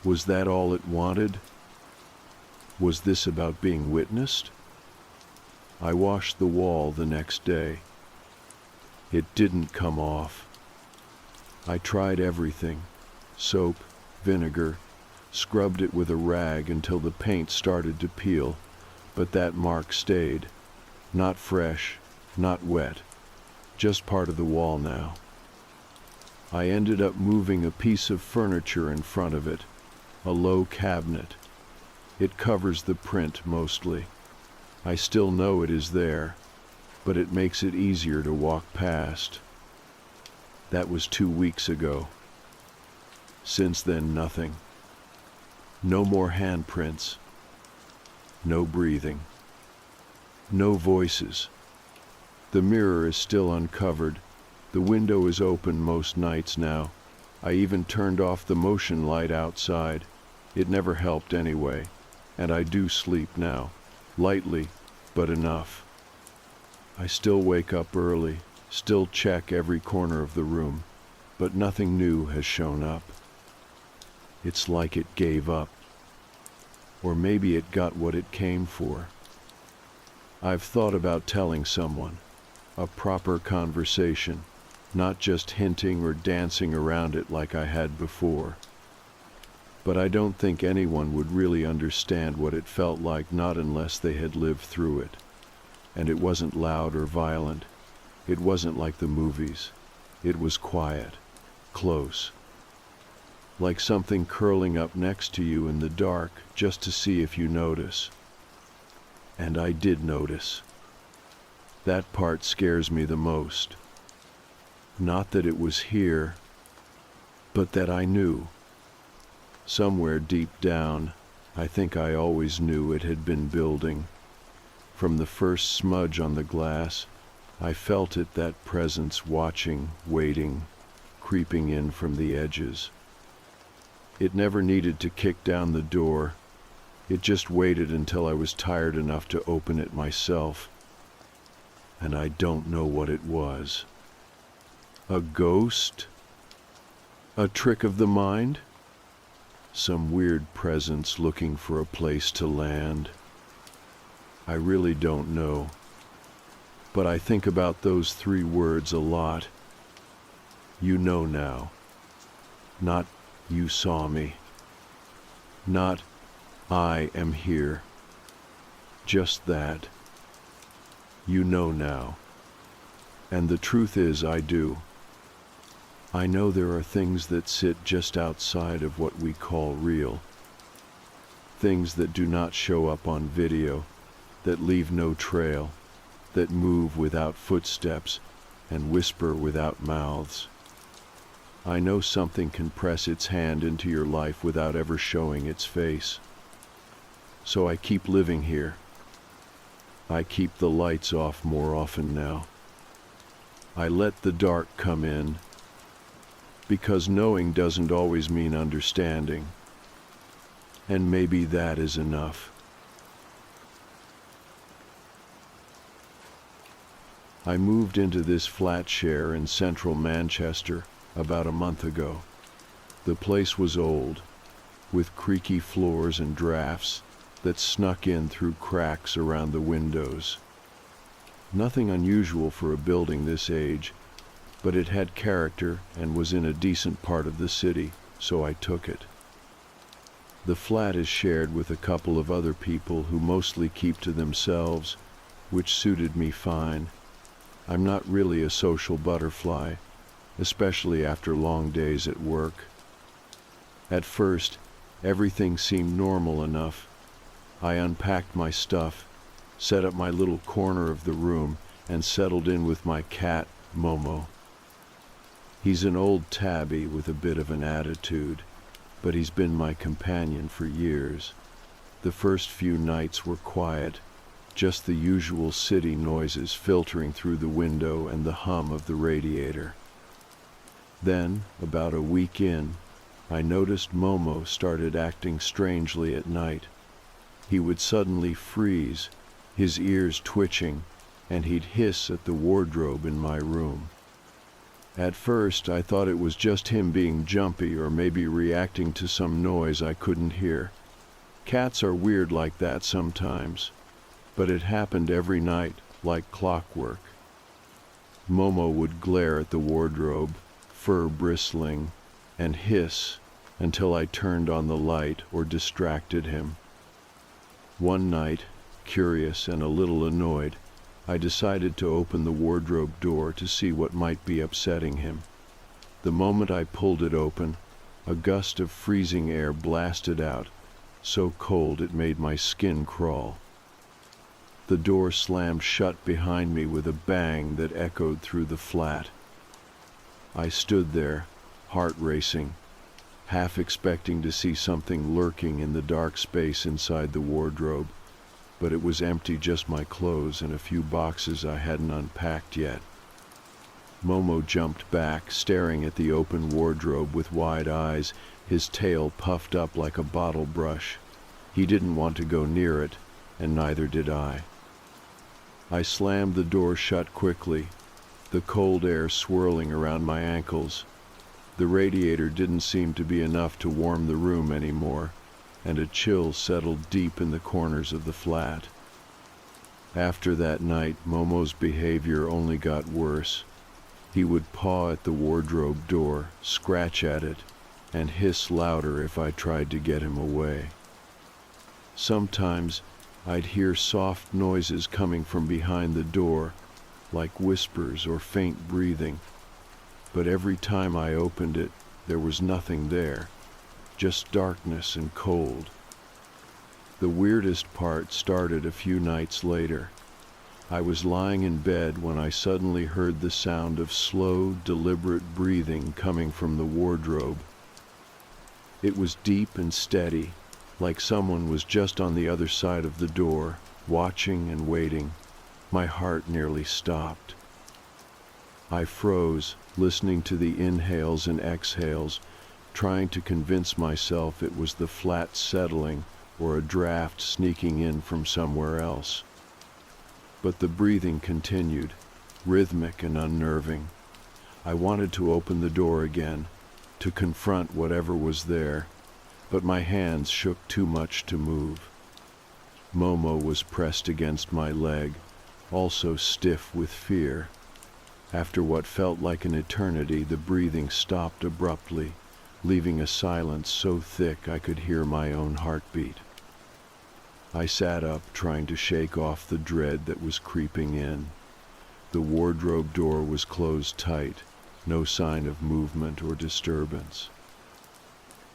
Was that all it wanted? Was this about being witnessed? I washed the wall the next day. It didn't come off. I tried everything, soap, vinegar, scrubbed it with a rag until the paint started to peel, but that mark stayed. Not fresh, not wet, just part of the wall now. I ended up moving a piece of furniture in front of it, a low cabinet. It covers the print mostly. I still know it is there, but it makes it easier to walk past. That was 2 weeks ago. Since then, nothing. No more handprints. No breathing. No voices. The mirror is still uncovered. The window is open most nights now. I even turned off the motion light outside. It never helped anyway. And I do sleep now. Lightly, but enough. I still wake up early, still check every corner of the room, but nothing new has shown up. It's like it gave up. Or maybe it got what it came for. I've thought about telling someone, a proper conversation, not just hinting or dancing around it like I had before. But I don't think anyone would really understand what it felt like, not unless they had lived through it. And it wasn't loud or violent. It wasn't like the movies. It was quiet, close. Like something curling up next to you in the dark just to see if you notice. And I did notice. That part scares me the most. Not that it was here, but that I knew. Somewhere deep down, I think I always knew it had been building. From the first smudge on the glass, I felt it, that presence, watching, waiting, creeping in from the edges. It never needed to kick down the door. It just waited until I was tired enough to open it myself. And I don't know what it was. A ghost? A trick of the mind? Some weird presence looking for a place to land? I really don't know. But I think about those 3 words a lot. You know now. Not you saw me. Not I am here. Just that. You know now. And the truth is, I do. I know there are things that sit just outside of what we call real. Things that do not show up on video, that leave no trail, that move without footsteps and whisper without mouths. I know something can press its hand into your life without ever showing its face. So I keep living here. I keep the lights off more often now. I let the dark come in, because knowing doesn't always mean understanding. And maybe that is enough. I moved into this flat share in central Manchester about a month ago. The place was old, with creaky floors and drafts that snuck in through cracks around the windows. Nothing unusual for a building this age, but it had character and was in a decent part of the city, so I took it. The flat is shared with a couple of other people who mostly keep to themselves, which suited me fine. I'm not really a social butterfly, especially after long days at work. At first, everything seemed normal enough. I unpacked my stuff, set up my little corner of the room, and settled in with my cat, Momo. He's an old tabby with a bit of an attitude, but he's been my companion for years. The first few nights were quiet, just the usual city noises filtering through the window and the hum of the radiator. Then, about a week in, I noticed Momo started acting strangely at night. He would suddenly freeze, his ears twitching, and he'd hiss at the wardrobe in my room. At first, I thought it was just him being jumpy or maybe reacting to some noise I couldn't hear. Cats are weird like that sometimes, but it happened every night, like clockwork. Momo would glare at the wardrobe, fur bristling, and hiss until I turned on the light or distracted him. One night, curious and a little annoyed, I decided to open the wardrobe door to see what might be upsetting him. The moment I pulled it open, a gust of freezing air blasted out, so cold it made my skin crawl. The door slammed shut behind me with a bang that echoed through the flat. I stood there, heart racing, half expecting to see something lurking in the dark space inside the wardrobe, but it was empty, just my clothes and a few boxes I hadn't unpacked yet. Momo jumped back, staring at the open wardrobe with wide eyes, his tail puffed up like a bottle brush. He didn't want to go near it, and neither did I. I slammed the door shut quickly, the cold air swirling around my ankles. The radiator didn't seem to be enough to warm the room anymore, and a chill settled deep in the corners of the flat. After that night, Momo's behavior only got worse. He would paw at the wardrobe door, scratch at it, and hiss louder if I tried to get him away. Sometimes I'd hear soft noises coming from behind the door, like whispers or faint breathing, but every time I opened it, there was nothing there. Just darkness and cold. The weirdest part started a few nights later. I was lying in bed when I suddenly heard the sound of slow, deliberate breathing coming from the wardrobe. It was deep and steady, like someone was just on the other side of the door, watching and waiting. My heart nearly stopped. I froze, listening to the inhales and exhales, trying to convince myself it was the flat settling or a draft sneaking in from somewhere else. But the breathing continued, rhythmic and unnerving. I wanted to open the door again, to confront whatever was there, but my hands shook too much to move. Momo was pressed against my leg, also stiff with fear. After what felt like an eternity, the breathing stopped abruptly, leaving a silence so thick I could hear my own heartbeat. I sat up, trying to shake off the dread that was creeping in. The wardrobe door was closed tight, no sign of movement or disturbance.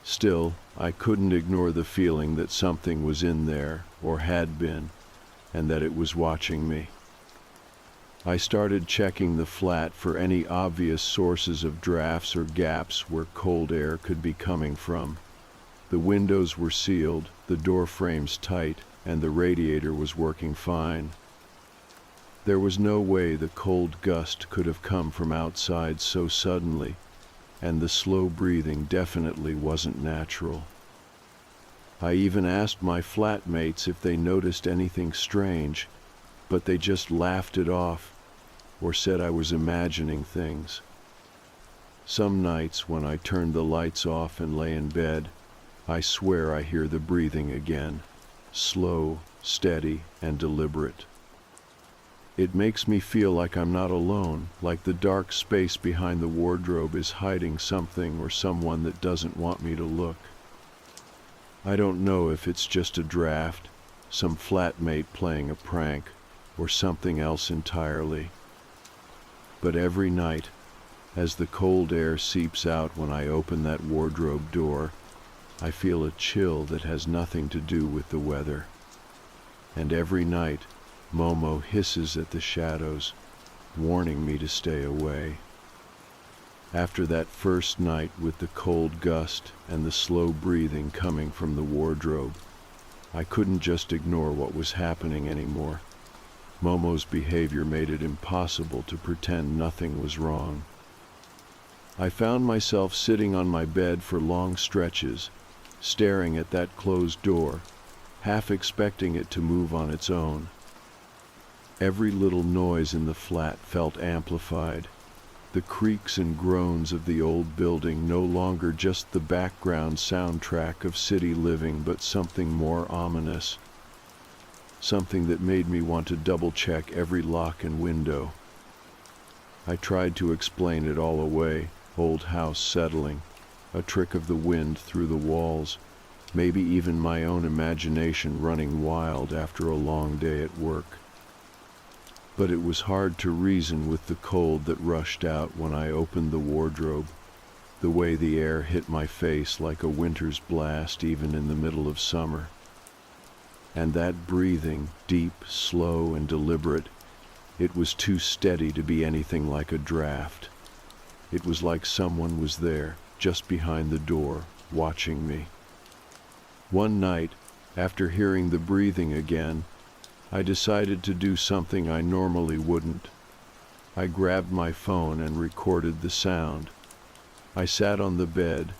Still, I couldn't ignore the feeling that something was in there, or had been, and that it was watching me. I started checking the flat for any obvious sources of drafts or gaps where cold air could be coming from. The windows were sealed, the door frames tight, and the radiator was working fine. There was no way the cold gust could have come from outside so suddenly, and the slow breathing definitely wasn't natural. I even asked my flatmates if they noticed anything strange, but they just laughed it off or said I was imagining things. Some nights when I turn the lights off and lay in bed, I swear I hear the breathing again, slow, steady, and deliberate. It makes me feel like I'm not alone, like the dark space behind the wardrobe is hiding something or someone that doesn't want me to look. I don't know if it's just a draft, some flatmate playing a prank, or something else entirely. But every night, as the cold air seeps out when I open that wardrobe door, I feel a chill that has nothing to do with the weather. And every night, Momo hisses at the shadows, warning me to stay away. After that first night with the cold gust and the slow breathing coming from the wardrobe, I couldn't just ignore what was happening anymore. Momo's behavior made it impossible to pretend nothing was wrong. I found myself sitting on my bed for long stretches, staring at that closed door, half expecting it to move on its own. Every little noise in the flat felt amplified. The creaks and groans of the old building no longer just the background soundtrack of city living, but something more ominous. Something that made me want to double-check every lock and window. I tried to explain it all away, old house settling, a trick of the wind through the walls, maybe even my own imagination running wild after a long day at work. But it was hard to reason with the cold that rushed out when I opened the wardrobe, the way the air hit my face like a winter's blast even in the middle of summer. And that breathing, deep, slow, and deliberate, it was too steady to be anything like a draft. It was like someone was there, just behind the door, watching me. One night, after hearing the breathing again, I decided to do something I normally wouldn't. I grabbed my phone and recorded the sound. I sat on the bed,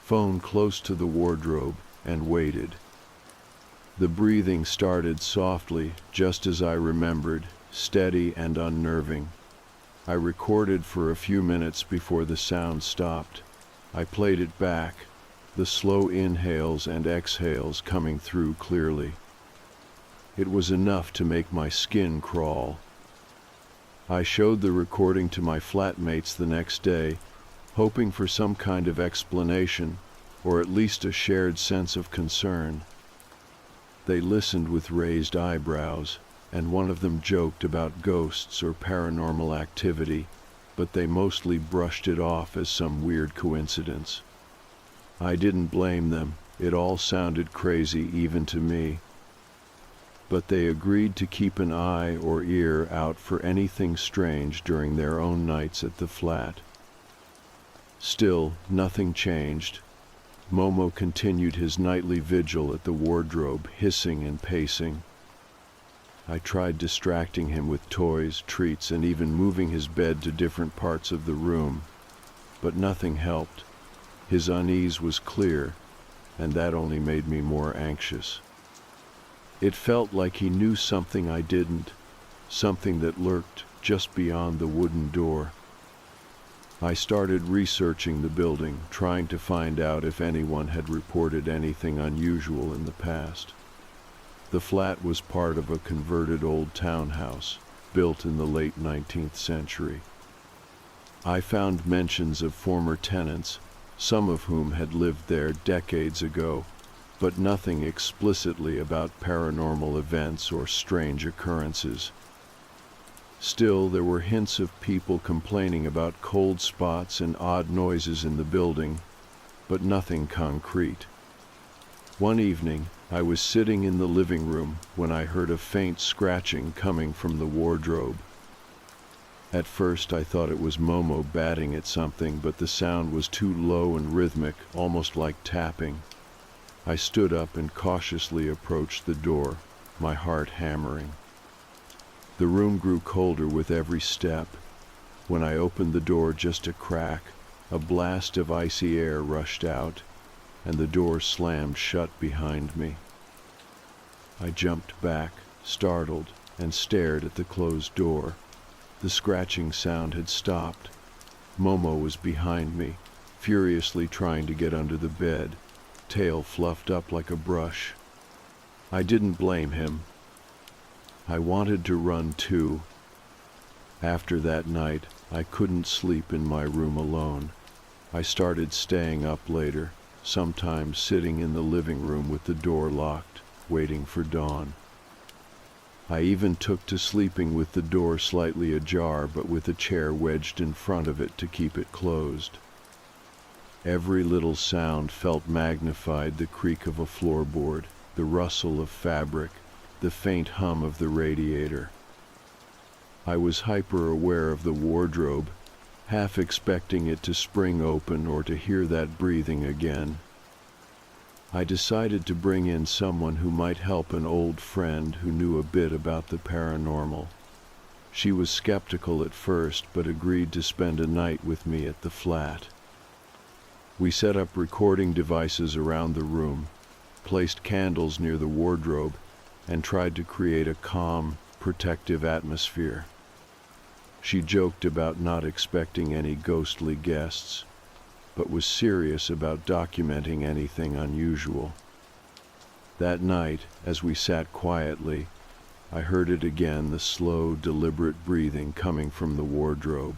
phone close to the wardrobe, and waited. The breathing started softly, just as I remembered, steady and unnerving. I recorded for a few minutes before the sound stopped. I played it back, the slow inhales and exhales coming through clearly. It was enough to make my skin crawl. I showed the recording to my flatmates the next day, hoping for some kind of explanation, or at least a shared sense of concern. They listened with raised eyebrows, and one of them joked about ghosts or paranormal activity, but they mostly brushed it off as some weird coincidence. I didn't blame them. It all sounded crazy even to me. But they agreed to keep an eye or ear out for anything strange during their own nights at the flat. Still, nothing changed. Momo continued his nightly vigil at the wardrobe, hissing and pacing. I tried distracting him with toys, treats, and even moving his bed to different parts of the room, but nothing helped. His unease was clear, and that only made me more anxious. It felt like he knew something I didn't, something that lurked just beyond the wooden door. I started researching the building, trying to find out if anyone had reported anything unusual in the past. The flat was part of a converted old townhouse, built in the late 19th century. I found mentions of former tenants, some of whom had lived there decades ago, but nothing explicitly about paranormal events or strange occurrences. Still, there were hints of people complaining about cold spots and odd noises in the building, but nothing concrete. One evening, I was sitting in the living room when I heard a faint scratching coming from the wardrobe. At first, I thought it was Momo batting at something, but the sound was too low and rhythmic, almost like tapping. I stood up and cautiously approached the door, my heart hammering. The room grew colder with every step. When I opened the door just a crack, A blast of icy air rushed out, and the door slammed shut behind me. I jumped back, startled, and stared at the closed door. The scratching sound had stopped. Momo was behind me, furiously trying to get under the bed, tail fluffed up like a brush. I didn't blame him. I wanted to run too. After that night, I couldn't sleep in my room alone. I started staying up later, sometimes sitting in the living room with the door locked, waiting for dawn. I even took to sleeping with the door slightly ajar, but with a chair wedged in front of it to keep it closed. Every little sound felt magnified: the creak of a floorboard, the rustle of fabric, the faint hum of the radiator. I was hyper-aware of the wardrobe, half expecting it to spring open or to hear that breathing again. I decided to bring in someone who might help, an old friend who knew a bit about the paranormal. She was skeptical at first, but agreed to spend a night with me at the flat. We set up recording devices around the room, placed candles near the wardrobe, and tried to create a calm, protective atmosphere. She joked about not expecting any ghostly guests, but was serious about documenting anything unusual. That night, as we sat quietly, I heard it again, the slow, deliberate breathing coming from the wardrobe.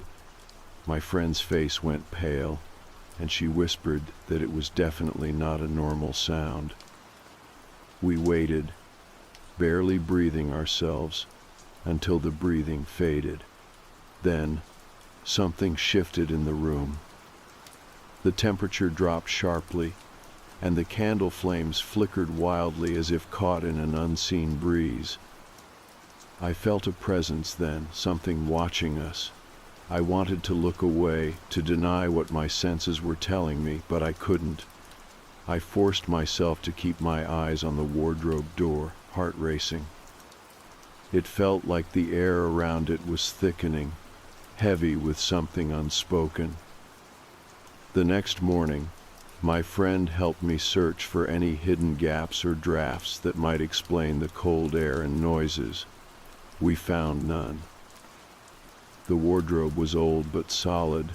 My friend's face went pale, and she whispered that it was definitely not a normal sound. We waited, barely breathing ourselves, until the breathing faded. Then, something shifted in the room. The temperature dropped sharply, and the candle flames flickered wildly as if caught in an unseen breeze. I felt a presence then, something watching us. I wanted to look away, to deny what my senses were telling me, but I couldn't. I forced myself to keep my eyes on the wardrobe door, heart racing. It felt like the air around it was thickening, heavy with something unspoken. The next morning, my friend helped me search for any hidden gaps or drafts that might explain the cold air and noises. We found none. The wardrobe was old but solid,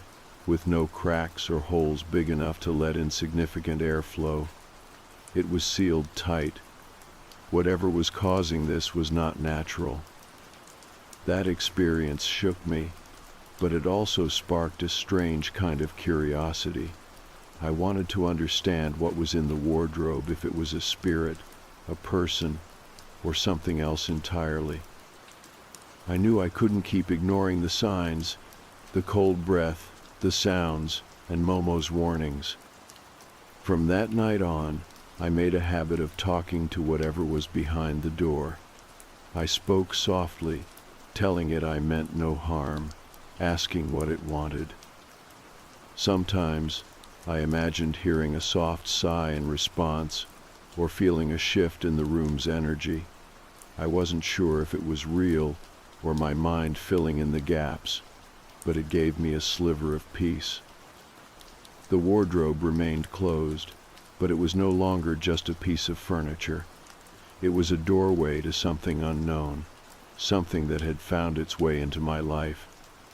with no cracks or holes big enough to let in significant airflow. It was sealed tight. Whatever was causing this was not natural. That experience shook me, but it also sparked a strange kind of curiosity. I wanted to understand what was in the wardrobe, if it was a spirit, a person, or something else entirely. I knew I couldn't keep ignoring the signs, the cold breath, the sounds, and Momo's warnings. From that night on, I made a habit of talking to whatever was behind the door. I spoke softly, telling it I meant no harm, asking what it wanted. Sometimes I imagined hearing a soft sigh in response, or feeling a shift in the room's energy. I wasn't sure if it was real or my mind filling in the gaps, but it gave me a sliver of peace. The wardrobe remained closed, but it was no longer just a piece of furniture. It was a doorway to something unknown, something that had found its way into my life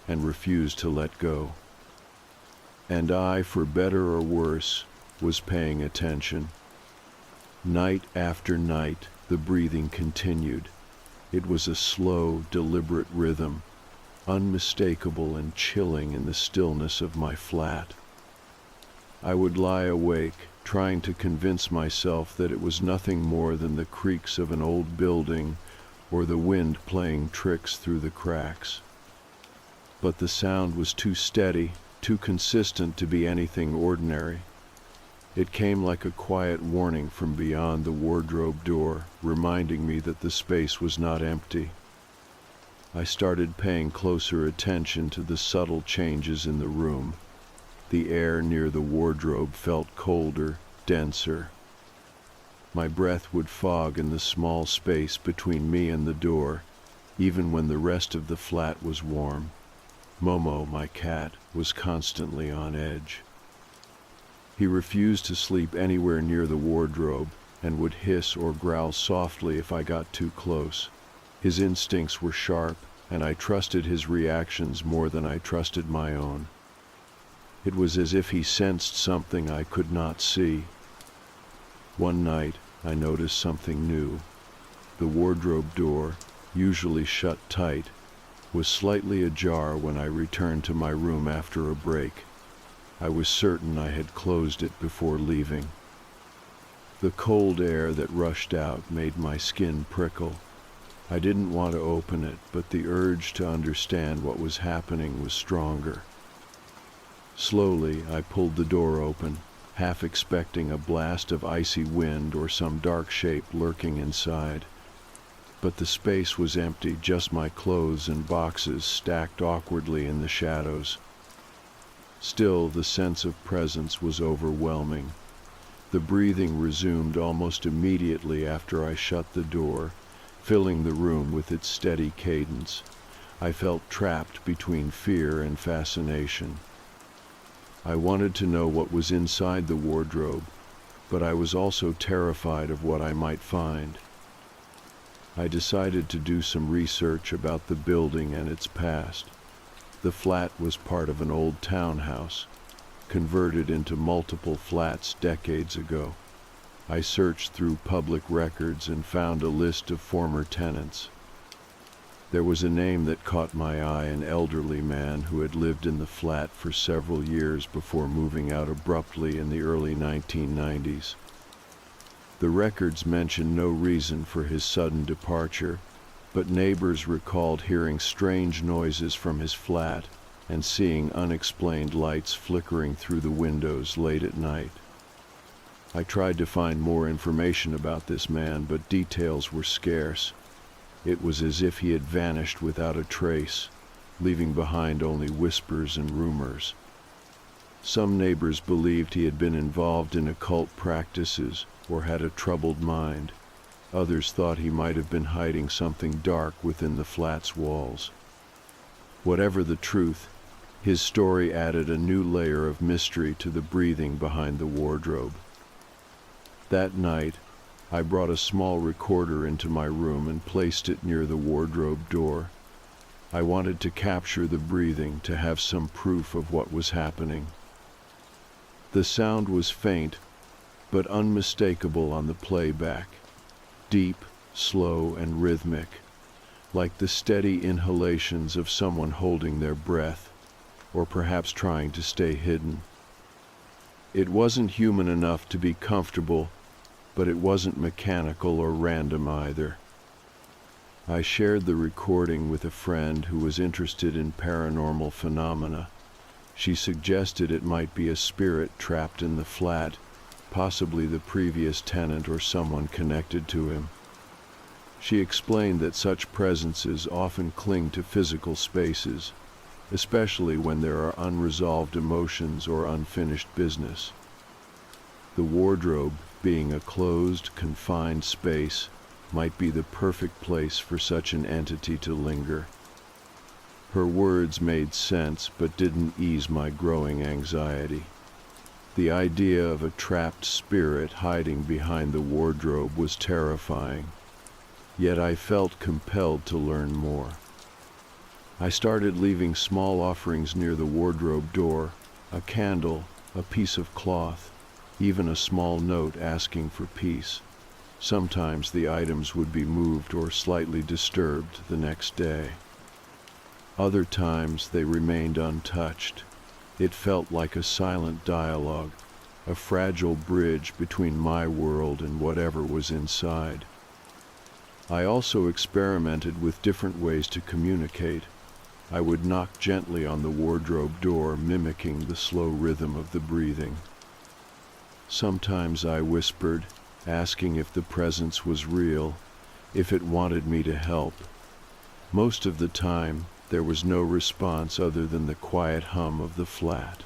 and refused to let go. And I, for better or worse, was paying attention. Night after night, the breathing continued. It was a slow, deliberate rhythm, unmistakable and chilling in the stillness of my flat. I would lie awake, trying to convince myself that it was nothing more than the creaks of an old building or the wind playing tricks through the cracks. But the sound was too steady, too consistent to be anything ordinary. It came like a quiet warning from beyond the wardrobe door, reminding me that the space was not empty. I started paying closer attention to the subtle changes in the room. The air near the wardrobe felt colder, denser. My breath would fog in the small space between me and the door, even when the rest of the flat was warm. Momo, my cat, was constantly on edge. He refused to sleep anywhere near the wardrobe and would hiss or growl softly if I got too close. His instincts were sharp, and I trusted his reactions more than I trusted my own. It was as if he sensed something I could not see. One night, I noticed something new. The wardrobe door, usually shut tight, was slightly ajar when I returned to my room after a break. I was certain I had closed it before leaving. The cold air that rushed out made my skin prickle. I didn't want to open it, but the urge to understand what was happening was stronger. Slowly, I pulled the door open, half expecting a blast of icy wind or some dark shape lurking inside. But the space was empty, just my clothes and boxes stacked awkwardly in the shadows. Still, the sense of presence was overwhelming. The breathing resumed almost immediately after I shut the door, filling the room with its steady cadence. I felt trapped between fear and fascination. I wanted to know what was inside the wardrobe, but I was also terrified of what I might find. I decided to do some research about the building and its past. The flat was part of an old townhouse, converted into multiple flats decades ago. I searched through public records and found a list of former tenants. There was a name that caught my eye, an elderly man who had lived in the flat for several years before moving out abruptly in the early 1990s. The records mentioned no reason for his sudden departure, but neighbors recalled hearing strange noises from his flat and seeing unexplained lights flickering through the windows late at night. I tried to find more information about this man, but details were scarce. It was as if he had vanished without a trace, leaving behind only whispers and rumors. Some neighbors believed he had been involved in occult practices or had a troubled mind. Others thought he might have been hiding something dark within the flat's walls. Whatever the truth, his story added a new layer of mystery to the breathing behind the wardrobe. That night, I brought a small recorder into my room and placed it near the wardrobe door. I wanted to capture the breathing, to have some proof of what was happening. The sound was faint, but unmistakable on the playback, deep, slow, and rhythmic, like the steady inhalations of someone holding their breath, or perhaps trying to stay hidden. It wasn't human enough to be comfortable, but it wasn't mechanical or random either. I shared the recording with a friend who was interested in paranormal phenomena. She suggested it might be a spirit trapped in the flat, possibly the previous tenant or someone connected to him. She explained that such presences often cling to physical spaces, especially when there are unresolved emotions or unfinished business. The wardrobe, being a closed, confined space, might be the perfect place for such an entity to linger. Her words made sense but didn't ease my growing anxiety. The idea of a trapped spirit hiding behind the wardrobe was terrifying, yet I felt compelled to learn more. I started leaving small offerings near the wardrobe door, a candle, a piece of cloth, even a small note asking for peace. Sometimes the items would be moved or slightly disturbed the next day. Other times they remained untouched. It felt like a silent dialogue, a fragile bridge between my world and whatever was inside. I also experimented with different ways to communicate. I would knock gently on the wardrobe door, mimicking the slow rhythm of the breathing. Sometimes I whispered, asking if the presence was real, if it wanted me to help. Most of the time, there was no response other than the quiet hum of the flat.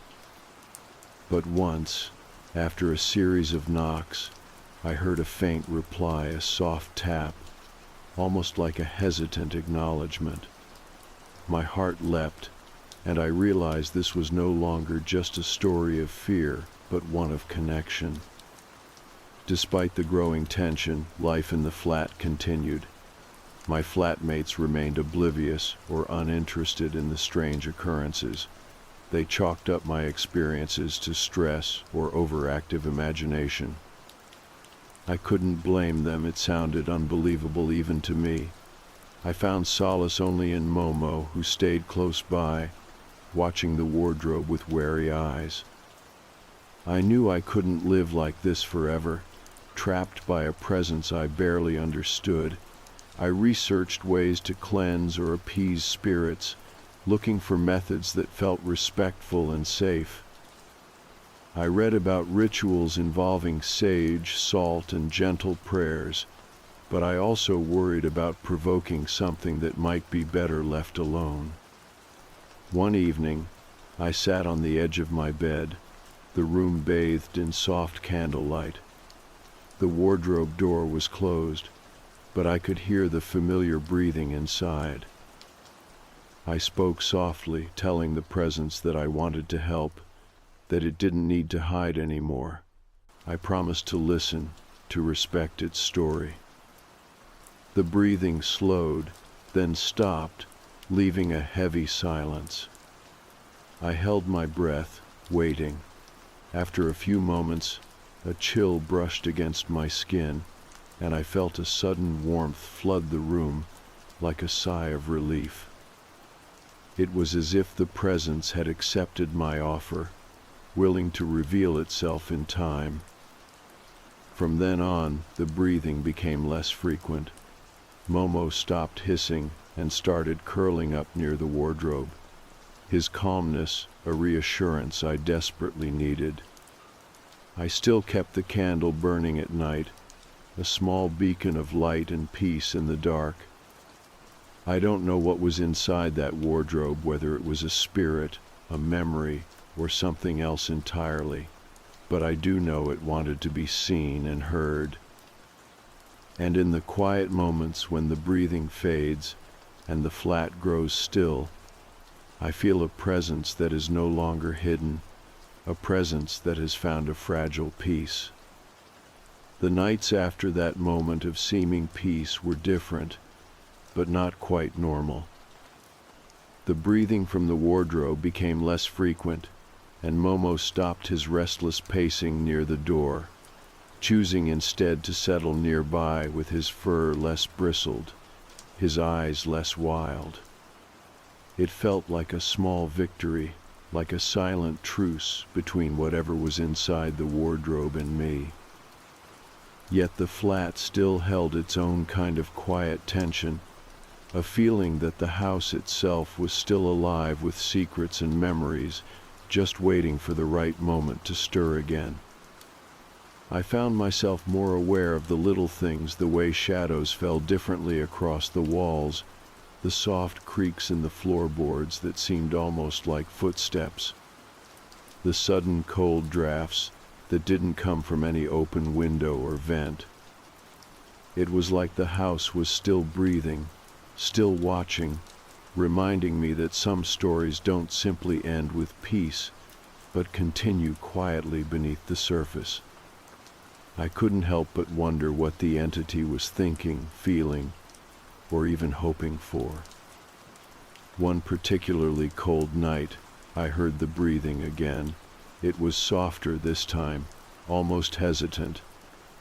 But once, after a series of knocks, I heard a faint reply, a soft tap, almost like a hesitant acknowledgement. My heart leapt, and I realized this was no longer just a story of fear, but one of connection. Despite the growing tension, life in the flat continued. My flatmates remained oblivious or uninterested in the strange occurrences. They chalked up my experiences to stress or overactive imagination. I couldn't blame them, it sounded unbelievable even to me. I found solace only in Momo, who stayed close by, watching the wardrobe with wary eyes. I knew I couldn't live like this forever, trapped by a presence I barely understood. I researched ways to cleanse or appease spirits, looking for methods that felt respectful and safe. I read about rituals involving sage, salt, and gentle prayers, but I also worried about provoking something that might be better left alone. One evening, I sat on the edge of my bed, the room bathed in soft candlelight. The wardrobe door was closed, but I could hear the familiar breathing inside. I spoke softly, telling the presence that I wanted to help, that it didn't need to hide anymore. I promised to listen, to respect its story. The breathing slowed, then stopped, leaving a heavy silence. I held my breath, waiting. After a few moments, a chill brushed against my skin, and I felt a sudden warmth flood the room, like a sigh of relief. It was as if the presence had accepted my offer, willing to reveal itself in time. From then on, the breathing became less frequent. Momo stopped hissing and started curling up near the wardrobe. His calmness, a reassurance I desperately needed. I still kept the candle burning at night, a small beacon of light and peace in the dark. I don't know what was inside that wardrobe, whether it was a spirit, a memory, or something else entirely, but I do know it wanted to be seen and heard. And in the quiet moments when the breathing fades and the flat grows still, I feel a presence that is no longer hidden, a presence that has found a fragile peace. The nights after that moment of seeming peace were different, but not quite normal. The breathing from the wardrobe became less frequent, and Momo stopped his restless pacing near the door, choosing instead to settle nearby with his fur less bristled, his eyes less wild. It felt like a small victory, like a silent truce between whatever was inside the wardrobe and me. Yet the flat still held its own kind of quiet tension, a feeling that the house itself was still alive with secrets and memories, just waiting for the right moment to stir again. I found myself more aware of the little things, the way shadows fell differently across the walls, the soft creaks in the floorboards that seemed almost like footsteps, the sudden cold drafts that didn't come from any open window or vent. It was like the house was still breathing, still watching, reminding me that some stories don't simply end with peace, but continue quietly beneath the surface. I couldn't help but wonder what the entity was thinking, feeling, or even hoping for. One particularly cold night, I heard the breathing again. It was softer this time, almost hesitant,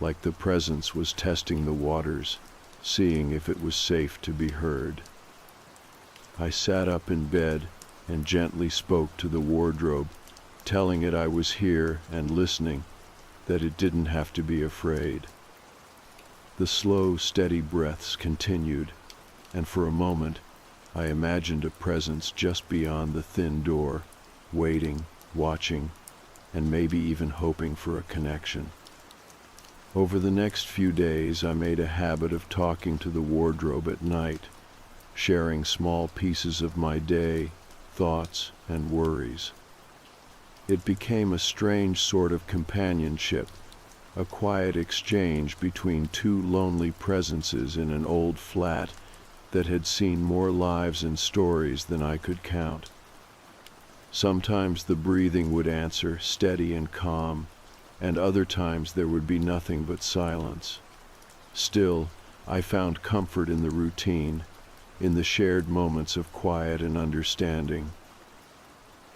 like the presence was testing the waters, seeing if it was safe to be heard. I sat up in bed and gently spoke to the wardrobe, telling it I was here and listening, that it didn't have to be afraid. The slow, steady breaths continued, and for a moment, I imagined a presence just beyond the thin door, waiting, watching, and maybe even hoping for a connection. Over the next few days, I made a habit of talking to the wardrobe at night, sharing small pieces of my day, thoughts, and worries. It became a strange sort of companionship, a quiet exchange between two lonely presences in an old flat that had seen more lives and stories than I could count. Sometimes the breathing would answer, steady and calm, and other times there would be nothing but silence. Still, I found comfort in the routine, in the shared moments of quiet and understanding.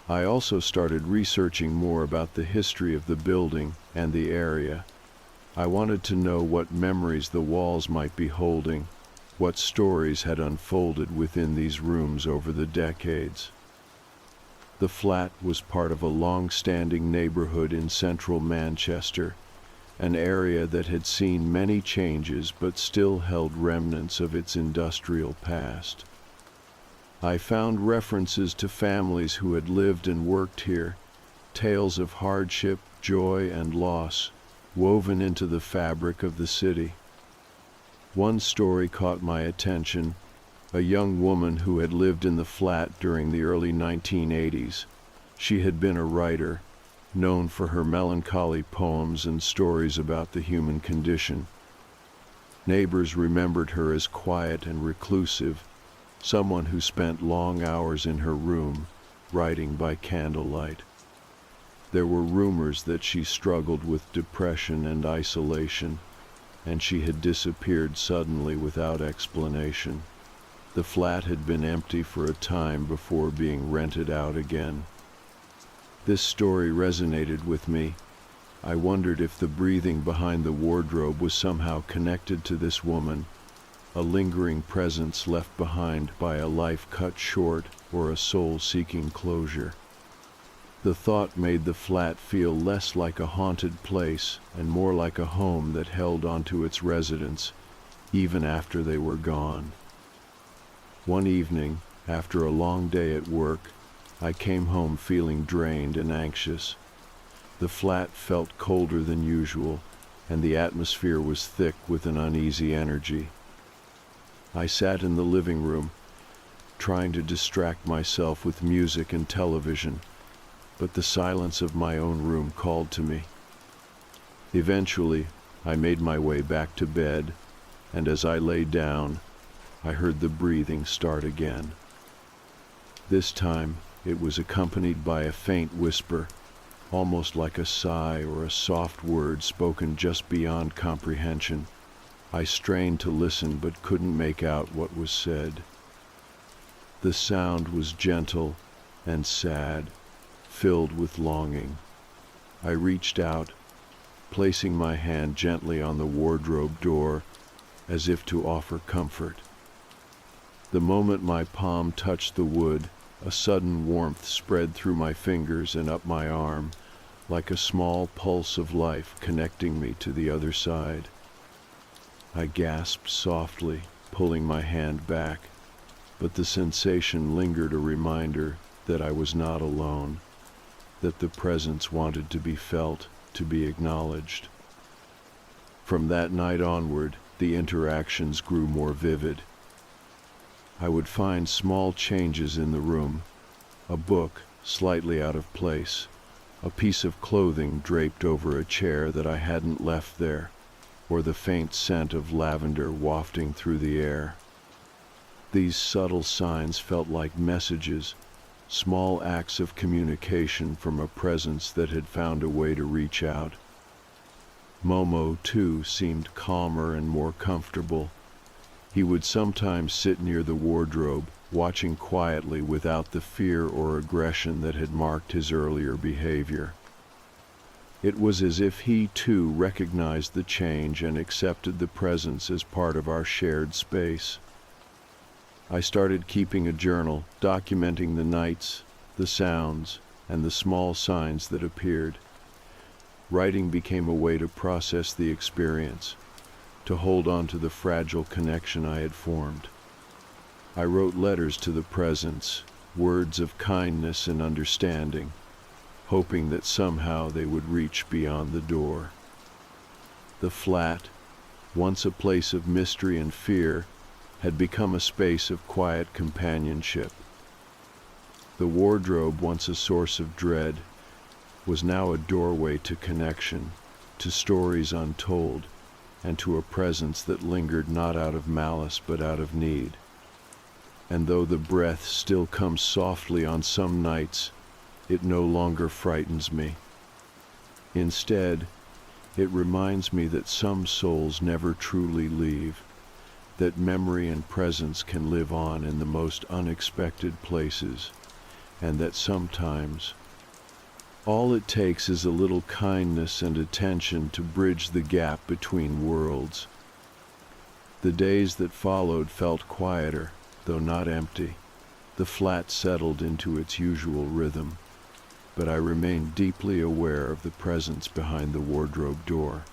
I also started researching more about the history of the building and the area. I wanted to know what memories the walls might be holding, what stories had unfolded within these rooms over the decades. The flat was part of a long-standing neighborhood in central Manchester, an area that had seen many changes but still held remnants of its industrial past. I found references to families who had lived and worked here, tales of hardship, joy, and loss, woven into the fabric of the city. One story caught my attention, a young woman who had lived in the flat during the early 1980s. She had been a writer, known for her melancholy poems and stories about the human condition. Neighbors remembered her as quiet and reclusive, someone who spent long hours in her room, writing by candlelight. There were rumors that she struggled with depression and isolation, and she had disappeared suddenly without explanation. The flat had been empty for a time before being rented out again. This story resonated with me. I wondered if the breathing behind the wardrobe was somehow connected to this woman, a lingering presence left behind by a life cut short or a soul seeking closure. The thought made the flat feel less like a haunted place and more like a home that held onto its residents, even after they were gone. One evening, after a long day at work, I came home feeling drained and anxious. The flat felt colder than usual, and the atmosphere was thick with an uneasy energy. I sat in the living room, trying to distract myself with music and television, but the silence of my own room called to me. Eventually, I made my way back to bed, and as I lay down, I heard the breathing start again. This time, it was accompanied by a faint whisper, almost like a sigh or a soft word spoken just beyond comprehension. I strained to listen but couldn't make out what was said. The sound was gentle and sad, filled with longing. I reached out, placing my hand gently on the wardrobe door, as if to offer comfort. The moment my palm touched the wood, a sudden warmth spread through my fingers and up my arm, like a small pulse of life connecting me to the other side. I gasped softly, pulling my hand back, but the sensation lingered, a reminder that I was not alone, that the presence wanted to be felt, to be acknowledged. From that night onward, the interactions grew more vivid. I would find small changes in the room, a book slightly out of place, a piece of clothing draped over a chair that I hadn't left there, or the faint scent of lavender wafting through the air. These subtle signs felt like messages, small acts of communication from a presence that had found a way to reach out. Momo, too, seemed calmer and more comfortable. He would sometimes sit near the wardrobe, watching quietly without the fear or aggression that had marked his earlier behavior. It was as if he, too, recognized the change and accepted the presence as part of our shared space. I started keeping a journal, documenting the nights, the sounds, and the small signs that appeared. Writing became a way to process the experience, to hold on to the fragile connection I had formed. I wrote letters to the presence, words of kindness and understanding, hoping that somehow they would reach beyond the door. The flat, once a place of mystery and fear, had become a space of quiet companionship. The wardrobe, once a source of dread, was now a doorway to connection, to stories untold, and to a presence that lingered not out of malice but out of need. And though the breath still comes softly on some nights, it no longer frightens me. Instead, it reminds me that some souls never truly leave, that memory and presence can live on in the most unexpected places, and that sometimes all it takes is a little kindness and attention to bridge the gap between worlds. The days that followed felt quieter, though not empty. The flat settled into its usual rhythm, but I remained deeply aware of the presence behind the wardrobe door.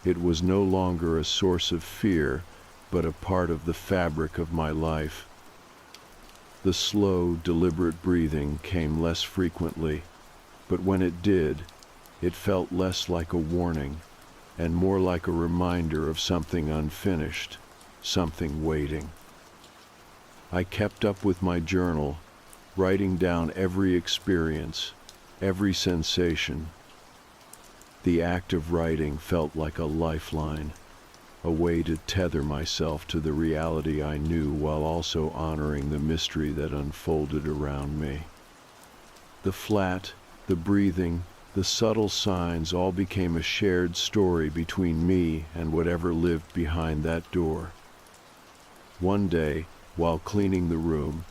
It was no longer a source of fear, but a part of the fabric of my life. The slow, deliberate breathing came less frequently, but when it did, it felt less like a warning and more like a reminder of something unfinished, something waiting. I kept up with my journal, writing down every experience, every sensation. The act of writing felt like a lifeline, a way to tether myself to the reality I knew while also honoring the mystery that unfolded around me. The flat, the breathing, the subtle signs all became a shared story between me and whatever lived behind that door. One day, while cleaning the room,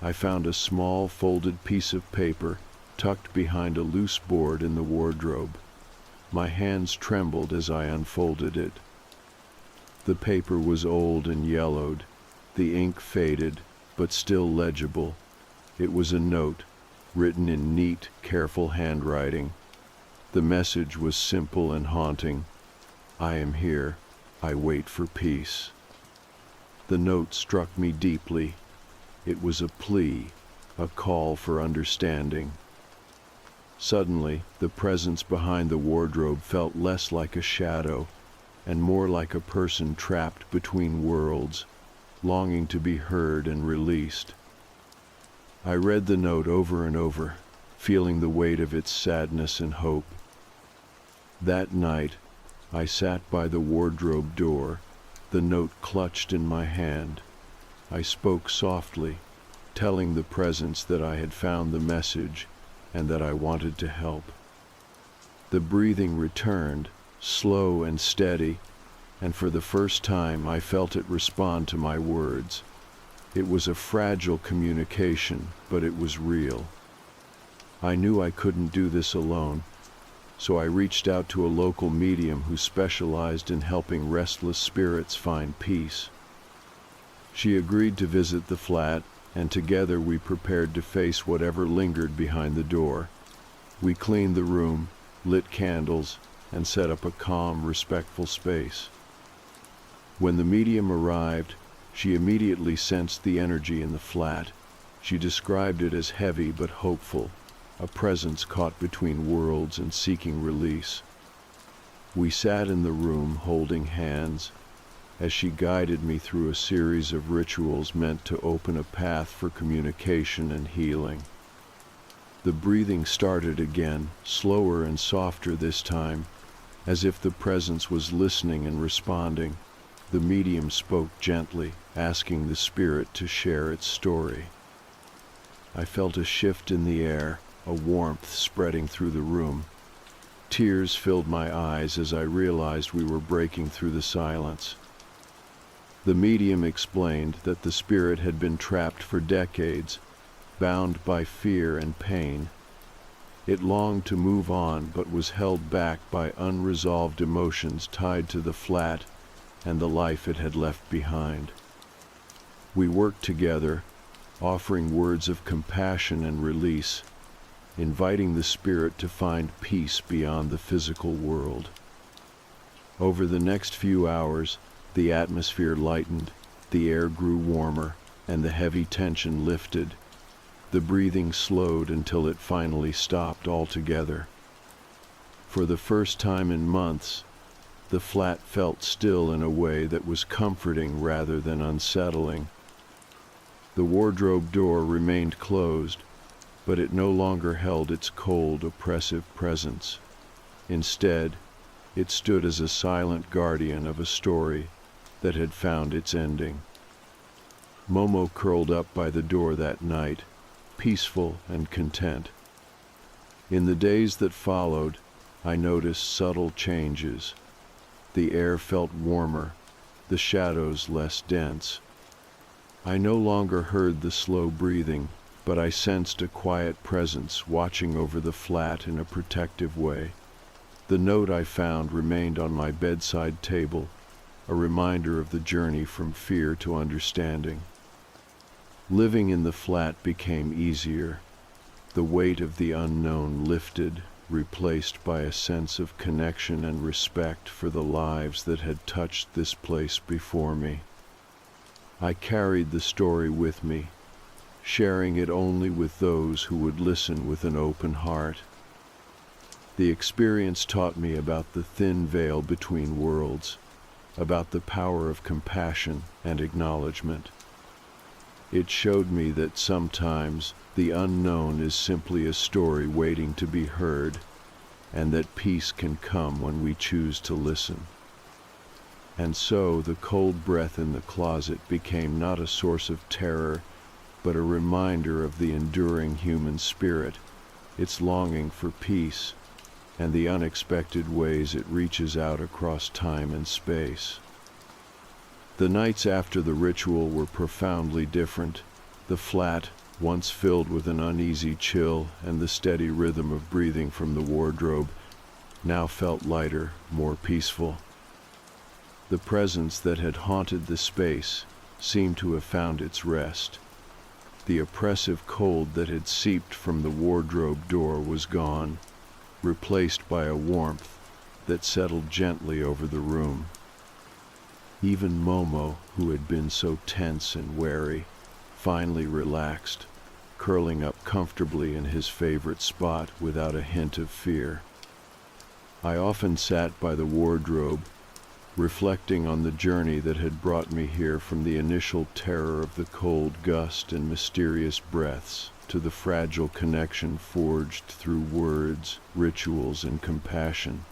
I found a small folded piece of paper tucked behind a loose board in the wardrobe. My hands trembled as I unfolded it. The paper was old and yellowed, the ink faded, but still legible. It was a note, written in neat, careful handwriting. The message was simple and haunting. I am here. I wait for peace. The note struck me deeply. It was a plea, a call for understanding. Suddenly, the presence behind the wardrobe felt less like a shadow and more like a person trapped between worlds, longing to be heard and released. I read the note over and over, feeling the weight of its sadness and hope. That night, I sat by the wardrobe door, the note clutched in my hand. I spoke softly, telling the presence that I had found the message and that I wanted to help. The breathing returned, slow and steady, and for the first time I felt it respond to my words. It was a fragile communication, but it was real. I knew I couldn't do this alone, so I reached out to a local medium who specialized in helping restless spirits find peace. She agreed to visit the flat, and together we prepared to face whatever lingered behind the door. We cleaned the room, lit candles, and set up a calm, respectful space. When the medium arrived, she immediately sensed the energy in the flat. She described it as heavy but hopeful, a presence caught between worlds and seeking release. We sat in the room holding hands, as she guided me through a series of rituals meant to open a path for communication and healing. The breathing started again, slower and softer this time, as if the presence was listening and responding. The medium spoke gently, asking the spirit to share its story. I felt a shift in the air, a warmth spreading through the room. Tears filled my eyes as I realized we were breaking through the silence. The medium explained that the spirit had been trapped for decades, bound by fear and pain. It longed to move on, but was held back by unresolved emotions tied to the flat and the life it had left behind. We worked together, offering words of compassion and release, inviting the spirit to find peace beyond the physical world. Over the next few hours, the atmosphere lightened, the air grew warmer, and the heavy tension lifted. The breathing slowed until it finally stopped altogether. For the first time in months, the flat felt still in a way that was comforting rather than unsettling. The wardrobe door remained closed, but it no longer held its cold, oppressive presence. Instead, it stood as a silent guardian of a story that had found its ending. Momo curled up by the door that night, peaceful and content. In the days that followed, I noticed subtle changes. The air felt warmer, the shadows less dense. I no longer heard the slow breathing, but I sensed a quiet presence watching over the flat in a protective way. The note I found remained on my bedside table, a reminder of the journey from fear to understanding. Living in the flat became easier. The weight of the unknown lifted, replaced by a sense of connection and respect for the lives that had touched this place before me. I carried the story with me, sharing it only with those who would listen with an open heart. The experience taught me about the thin veil between worlds, about the power of compassion and acknowledgement. It showed me that sometimes the unknown is simply a story waiting to be heard, and that peace can come when we choose to listen. And so the cold breath in the closet became not a source of terror, but a reminder of the enduring human spirit, its longing for peace, and the unexpected ways it reaches out across time and space. The nights after the ritual were profoundly different. The flat, once filled with an uneasy chill and the steady rhythm of breathing from the wardrobe, now felt lighter, more peaceful. The presence that had haunted the space seemed to have found its rest. The oppressive cold that had seeped from the wardrobe door was gone, replaced by a warmth that settled gently over the room. Even Momo, who had been so tense and wary, finally relaxed, curling up comfortably in his favorite spot without a hint of fear. I often sat by the wardrobe, reflecting on the journey that had brought me here, from the initial terror of the cold gust and mysterious breaths to the fragile connection forged through words, rituals, and compassion.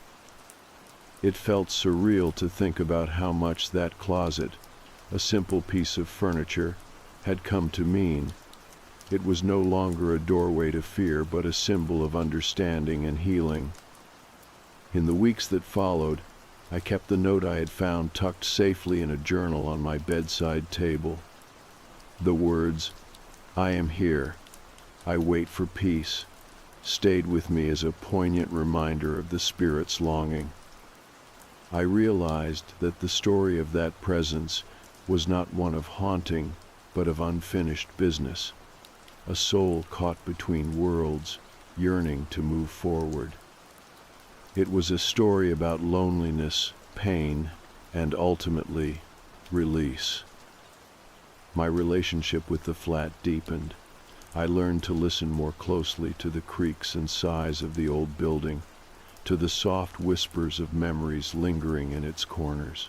It felt surreal to think about how much that closet, a simple piece of furniture, had come to mean. It was no longer a doorway to fear, but a symbol of understanding and healing. In the weeks that followed, I kept the note I had found tucked safely in a journal on my bedside table. The words, "I am here, I wait for peace," stayed with me as a poignant reminder of the spirit's longing. I realized that the story of that presence was not one of haunting, but of unfinished business, a soul caught between worlds, yearning to move forward. It was a story about loneliness, pain, and ultimately, release. My relationship with the flat deepened. I learned to listen more closely to the creaks and sighs of the old building, to the soft whispers of memories lingering in its corners.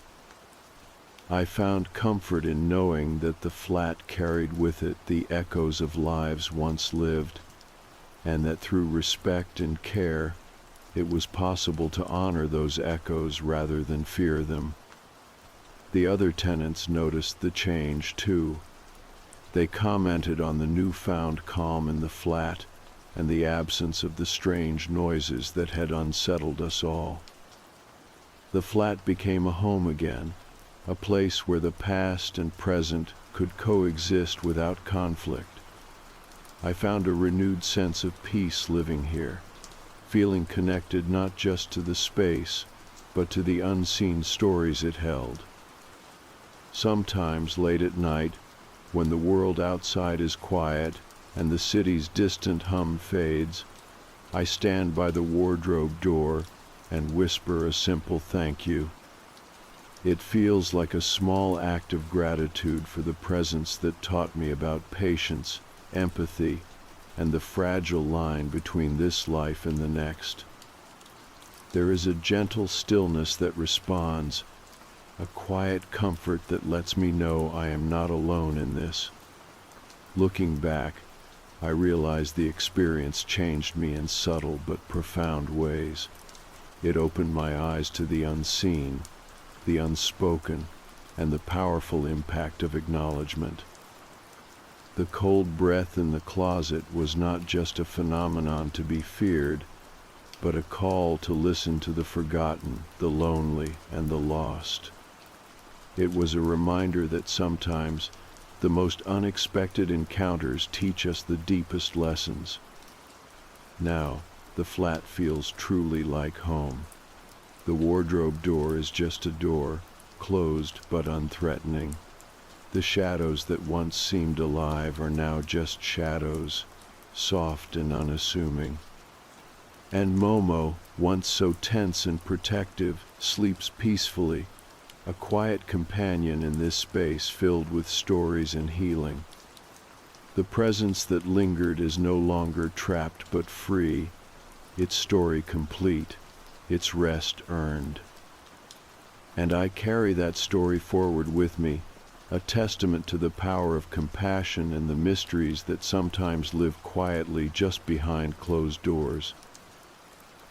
I found comfort in knowing that the flat carried with it the echoes of lives once lived, and that through respect and care, it was possible to honor those echoes rather than fear them. The other tenants noticed the change too. They commented on the newfound calm in the flat and the absence of the strange noises that had unsettled us all. The flat became a home again, a place where the past and present could coexist without conflict. I found a renewed sense of peace living here, feeling connected not just to the space, but to the unseen stories it held. Sometimes late at night, when the world outside is quiet and the city's distant hum fades, I stand by the wardrobe door and whisper a simple thank you. It feels like a small act of gratitude for the presence that taught me about patience, empathy, and the fragile line between this life and the next. There is a gentle stillness that responds, a quiet comfort that lets me know I am not alone in this. Looking back, I realize the experience changed me in subtle but profound ways. It opened my eyes to the unseen, the unspoken, and the powerful impact of acknowledgement. The cold breath in the closet was not just a phenomenon to be feared, but a call to listen to the forgotten, the lonely, and the lost. It was a reminder that sometimes the most unexpected encounters teach us the deepest lessons. Now, the flat feels truly like home. The wardrobe door is just a door, closed but unthreatening. The shadows that once seemed alive are now just shadows, soft and unassuming. And Momo, once so tense and protective, sleeps peacefully, a quiet companion in this space filled with stories and healing. The presence that lingered is no longer trapped but free, its story complete, its rest earned. And I carry that story forward with me, a testament to the power of compassion and the mysteries that sometimes live quietly just behind closed doors.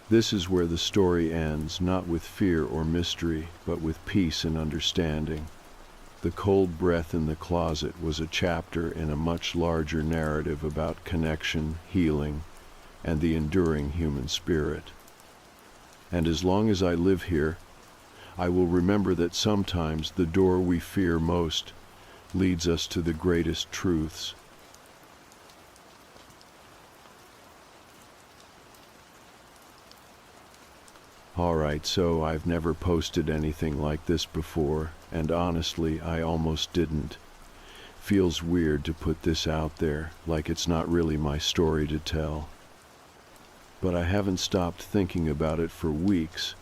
This is where the story ends, not with fear or mystery, but with peace and understanding. The cold breath in the closet was a chapter in a much larger narrative about connection, healing, and the enduring human spirit. And as long as I live here, I will remember that sometimes the door we fear most leads us to the greatest truths. Alright, so I've never posted anything like this before, and honestly, I almost didn't. Feels weird to put this out there, like it's not really my story to tell. But I haven't stopped thinking about it for weeks,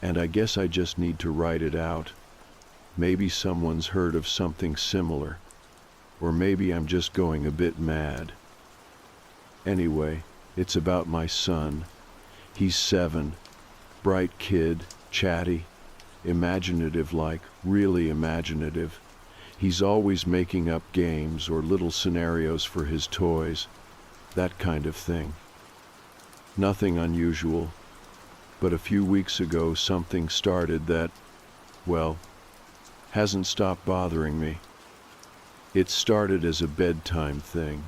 and I guess I just need to write it out. Maybe someone's heard of something similar, or maybe I'm just going a bit mad. Anyway, it's about my son. He's 7. Bright kid, chatty, imaginative, like really imaginative. He's always making up games or little scenarios for his toys, that kind of thing. Nothing unusual, but a few weeks ago something started that, well, hasn't stopped bothering me. It started as a bedtime thing.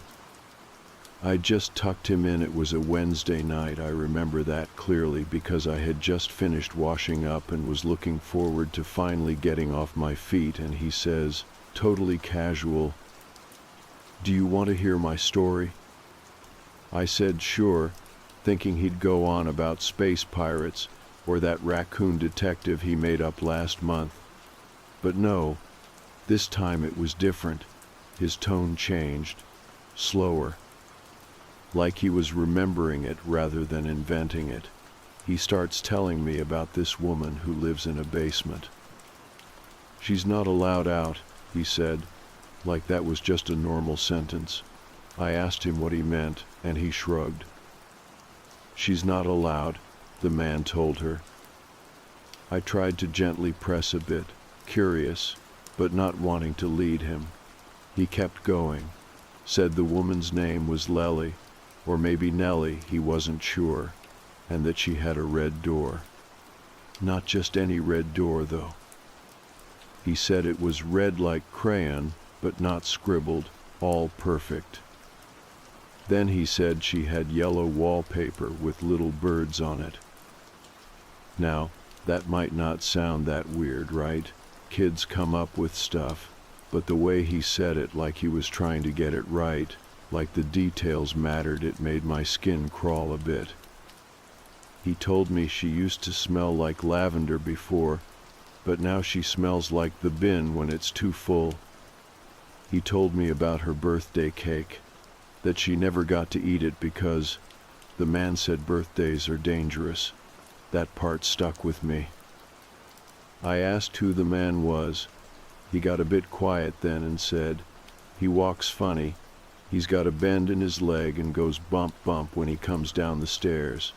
I just tucked him in. It was a Wednesday night. I remember that clearly because I had just finished washing up and was looking forward to finally getting off my feet, and he says, totally casual, "Do you want to hear my story?" I said sure, thinking he'd go on about space pirates or that raccoon detective he made up last month. But no, this time it was different. His tone changed, slower. Like he was remembering it rather than inventing it. He starts telling me about this woman who lives in a basement. She's not allowed out, he said, like that was just a normal sentence. I asked him what he meant, and he shrugged. She's not allowed, the man told her. I tried to gently press a bit, curious, but not wanting to lead him. He kept going, said the woman's name was Lely, or maybe Nellie, he wasn't sure, and that she had a red door. Not just any red door, though. He said it was red like crayon, but not scribbled, all perfect. Then he said she had yellow wallpaper with little birds on it. Now, that might not sound that weird, right? Kids come up with stuff, but the way he said it, like he was trying to get it right, like the details mattered, it made my skin crawl a bit. He told me she used to smell like lavender before, but now she smells like the bin when it's too full. He told me about her birthday cake, that she never got to eat it because the man said birthdays are dangerous. That part stuck with me. I asked who the man was. He got a bit quiet then and said, "He walks funny. He's got a bend in his leg and goes bump bump when he comes down the stairs."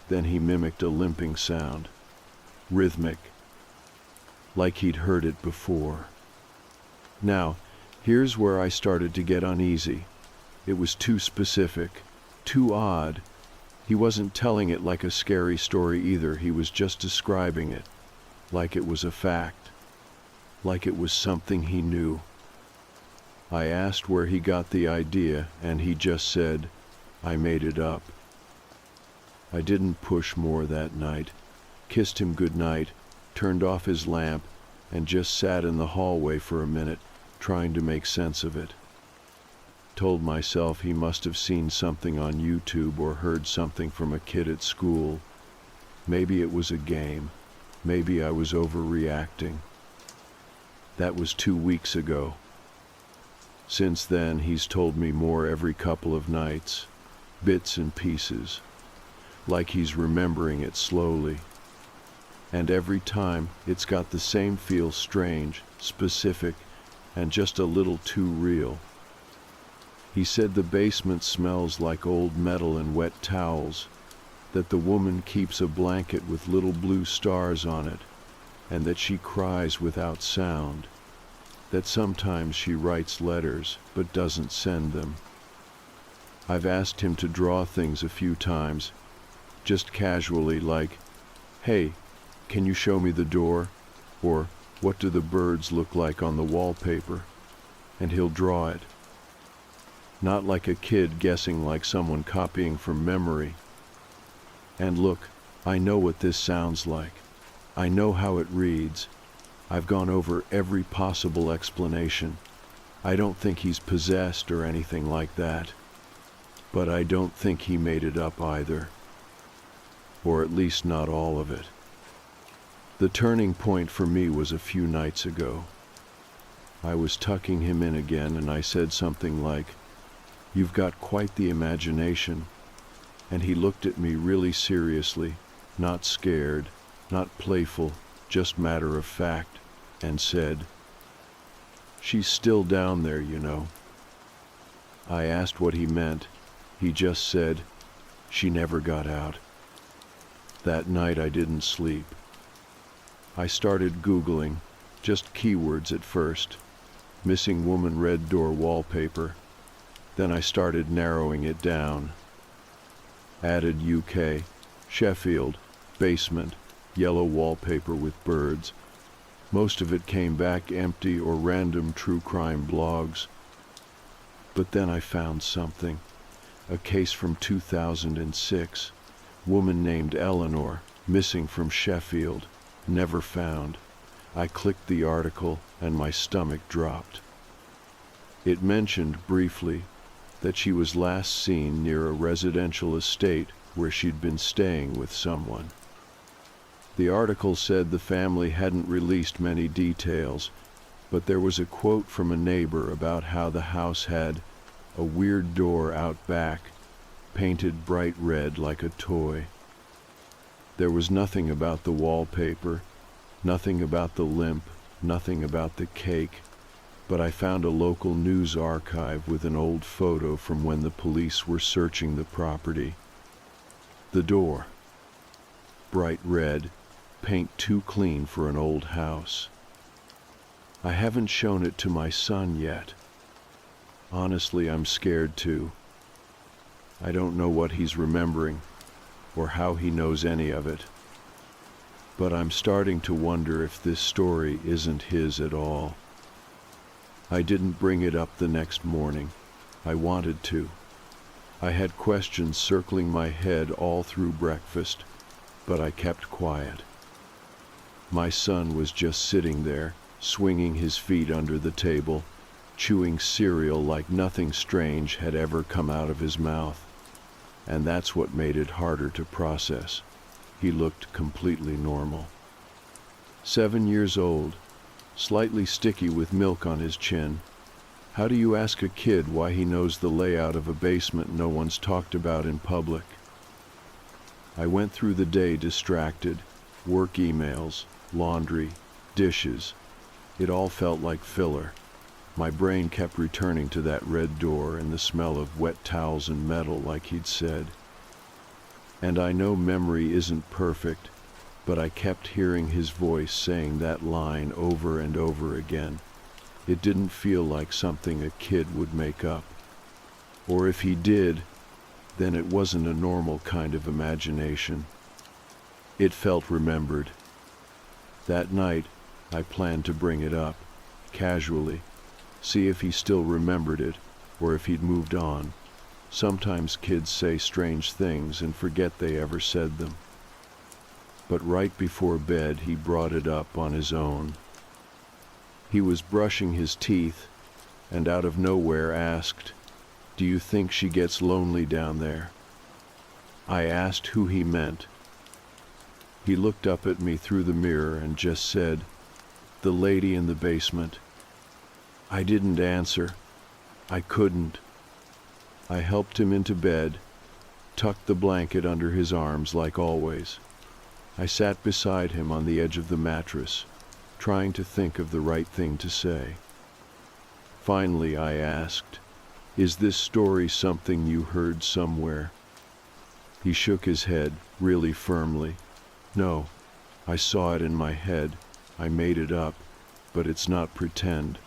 Then he mimicked a limping sound, rhythmic, like he'd heard it before. Now, here's where I started to get uneasy. It was too specific, too odd. He wasn't telling it like a scary story either. He was just describing it, like it was a fact, like it was something he knew. I asked where he got the idea, and he just said, "I made it up." I didn't push more that night, kissed him goodnight, turned off his lamp, and just sat in the hallway for a minute, trying to make sense of it. Told myself he must have seen something on YouTube or heard something from a kid at school. Maybe it was a game. Maybe I was overreacting. That was 2 weeks ago. Since then, he's told me more every couple of nights, bits and pieces, like he's remembering it slowly. And every time, it's got the same feel, strange, specific, and just a little too real. He said the basement smells like old metal and wet towels, that the woman keeps a blanket with little blue stars on it, and that she cries without sound, that sometimes she writes letters but doesn't send them. I've asked him to draw things a few times, just casually, like, "Hey, can you show me the door?" Or, "What do the birds look like on the wallpaper?" And he'll draw it. Not like a kid guessing, like someone copying from memory. And look, I know what this sounds like. I know how it reads. I've gone over every possible explanation. I don't think he's possessed or anything like that. But I don't think he made it up either. Or at least not all of it. The turning point for me was a few nights ago. I was tucking him in again, and I said something like, "You've got quite the imagination." And he looked at me really seriously, not scared, not playful, just matter of fact, and said, "She's still down there, you know." I asked what he meant. He just said, "She never got out." That night I didn't sleep. I started Googling, just keywords at first, "missing woman red door wallpaper." Then I started narrowing it down. Added UK, Sheffield, basement, yellow wallpaper with birds. Most of it came back empty or random true crime blogs. But then I found something. A case from 2006. Woman named Eleanor, missing from Sheffield, never found. I clicked the article and my stomach dropped. It mentioned briefly that she was last seen near a residential estate where she'd been staying with someone. The article said the family hadn't released many details, but there was a quote from a neighbor about how the house had a weird door out back, painted bright red like a toy. There was nothing about the wallpaper, nothing about the limp, nothing about the cake, but I found a local news archive with an old photo from when the police were searching the property. The door. Bright red, paint too clean for an old house. I haven't shown it to my son yet. Honestly, I'm scared too. I don't know what he's remembering, or how he knows any of it. But I'm starting to wonder if this story isn't his at all. I didn't bring it up the next morning. I wanted to. I had questions circling my head all through breakfast, but I kept quiet. My son was just sitting there, swinging his feet under the table, chewing cereal like nothing strange had ever come out of his mouth. And that's what made it harder to process. He looked completely normal. 7 years old, slightly sticky with milk on his chin. How do you ask a kid why he knows the layout of a basement no one's talked about in public? I went through the day distracted, work emails, laundry, dishes. It all felt like filler. My brain kept returning to that red door and the smell of wet towels and metal, like he'd said. And I know memory isn't perfect, but I kept hearing his voice saying that line over and over again. It didn't feel like something a kid would make up. Or if he did, then it wasn't a normal kind of imagination. It felt remembered. That night, I planned to bring it up, casually, see if he still remembered it, or if he'd moved on. Sometimes kids say strange things and forget they ever said them. But right before bed, he brought it up on his own. He was brushing his teeth, and out of nowhere asked, "Do you think she gets lonely down there?" I asked who he meant. He looked up at me through the mirror and just said, "The lady in the basement." I didn't answer. I couldn't. I helped him into bed, tucked the blanket under his arms like always. I sat beside him on the edge of the mattress, trying to think of the right thing to say. Finally, I asked, "Is this story something you heard somewhere?" He shook his head, really firmly. "No, I saw it in my head. I made it up, but it's not pretend."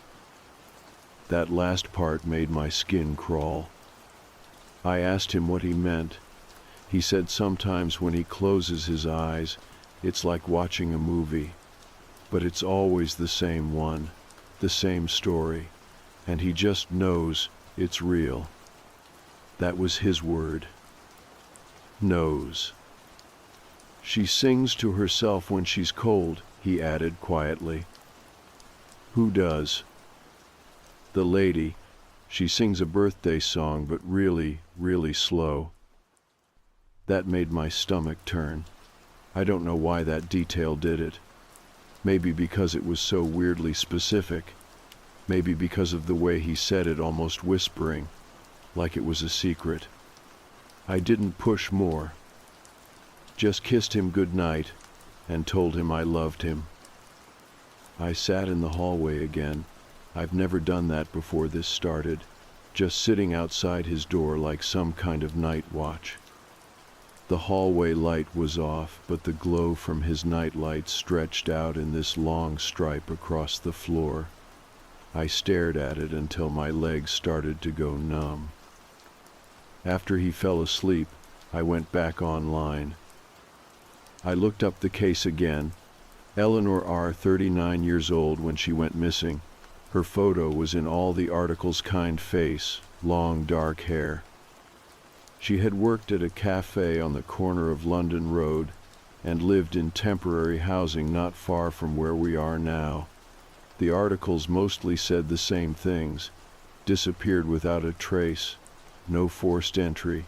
That last part made my skin crawl. I asked him what he meant. He said sometimes when he closes his eyes, it's like watching a movie, but it's always the same one, the same story, and he just knows it's real. That was his word. Knows. "She sings to herself when she's cold," he added quietly. "Who does?" "The lady. She sings a birthday song, but really, really slow." That made my stomach turn. I don't know why that detail did it. Maybe because it was so weirdly specific. Maybe because of the way he said it, almost whispering, like it was a secret. I didn't push more. Just kissed him good night and told him I loved him. I sat in the hallway again. I've never done that before this started, just sitting outside his door like some kind of night watch. The hallway light was off, but the glow from his night light stretched out in this long stripe across the floor. I stared at it until my legs started to go numb. After he fell asleep, I went back online. I looked up the case again. Eleanor R., 39 years old when she went missing. Her photo was in all the articles: kind face, long dark hair. She had worked at a cafe on the corner of London Road and lived in temporary housing not far from where we are now. The articles mostly said the same things: disappeared without a trace, no forced entry.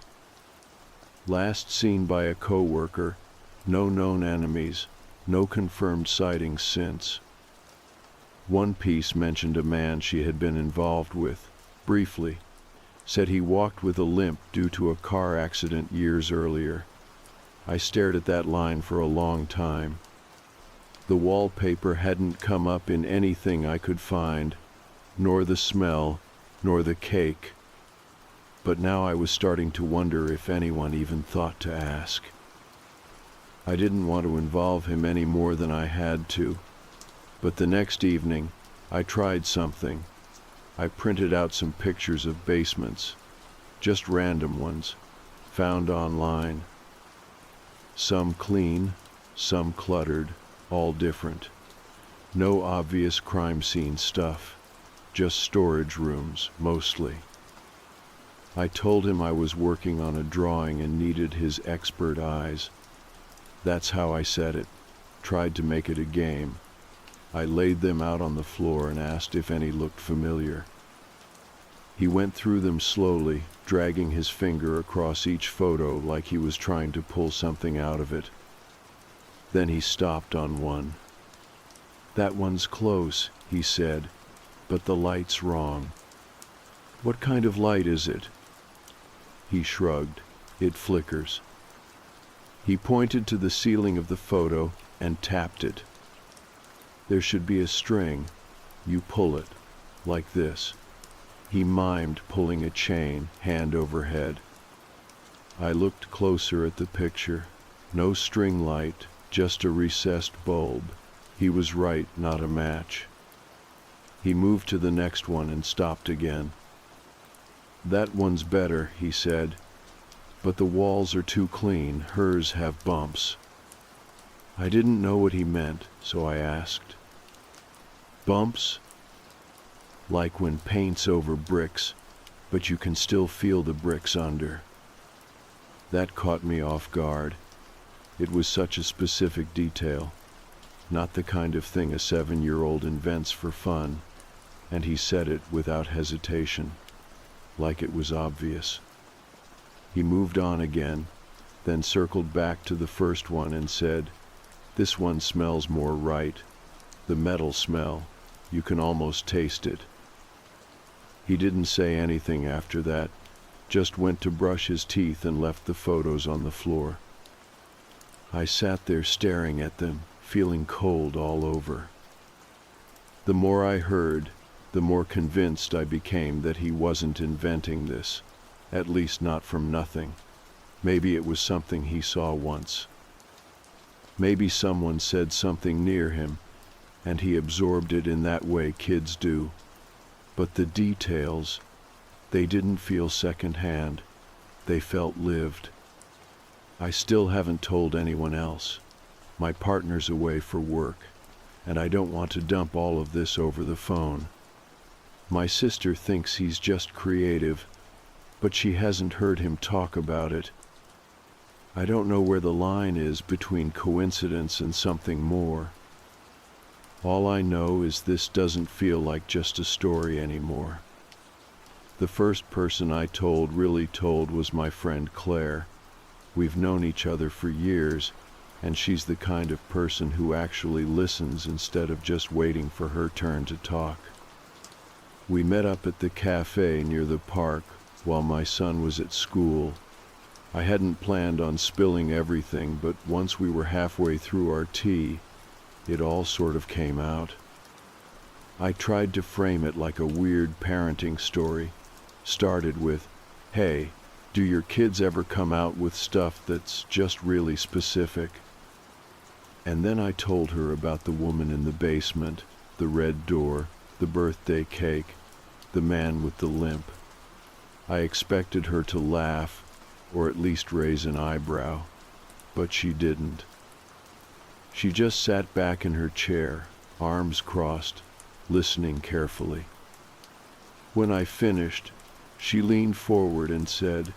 Last seen by a co-worker, no known enemies, no confirmed sightings since. One piece mentioned a man she had been involved with, briefly, said he walked with a limp due to a car accident years earlier. I stared at that line for a long time. The wallpaper hadn't come up in anything I could find, nor the smell, nor the cake. But now I was starting to wonder if anyone even thought to ask. I didn't want to involve him any more than I had to. But the next evening, I tried something. I printed out some pictures of basements, just random ones, found online. Some clean, some cluttered, all different. No obvious crime scene stuff, just storage rooms, mostly. I told him I was working on a drawing and needed his expert eyes. That's how I said it, tried to make it a game. I laid them out on the floor and asked if any looked familiar. He went through them slowly, dragging his finger across each photo like he was trying to pull something out of it. Then he stopped on one. "That one's close," he said, "but the light's wrong." "What kind of light is it?" He shrugged. "It flickers." He pointed to the ceiling of the photo and tapped it. "There should be a string. You pull it, like this." He mimed pulling a chain, hand over head. I looked closer at the picture. No string light, just a recessed bulb. He was right, not a match. He moved to the next one and stopped again. "That one's better," he said, "but the walls are too clean. Hers have bumps." I didn't know what he meant, so I asked, "Bumps?" like when paint's over bricks, but you can still feel the bricks under. That caught me off guard. It was such a specific detail, not the kind of thing a 7-year-old invents for fun, and he said it without hesitation, like it was obvious. He moved on again, then circled back to the first one and said, "This one smells more right. The metal smell. You can almost taste it." He didn't say anything after that, just went to brush his teeth and left the photos on the floor. I sat there staring at them, feeling cold all over. The more I heard, the more convinced I became that he wasn't inventing this, at least not from nothing. Maybe it was something he saw once. Maybe someone said something near him, and he absorbed it in that way kids do. But the details, they didn't feel secondhand. They felt lived. I still haven't told anyone else. My partner's away for work, and I don't want to dump all of this over the phone. My sister thinks he's just creative, but she hasn't heard him talk about it. I don't know where the line is between coincidence and something more. All I know is this doesn't feel like just a story anymore. The first person I really told was my friend Claire. We've known each other for years, and she's the kind of person who actually listens instead of just waiting for her turn to talk. We met up at the cafe near the park while my son was at school. I hadn't planned on spilling everything, but once we were halfway through our tea, it all sort of came out. I tried to frame it like a weird parenting story. Started with, "Hey, do your kids ever come out with stuff that's just really specific?" And then I told her about the woman in the basement, the red door, the birthday cake, the man with the limp. I expected her to laugh, or at least raise an eyebrow, but she didn't. She just sat back in her chair, arms crossed, listening carefully. When I finished, she leaned forward and said,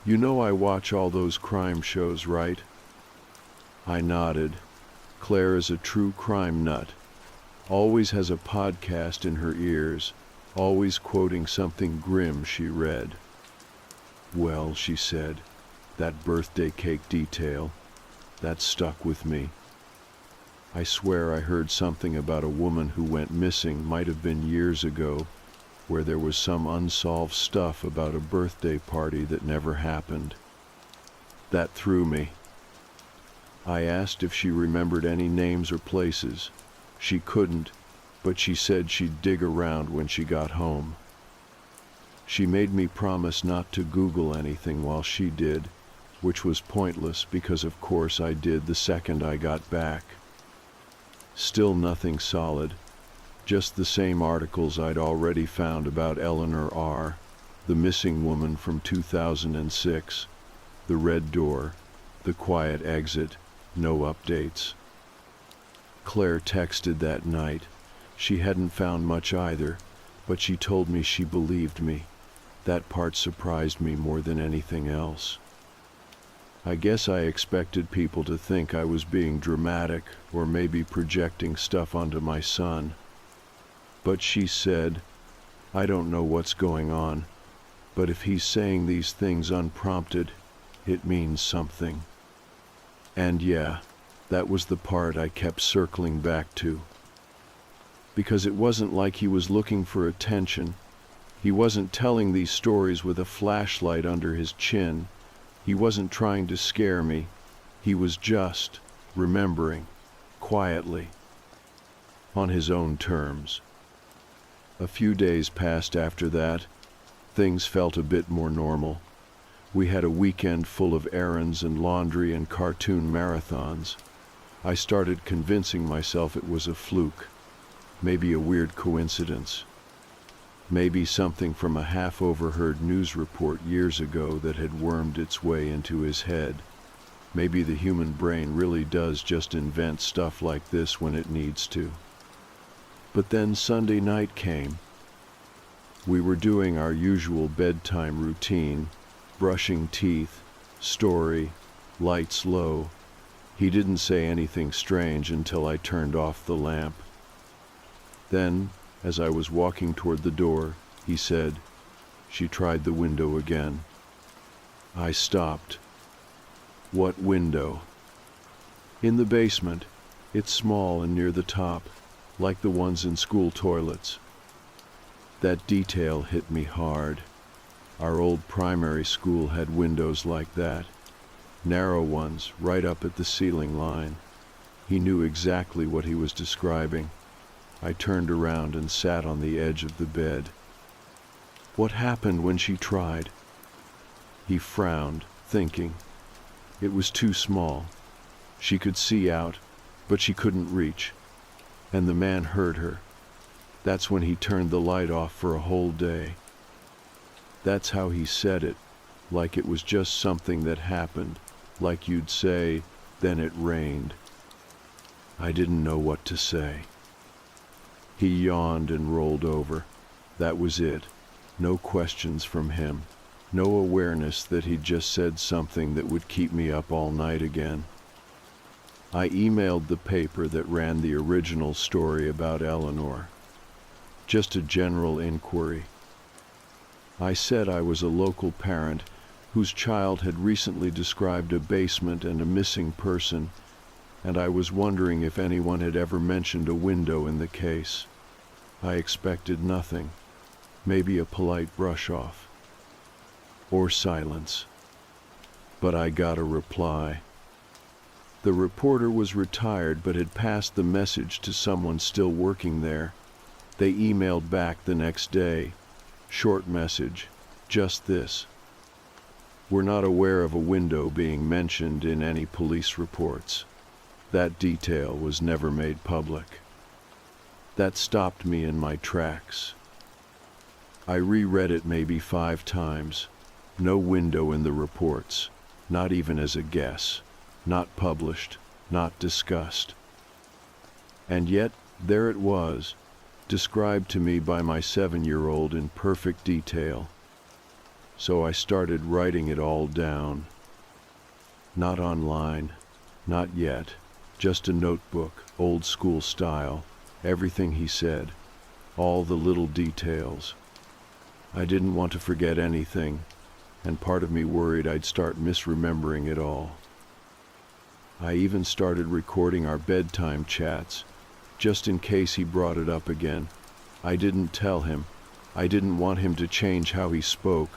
"You know I watch all those crime shows, right?" I nodded. Claire is a true crime nut. Always has a podcast in her ears, always quoting something grim she read. "Well," she said, "that birthday cake detail, that stuck with me. I swear I heard something about a woman who went missing, might have been years ago, where there was some unsolved stuff about a birthday party that never happened. That threw me. I asked if she remembered any names or places. She couldn't, but she said she'd dig around when she got home. She made me promise not to Google anything while she did, which was pointless because of course I did the second I got back. Still nothing solid, just the same articles I'd already found about Eleanor R., the missing woman from 2006, the red door, the quiet exit, no updates. Claire texted that night. She hadn't found much either, but she told me she believed me. That part surprised me more than anything else. I guess I expected people to think I was being dramatic or maybe projecting stuff onto my son. But she said, "I don't know what's going on, but if he's saying these things unprompted, it means something." And yeah, that was the part I kept circling back to. Because it wasn't like he was looking for attention. He wasn't telling these stories with a flashlight under his chin. He wasn't trying to scare me. He was just remembering, quietly, on his own terms. A few days passed after that. Things felt a bit more normal. We had a weekend full of errands and laundry and cartoon marathons. I started convincing myself it was a fluke, maybe a weird coincidence. Maybe something from a half-overheard news report years ago that had wormed its way into his head. Maybe the human brain really does just invent stuff like this when it needs to. But then Sunday night came, We were doing our usual bedtime routine, brushing teeth, story, lights low. He didn't say anything strange until I turned off the lamp. Then, as I was walking toward the door, he said, "She tried the window again." I stopped. "What window?" "In the basement. It's small and near the top, like the ones in school toilets." That detail hit me hard. Our old primary school had windows like that, narrow ones right up at the ceiling line. He knew exactly what he was describing. I turned around and sat on the edge of the bed. "What happened when she tried?" He frowned, thinking. It was too small. She could see out, but she couldn't reach. And the man heard her. That's when he turned the light off for a whole day. That's how he said it, like it was just something that happened, like you'd say, "Then it rained." I didn't know what to say. He yawned and rolled over. That was it. No questions from him. No awareness that he'd just said something that would keep me up all night again. I emailed the paper that ran the original story about Eleanor. Just a general inquiry. I said I was a local parent whose child had recently described a basement and a missing person, and I was wondering if anyone had ever mentioned a window in the case. I expected nothing, maybe a polite brush-off. Or silence. But I got a reply. The reporter was retired but had passed the message to someone still working there. They emailed back the next day. Short message, just this: "We're not aware of a window being mentioned in any police reports. That detail was never made public." That stopped me in my tracks. I reread it maybe 5 times. No window in the reports, not even as a guess, not published, not discussed. And yet, there it was, described to me by my 7-year-old in perfect detail. So I started writing it all down. Not online, not yet, just a notebook, old school style, everything he said, all the little details. I didn't want to forget anything, and part of me worried I'd start misremembering it all. I even started recording our bedtime chats, just in case he brought it up again. I didn't tell him. I didn't want him to change how he spoke,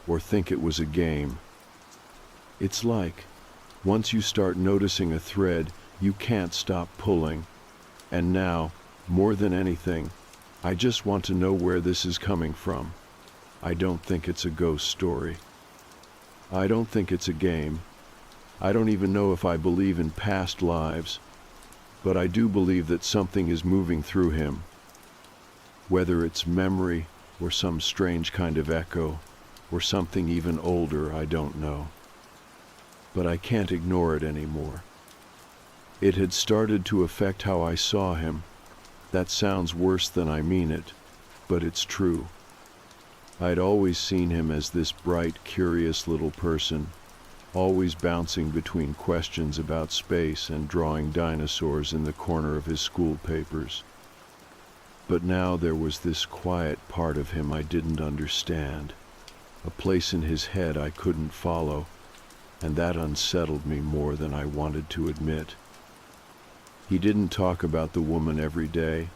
or think it was a game. It's like, once you start noticing a thread, you can't stop pulling. And now, more than anything, I just want to know where this is coming from. I don't think it's a ghost story. I don't think it's a game. I don't even know if I believe in past lives, but I do believe that something is moving through him. Whether it's memory or some strange kind of echo, or something even older, I don't know. But I can't ignore it anymore. It had started to affect how I saw him. That sounds worse than I mean it, but it's true. I'd always seen him as this bright, curious little person, always bouncing between questions about space and drawing dinosaurs in the corner of his school papers. But now there was this quiet part of him I didn't understand, a place in his head I couldn't follow, and that unsettled me more than I wanted to admit. He didn't talk about the woman every day.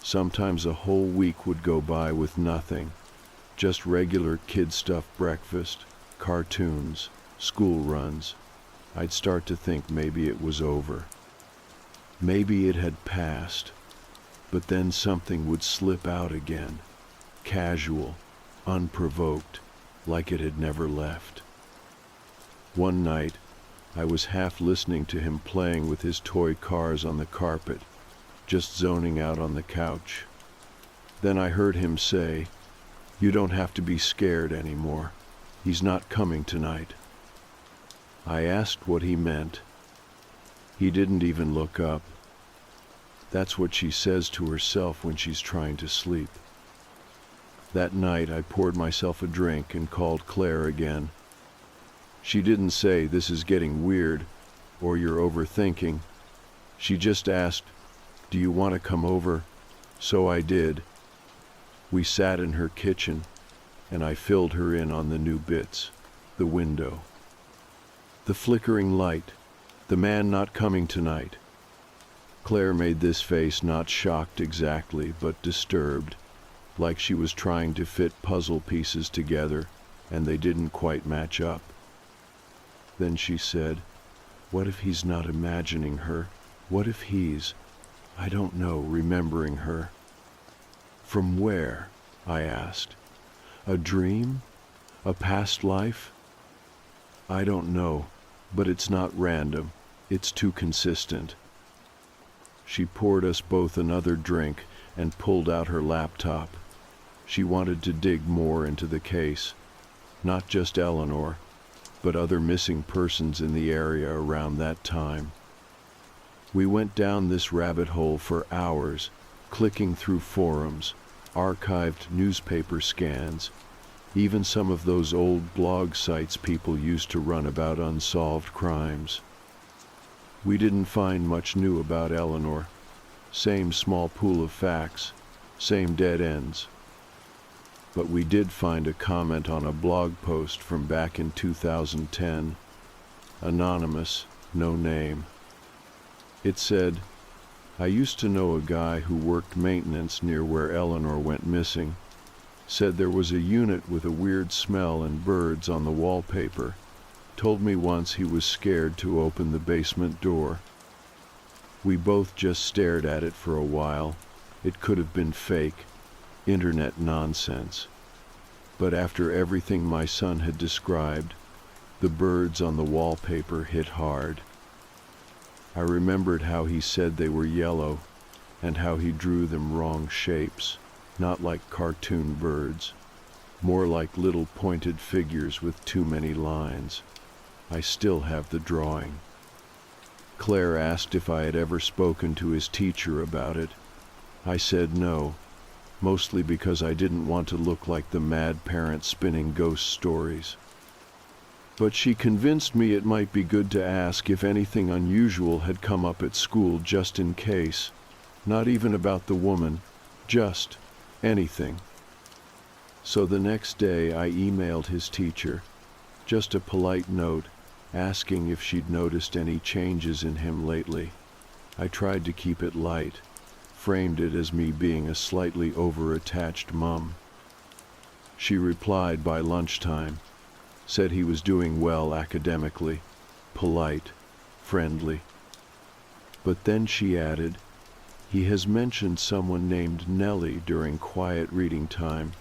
Sometimes a whole week would go by with nothing. Just regular kid stuff, breakfast, cartoons, school runs. I'd start to think maybe it was over. Maybe it had passed. But then something would slip out again, casual, unprovoked, like it had never left. One night, I was half listening to him playing with his toy cars on the carpet, just zoning out on the couch. Then I heard him say, "You don't have to be scared anymore. He's not coming tonight." I asked what he meant. He didn't even look up. That's what she says to herself when she's trying to sleep. That night I poured myself a drink and called Claire again. She didn't say, "This is getting weird," or "You're overthinking." She just asked, "Do you want to come over?" So I did. We sat in her kitchen, and I filled her in on the new bits, the window, the flickering light, the man not coming tonight. Claire made this face, not shocked exactly, but disturbed, like she was trying to fit puzzle pieces together, and they didn't quite match up. Then she said, "What if he's not imagining her? What if he's, I don't know, remembering her?" "From where?" I asked. "A dream? A past life?" "I don't know, but it's not random. It's too consistent." She poured us both another drink and pulled out her laptop. She wanted to dig more into the case, not just Eleanor, but other missing persons in the area around that time. We went down this rabbit hole for hours, clicking through forums, archived newspaper scans, even some of those old blog sites people used to run about unsolved crimes. We didn't find much new about Eleanor. Same small pool of facts, same dead ends. But we did find a comment on a blog post from back in 2010. Anonymous, no name. It said, "I used to know a guy who worked maintenance near where Eleanor went missing. Said there was a unit with a weird smell and birds on the wallpaper. Told me once he was scared to open the basement door." We both just stared at it for a while. It could have been fake, internet nonsense. But after everything my son had described, the birds on the wallpaper hit hard. I remembered how he said they were yellow, and how he drew them wrong shapes, not like cartoon birds, more like little pointed figures with too many lines. I still have the drawing. Claire asked if I had ever spoken to his teacher about it. I said no, mostly because I didn't want to look like the mad parent spinning ghost stories. But she convinced me it might be good to ask if anything unusual had come up at school, just in case. Not even about the woman, just anything. So the next day I emailed his teacher, just a polite note, asking if she'd noticed any changes in him lately. I tried to keep it light, framed it as me being a slightly over-attached mum. She replied by lunchtime, said he was doing well academically, polite, friendly. But then she added, "He has mentioned someone named Nellie during quiet reading time,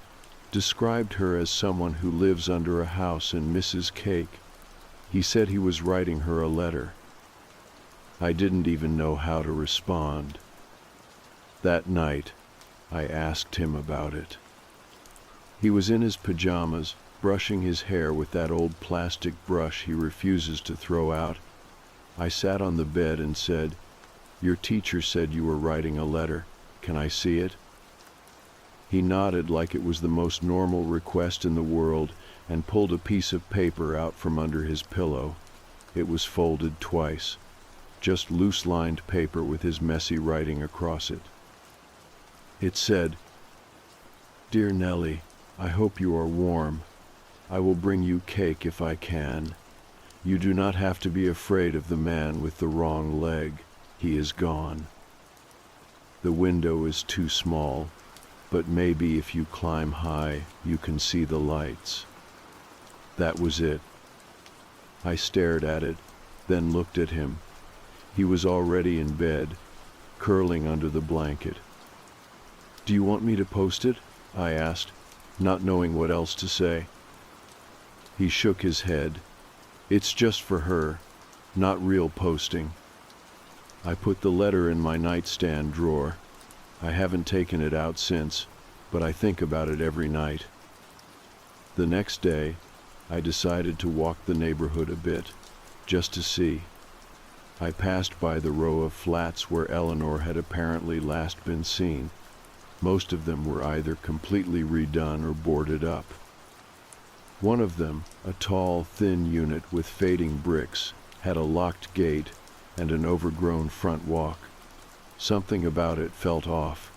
described her as someone who lives under a house and misses cake. He said he was writing her a letter." I didn't even know how to respond. That night, I asked him about it. He was in his pajamas, brushing his hair with that old plastic brush he refuses to throw out. I sat on the bed and said, "Your teacher said you were writing a letter. Can I see it?" He nodded like it was the most normal request in the world and pulled a piece of paper out from under his pillow. It was folded twice, just loose-lined paper with his messy writing across it. It said, "Dear Nellie, I hope you are warm. I will bring you cake if I can. You do not have to be afraid of the man with the wrong leg. He is gone. The window is too small, but maybe if you climb high, you can see the lights." That was it. I stared at it, then looked at him. He was already in bed, curling under the blanket. "Do you want me to post it?" I asked, not knowing what else to say. He shook his head. "It's just for her, not real posting." I put the letter in my nightstand drawer. I haven't taken it out since, but I think about it every night. The next day, I decided to walk the neighborhood a bit, just to see. I passed by the row of flats where Eleanor had apparently last been seen. Most of them were either completely redone or boarded up. One of them, a tall, thin unit with fading bricks, had a locked gate and an overgrown front walk. Something about it felt off.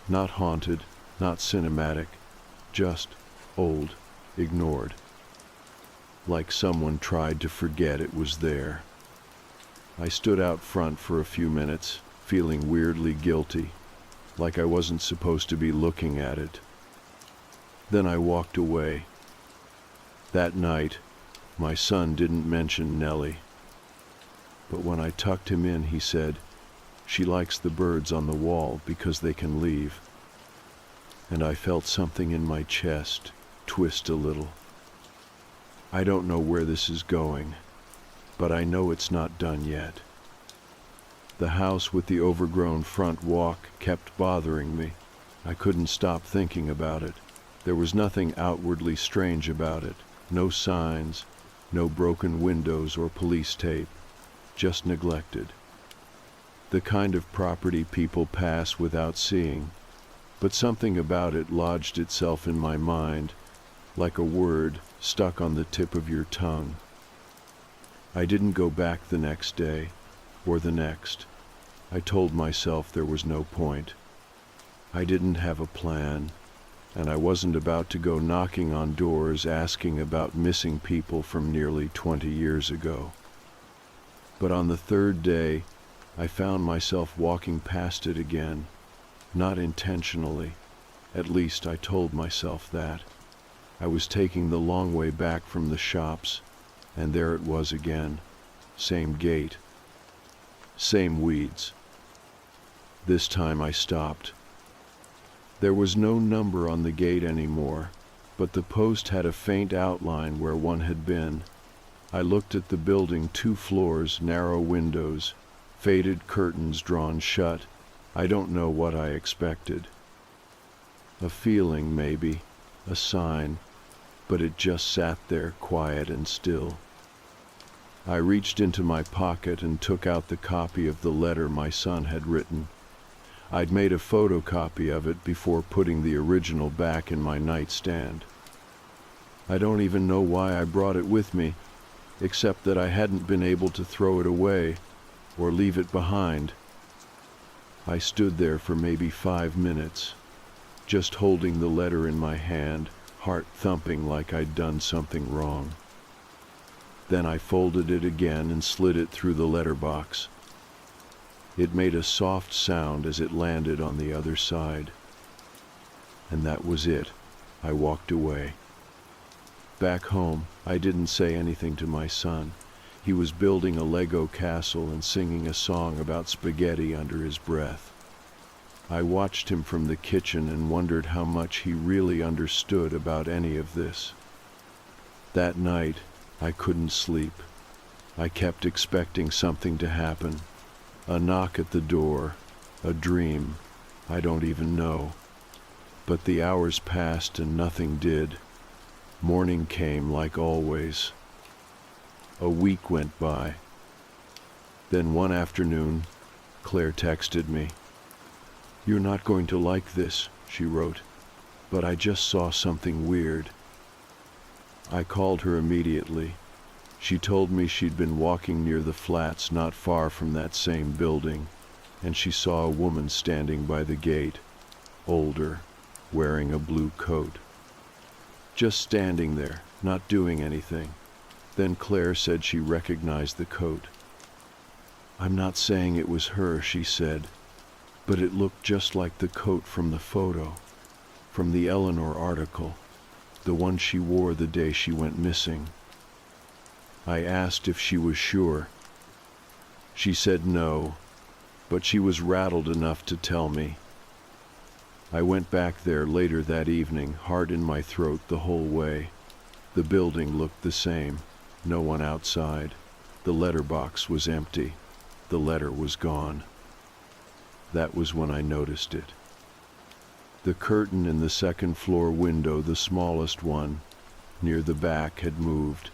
Not haunted, not cinematic, just old, ignored. Like someone tried to forget it was there. I stood out front for a few minutes, feeling weirdly guilty, like I wasn't supposed to be looking at it. Then I walked away. That night, my son didn't mention Nellie. But when I tucked him in, he said, "She likes the birds on the wall because they can leave." And I felt something in my chest twist a little. I don't know where this is going, but I know it's not done yet. The house with the overgrown front walk kept bothering me. I couldn't stop thinking about it. There was nothing outwardly strange about it. No signs, no broken windows or police tape, just neglected. The kind of property people pass without seeing, but something about it lodged itself in my mind, like a word stuck on the tip of your tongue. I didn't go back the next day, or the next. I told myself there was no point. I didn't have a plan, and I wasn't about to go knocking on doors asking about missing people from nearly 20 years ago. But on the third day, I found myself walking past it again, not intentionally. At least I told myself that. I was taking the long way back from the shops, and there it was again. Same gate. Same weeds. This time I stopped. There was no number on the gate anymore, but the post had a faint outline where one had been. I looked at the building, 2 floors, narrow windows, faded curtains drawn shut. I don't know what I expected. A feeling, maybe, a sign, but it just sat there quiet and still. I reached into my pocket and took out the copy of the letter my son had written. I'd made a photocopy of it before putting the original back in my nightstand. I don't even know why I brought it with me, except that I hadn't been able to throw it away or leave it behind. I stood there for maybe 5 minutes, just holding the letter in my hand, heart thumping like I'd done something wrong. Then I folded it again and slid it through the letterbox. It made a soft sound as it landed on the other side. And that was it. I walked away. Back home, I didn't say anything to my son. He was building a Lego castle and singing a song about spaghetti under his breath. I watched him from the kitchen and wondered how much he really understood about any of this. That night, I couldn't sleep. I kept expecting something to happen. A knock at the door, a dream, I don't even know. But the hours passed and nothing did. Morning came like always. A week went by. Then one afternoon, Claire texted me. "You're not going to like this," she wrote, "but I just saw something weird." I called her immediately. She told me she'd been walking near the flats not far from that same building, and she saw a woman standing by the gate, older, wearing a blue coat. Just standing there, not doing anything. Then Claire said she recognized the coat. "I'm not saying it was her," she said, "but it looked just like the coat from the photo, from the Eleanor article, the one she wore the day she went missing." I asked if she was sure. She said no, but she was rattled enough to tell me. I went back there later that evening, heart in my throat the whole way. The building looked the same, no one outside. The letterbox was empty. The letter was gone. That was when I noticed it. The curtain in the second floor window, the smallest one, near the back, had moved.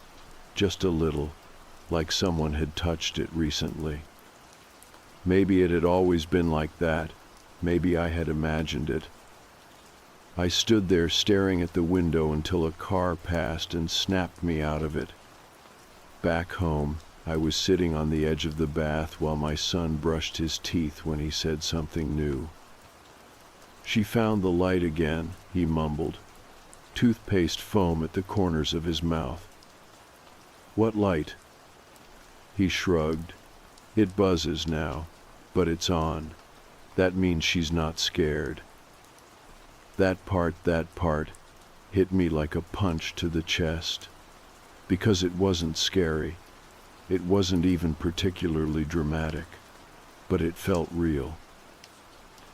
Just a little, like someone had touched it recently. Maybe it had always been like that. Maybe I had imagined it. I stood there staring at the window until a car passed and snapped me out of it. Back home, I was sitting on the edge of the bath while my son brushed his teeth when he said something new. "She found the light again," he mumbled, toothpaste foam at the corners of his mouth. "What light?" He shrugged. "It buzzes now, but it's on. That means she's not scared." That part hit me like a punch to the chest. Because it wasn't scary. It wasn't even particularly dramatic. But it felt real.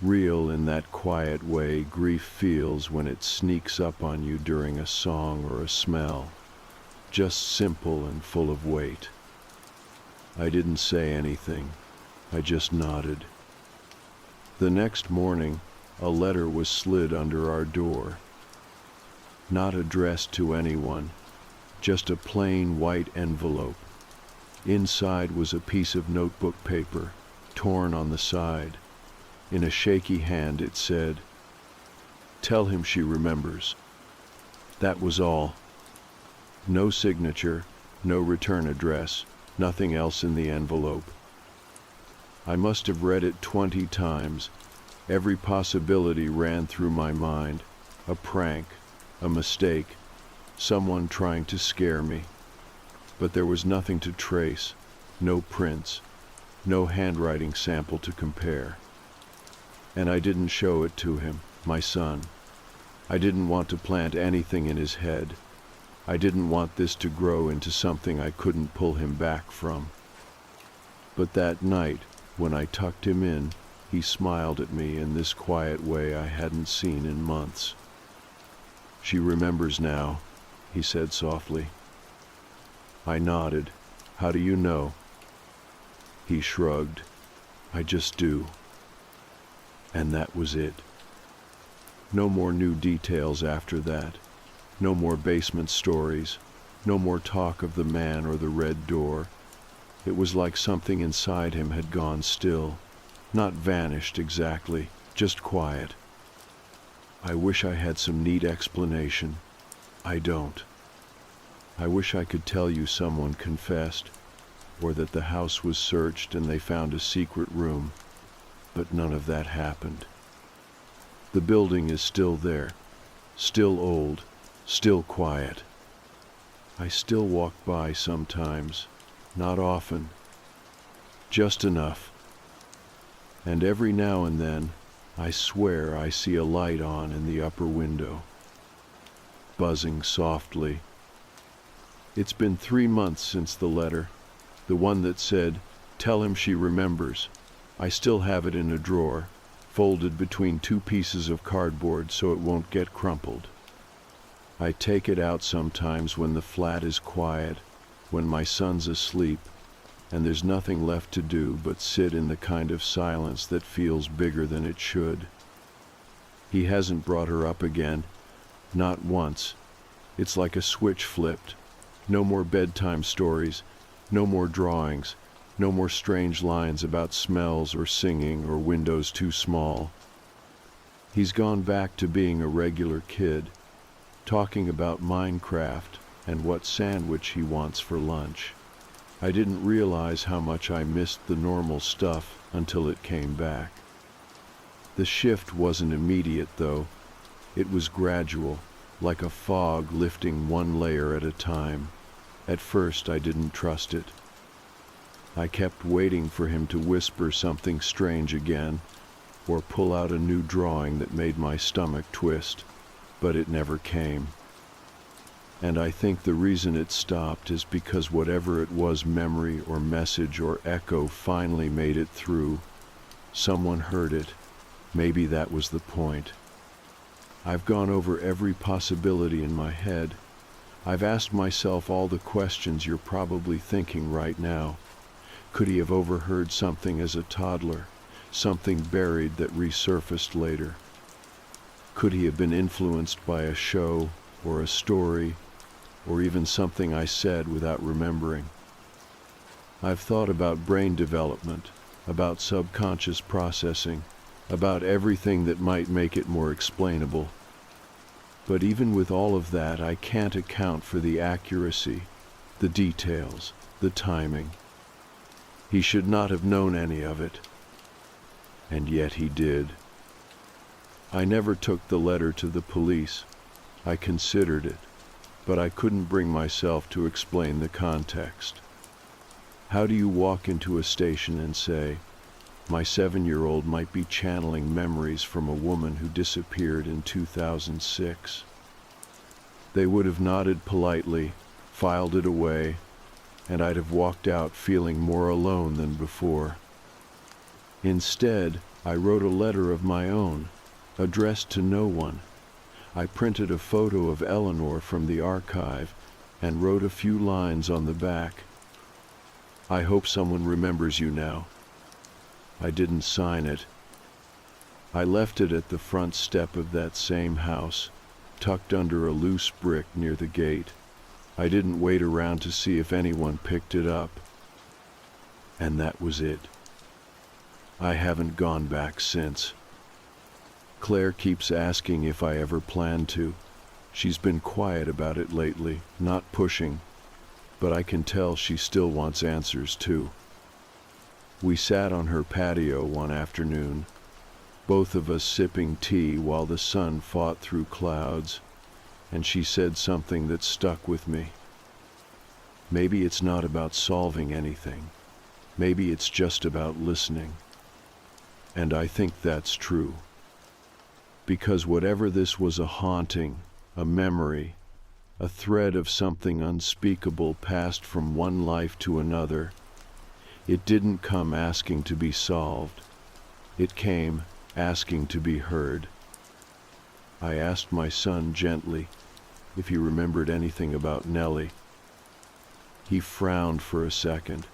Real in that quiet way grief feels when it sneaks up on you during a song or a smell. Just simple and full of weight. I didn't say anything. I just nodded. The next morning, a letter was slid under our door. Not addressed to anyone, just a plain white envelope. Inside was a piece of notebook paper, torn on the side. In a shaky hand it said, "Tell him she remembers." That was all. No signature, no return address, nothing else in the envelope. I must have read it 20 times. Every possibility ran through my mind. A prank, a mistake, someone trying to scare me. But there was nothing to trace, no prints, no handwriting sample to compare. And I didn't show it to him, my son. I didn't want to plant anything in his head. I didn't want this to grow into something I couldn't pull him back from. But that night, when I tucked him in, he smiled at me in this quiet way I hadn't seen in months. "She remembers now," he said softly. I nodded. "How do you know?" He shrugged. "I just do." And that was it. No more new details after that. No more basement stories. No more talk of the man or the red door. It was like something inside him had gone still. Not vanished exactly, just quiet. I wish I had some neat explanation. I don't. I wish I could tell you someone confessed, or that the house was searched and they found a secret room, but none of that happened. The building is still there, still old, still quiet. I still walk by sometimes, not often, just enough. And every now and then, I swear I see a light on in the upper window, buzzing softly. It's been 3 months since the letter, the one that said, "Tell him she remembers." I still have it in a drawer, folded between 2 pieces of cardboard so it won't get crumpled. I take it out sometimes when the flat is quiet, when my son's asleep, and there's nothing left to do but sit in the kind of silence that feels bigger than it should. He hasn't brought her up again, not once. It's like a switch flipped. No more bedtime stories, no more drawings, no more strange lines about smells or singing or windows too small. He's gone back to being a regular kid, talking about Minecraft and what sandwich he wants for lunch. I didn't realize how much I missed the normal stuff until it came back. The shift wasn't immediate, though. It was gradual, like a fog lifting one layer at a time. At first, I didn't trust it. I kept waiting for him to whisper something strange again, or pull out a new drawing that made my stomach twist, but it never came. And I think the reason it stopped is because whatever it was, memory or message or echo, finally made it through. Someone heard it. Maybe that was the point. I've gone over every possibility in my head. I've asked myself all the questions you're probably thinking right now. Could he have overheard something as a toddler, something buried that resurfaced later? Could he have been influenced by a show or a story, or even something I said without remembering? I've thought about brain development, about subconscious processing, about everything that might make it more explainable. But even with all of that, I can't account for the accuracy, the details, the timing. He should not have known any of it. And yet he did. I never took the letter to the police. I considered it, but I couldn't bring myself to explain the context. How do you walk into a station and say, my 7-year-old might be channeling memories from a woman who disappeared in 2006? They would have nodded politely, filed it away, and I'd have walked out feeling more alone than before. Instead, I wrote a letter of my own, addressed to no one. I printed a photo of Eleanor from the archive and wrote a few lines on the back. I hope someone remembers you now. I didn't sign it. I left it at the front step of that same house, tucked under a loose brick near the gate. I didn't wait around to see if anyone picked it up. And that was it. I haven't gone back since. Claire keeps asking if I ever plan to. She's been quiet about it lately, not pushing, but I can tell she still wants answers too. We sat on her patio one afternoon, both of us sipping tea while the sun fought through clouds, and she said something that stuck with me. Maybe it's not about solving anything. Maybe it's just about listening. And I think that's true. Because whatever this was, a haunting, a memory, a thread of something unspeakable passed from one life to another, it didn't come asking to be solved. It came asking to be heard. I asked my son gently if he remembered anything about Nellie. He frowned for a second,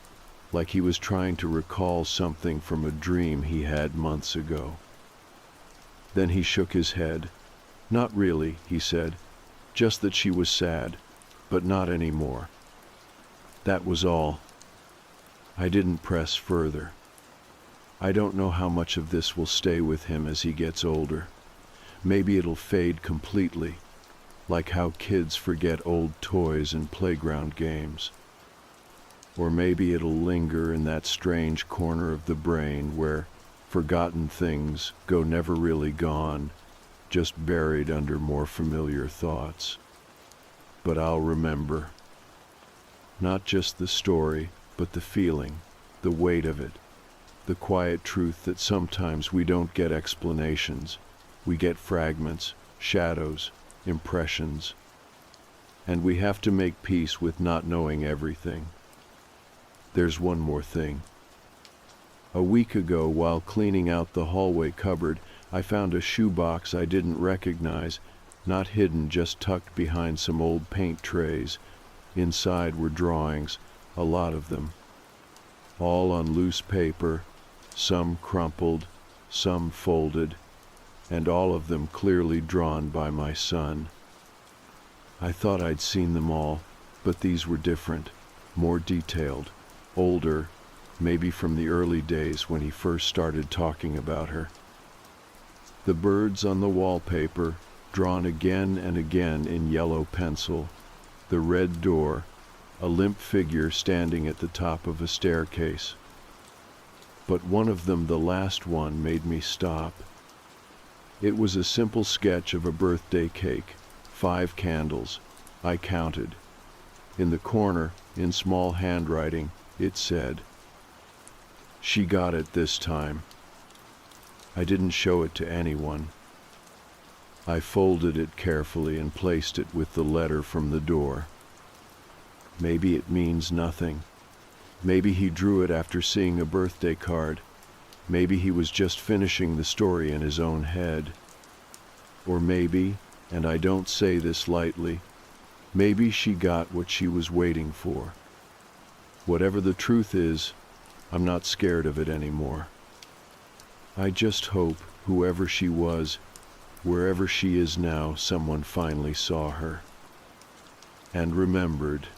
like he was trying to recall something from a dream he had months ago. Then he shook his head. Not really, he said, just that she was sad, but not anymore. That was all. I didn't press further. I don't know how much of this will stay with him as he gets older. Maybe it'll fade completely, like how kids forget old toys and playground games. Or maybe it'll linger in that strange corner of the brain where forgotten things go never really gone, just buried under more familiar thoughts. But I'll remember. Not just the story, but the feeling, the weight of it, the quiet truth that sometimes we don't get explanations. We get fragments, shadows, impressions. And we have to make peace with not knowing everything. There's one more thing. A week ago, while cleaning out the hallway cupboard, I found a shoebox I didn't recognize, not hidden, just tucked behind some old paint trays. Inside were drawings, a lot of them, all on loose paper, some crumpled, some folded, and all of them clearly drawn by my son. I thought I'd seen them all, but these were different, more detailed, older, maybe from the early days when he first started talking about her. The birds on the wallpaper, drawn again and again in yellow pencil, the red door, a limp figure standing at the top of a staircase. But one of them, the last one, made me stop. It was a simple sketch of a birthday cake, 5 candles, I counted. In the corner, in small handwriting, it said, "She got it this time." I didn't show it to anyone. I folded it carefully and placed it with the letter from the door. Maybe it means nothing. Maybe he drew it after seeing a birthday card. Maybe he was just finishing the story in his own head. Or maybe, and I don't say this lightly, maybe she got what she was waiting for. Whatever the truth is, I'm not scared of it anymore. I just hope, whoever she was, wherever she is now, someone finally saw her and remembered.